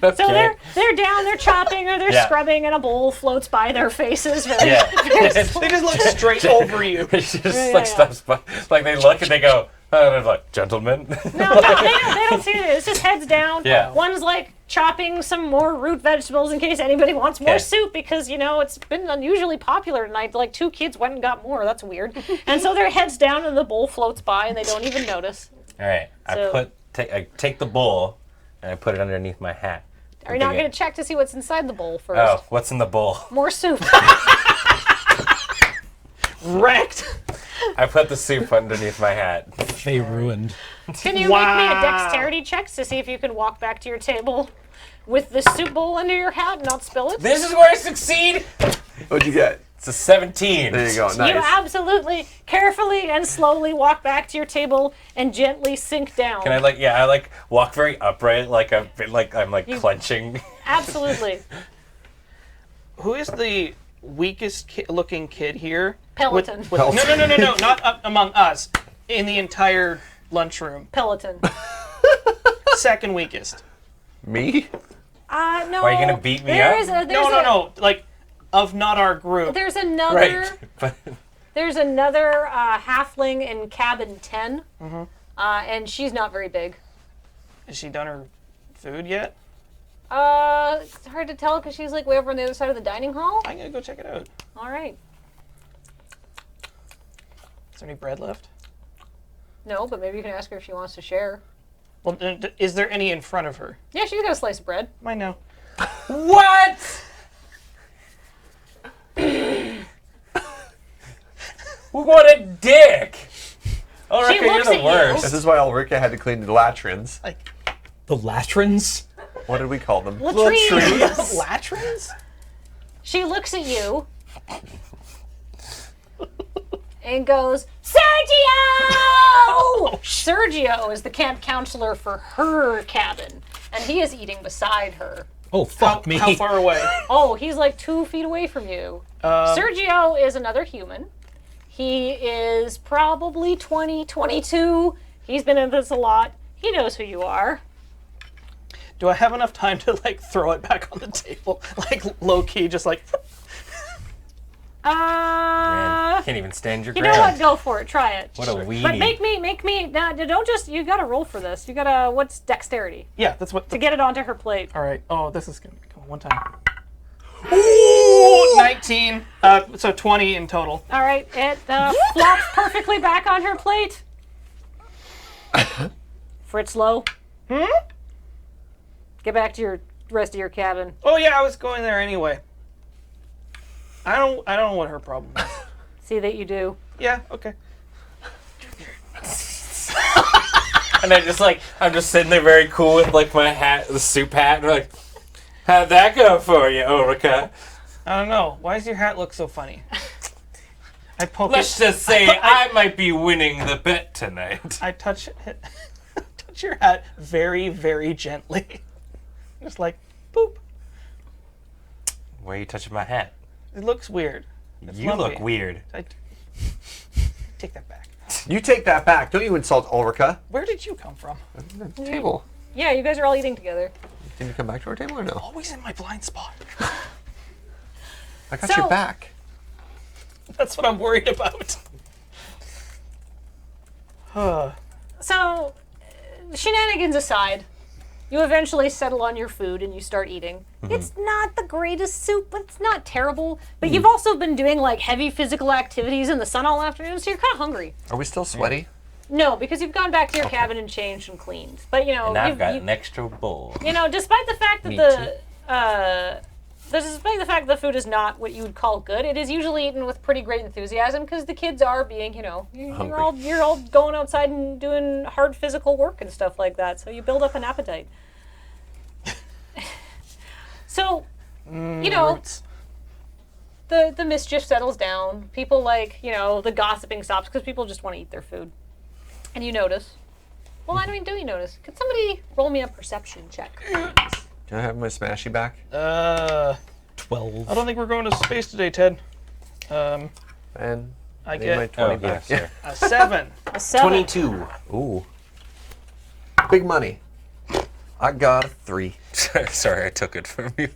Speaker 2: Okay.
Speaker 1: So they're down, they're chopping or they're
Speaker 2: Yeah.
Speaker 1: scrubbing, and a bowl floats by their faces. Very,
Speaker 2: Yeah.
Speaker 4: They just look straight over you.
Speaker 2: It's just
Speaker 1: Yeah,
Speaker 2: like
Speaker 1: yeah.
Speaker 2: stops by. Like they look and they go, oh, and they're like, gentlemen.
Speaker 1: No, they don't see it. It's just heads down.
Speaker 2: Yeah.
Speaker 1: One's like chopping some more root vegetables in case anybody wants more
Speaker 2: Yeah.
Speaker 1: soup because, it's been unusually popular tonight. Like 2 kids went and got more. That's weird. And so their heads down and the bowl floats by and they don't even notice.
Speaker 2: All right.
Speaker 1: So-
Speaker 2: I take the bowl and I put it underneath my hat.
Speaker 1: Are you not going to check to see what's inside the bowl first?
Speaker 2: Oh, what's in the bowl?
Speaker 1: More soup.
Speaker 4: Wrecked.
Speaker 2: I put the soup underneath my hat.
Speaker 3: They ruined.
Speaker 1: Can you make me a dexterity check to see if you can walk back to your table with the soup bowl under your hat and not spill it?
Speaker 2: This is where I succeed.
Speaker 5: What'd you get?
Speaker 2: It's a 17.
Speaker 5: There you go.
Speaker 1: You
Speaker 5: Nice.
Speaker 1: absolutely, carefully and slowly walk back to your table and gently sink down.
Speaker 2: Can I walk very upright, like I'm clenching.
Speaker 1: Absolutely.
Speaker 4: Who is the weakest looking kid here?
Speaker 1: Peloton.
Speaker 4: No, not among us. In the entire lunchroom.
Speaker 1: Peloton.
Speaker 4: Second weakest.
Speaker 5: Me?
Speaker 1: No.
Speaker 2: Are you gonna beat me
Speaker 1: there
Speaker 2: up?
Speaker 1: Is a, there's
Speaker 4: No. Like, of not our group.
Speaker 1: There's another.
Speaker 2: Right. But
Speaker 1: There's another halfling in cabin 10, and she's not very big.
Speaker 4: Has she done her food yet?
Speaker 1: It's hard to tell because she's like way over on the other side of the dining hall.
Speaker 4: I'm gonna go check it out.
Speaker 1: All right.
Speaker 4: Is there any bread left?
Speaker 1: No, but maybe you can ask her if she wants to share.
Speaker 4: Well, is there any in front of her?
Speaker 1: Yeah, she's got a slice of bread.
Speaker 4: I know.
Speaker 2: what? What a dick! Ulrika, you're
Speaker 1: looks at
Speaker 2: the
Speaker 1: you.
Speaker 2: worst.
Speaker 5: This is why Ulrika had to clean the latrines.
Speaker 3: The latrines?
Speaker 5: What did we call them?
Speaker 1: Latrines.
Speaker 4: Latrines?
Speaker 1: She looks at you and goes, Sergio! Sergio is the camp counselor for her cabin, and he is eating beside her.
Speaker 3: Oh, fuck me.
Speaker 4: How far away?
Speaker 1: Oh, he's like 2 feet away from you. Sergio is another human. He is probably 20, 22. He's been in this a lot. He knows who you are.
Speaker 4: Do I have enough time to like throw it back on the table, like low key, just like?
Speaker 2: Man, can't even stand your
Speaker 1: You
Speaker 2: ground.
Speaker 1: know what? Go for it. Try it.
Speaker 2: What a weenie.
Speaker 1: But make me. Nah, don't just. You gotta roll for this. You gotta. What's dexterity
Speaker 4: Yeah, that's what.
Speaker 1: to get it onto her plate?
Speaker 4: All right. Oh, this is gonna go one time. Ooh, 19. So 20 in total.
Speaker 1: All right. It flops perfectly back on her plate. Fritzlow. Get back to your rest of your cabin.
Speaker 4: Oh yeah, I was going there anyway. I don't know what her problem is.
Speaker 1: See that you do.
Speaker 4: Yeah. Okay.
Speaker 2: And I'm just sitting there very cool with like my hat, the soup hat, and like, how'd that go for you, Ulrika?
Speaker 4: I don't know. Why does your hat look so funny? I poke
Speaker 2: Let's
Speaker 4: it.
Speaker 2: just say I might be winning the bet tonight.
Speaker 4: I touch your hat very, very gently. Just like, boop.
Speaker 2: Why are you touching my hat?
Speaker 4: It looks weird. It's
Speaker 2: You
Speaker 4: lumpy.
Speaker 2: look weird.
Speaker 4: Take that back.
Speaker 5: You take that back. Don't you insult Ulrika.
Speaker 4: Where did you come from?
Speaker 5: The table.
Speaker 1: Yeah, you guys are all eating together.
Speaker 5: Didn't you come back to our table or no?
Speaker 4: Always in my blind spot.
Speaker 5: I got
Speaker 1: So-
Speaker 5: your back.
Speaker 4: That's what I'm worried about.
Speaker 1: So, shenanigans aside, you eventually settle on your food and you start eating. It's not the greatest soup, but it's not terrible. But you've also been doing like heavy physical activities in the sun all afternoon, so you're kind of hungry.
Speaker 5: Are we still sweaty?
Speaker 1: No, because you've gone back to your cabin and changed and cleaned. But you know,
Speaker 2: And I've
Speaker 1: you've-
Speaker 2: got
Speaker 1: you-
Speaker 2: an extra bowl.
Speaker 1: You know, despite the fact that
Speaker 2: Me
Speaker 1: despite the fact that the food is not what you would call good, it is usually eaten with pretty great enthusiasm because the kids are being, you know, you're all going outside and doing hard physical work and stuff like that. So you build up an appetite. So, you know,
Speaker 4: Roots.
Speaker 1: the mischief settles down. People like, you know, the gossiping stops because people just want to eat their food. And you notice. Well, I mean, do you notice? Could somebody roll me a perception check?
Speaker 5: Can I have my smashy back?
Speaker 3: 12.
Speaker 4: I don't think we're going to space today, Ted.
Speaker 5: And
Speaker 4: I
Speaker 5: need my
Speaker 4: get
Speaker 5: 20
Speaker 2: Oh,
Speaker 5: back.
Speaker 2: yeah,
Speaker 4: a 7.
Speaker 1: A 7.
Speaker 2: 22.
Speaker 5: Ooh. Big money. I got a 3.
Speaker 2: Sorry, I took it from you.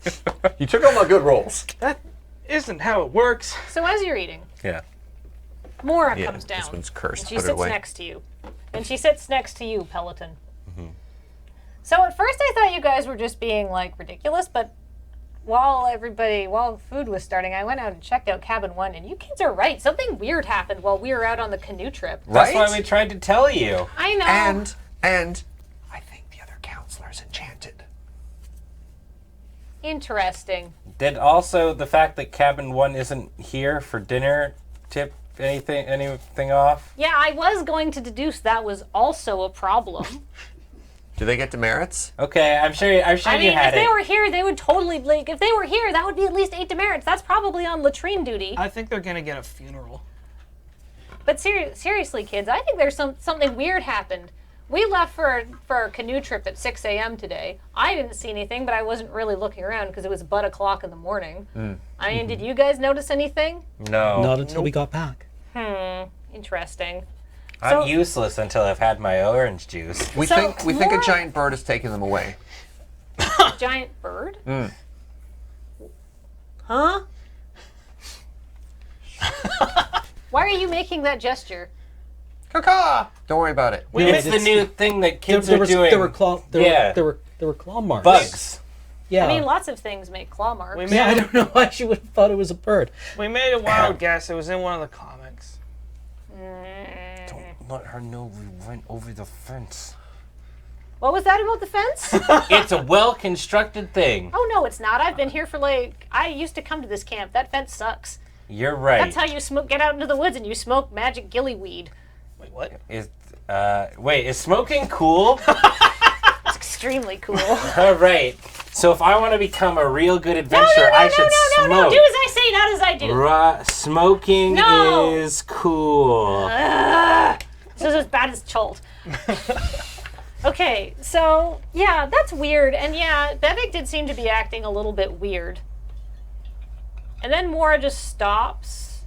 Speaker 5: You took all my good rolls.
Speaker 4: That isn't how it works.
Speaker 1: So as you're eating,
Speaker 2: Yeah.
Speaker 1: Mora
Speaker 5: Yeah,
Speaker 1: comes down.
Speaker 5: this one's cursed.
Speaker 1: She
Speaker 5: Put it
Speaker 1: sits
Speaker 5: away.
Speaker 1: next to you. And she sits next to you, Peloton. So at first I thought you guys were just being like ridiculous, but while food was starting, I went out and checked out Cabin 1, and you kids are right. Something weird happened while we were out on the canoe trip.
Speaker 2: That's
Speaker 5: Right?
Speaker 2: why we tried to tell you.
Speaker 1: I know.
Speaker 5: And I think the other counselor's enchanted.
Speaker 1: Interesting.
Speaker 2: Did also the fact that Cabin 1 isn't here for dinner tip anything off?
Speaker 1: Yeah, I was going to deduce that was also a problem.
Speaker 5: Do they get demerits?
Speaker 2: Okay, I'm sure you
Speaker 1: I mean,
Speaker 2: had
Speaker 1: if they
Speaker 2: it.
Speaker 1: were here, they would totally, like, if they were here, that would be at least 8 demerits. That's probably on latrine duty.
Speaker 4: I think they're gonna get a funeral.
Speaker 1: But seriously, kids, I think there's something weird happened. We left for a canoe trip at 6 a.m. today. I didn't see anything, but I wasn't really looking around because it was but o'clock in the morning. I mean, did you guys notice anything?
Speaker 2: No.
Speaker 3: Not until we got back.
Speaker 1: Interesting.
Speaker 2: I'm
Speaker 1: So-
Speaker 2: useless until I've had my orange juice.
Speaker 5: We
Speaker 1: So,
Speaker 5: think a
Speaker 1: Laura-
Speaker 5: giant bird is taking them away.
Speaker 1: Giant bird? Huh? Why are you making that gesture?
Speaker 5: Caw-caw! Don't worry about it.
Speaker 2: It's the
Speaker 3: it's-
Speaker 2: new thing that kids
Speaker 3: there
Speaker 2: are
Speaker 3: was,
Speaker 2: doing.
Speaker 3: There were claw.
Speaker 2: Yeah.
Speaker 3: There were claw marks.
Speaker 2: bugs.
Speaker 3: Yeah.
Speaker 1: I mean, lots of things make claw marks.
Speaker 4: We
Speaker 3: yeah, I
Speaker 4: made,
Speaker 3: don't know why she would have thought it was a bird.
Speaker 4: we made a wild guess. It was in one of the comics.
Speaker 2: Don't let her know we went over the fence.
Speaker 1: What was that about the fence?
Speaker 2: It's a well-constructed thing.
Speaker 1: Oh, no, it's not. I've been here for I used to come to this camp. That fence sucks.
Speaker 2: You're right.
Speaker 1: That's how you get out into the woods and you smoke magic gillyweed.
Speaker 4: Wait, what?
Speaker 2: Is smoking cool?
Speaker 1: It's extremely cool.
Speaker 2: All right. So if I want to become a real good adventurer, I should smoke.
Speaker 1: No. Do as I say, not as I do.
Speaker 2: Smoking
Speaker 1: No.
Speaker 2: is cool.
Speaker 1: This is as bad as Cholt. Okay, so, yeah, that's weird. And yeah, Bevig did seem to be acting a little bit weird. And then Mora just stops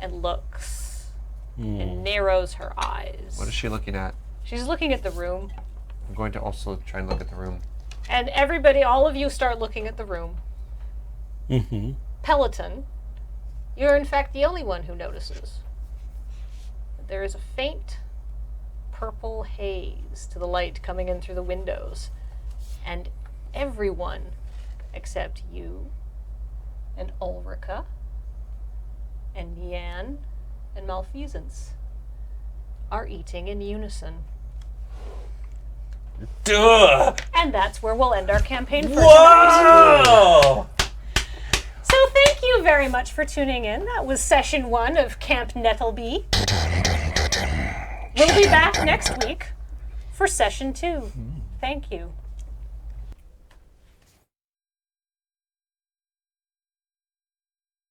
Speaker 1: and looks and narrows her eyes.
Speaker 5: What is she looking at?
Speaker 1: She's looking at the room.
Speaker 5: I'm going to also try and look at the room.
Speaker 1: And everybody, all of you start looking at the room.
Speaker 3: Mm-hmm.
Speaker 1: Peloton, you're in fact the only one who notices. There is a faint purple haze to the light coming in through the windows. And everyone except you and Ulrika and Yan and Malfeasance are eating in unison.
Speaker 2: Duh!
Speaker 1: And that's where we'll end our campaign for tonight.
Speaker 2: Whoa!
Speaker 1: So thank you very much for tuning in. That was session 1 of Camp Nettlebee. We'll be back next week for session 2. Thank you.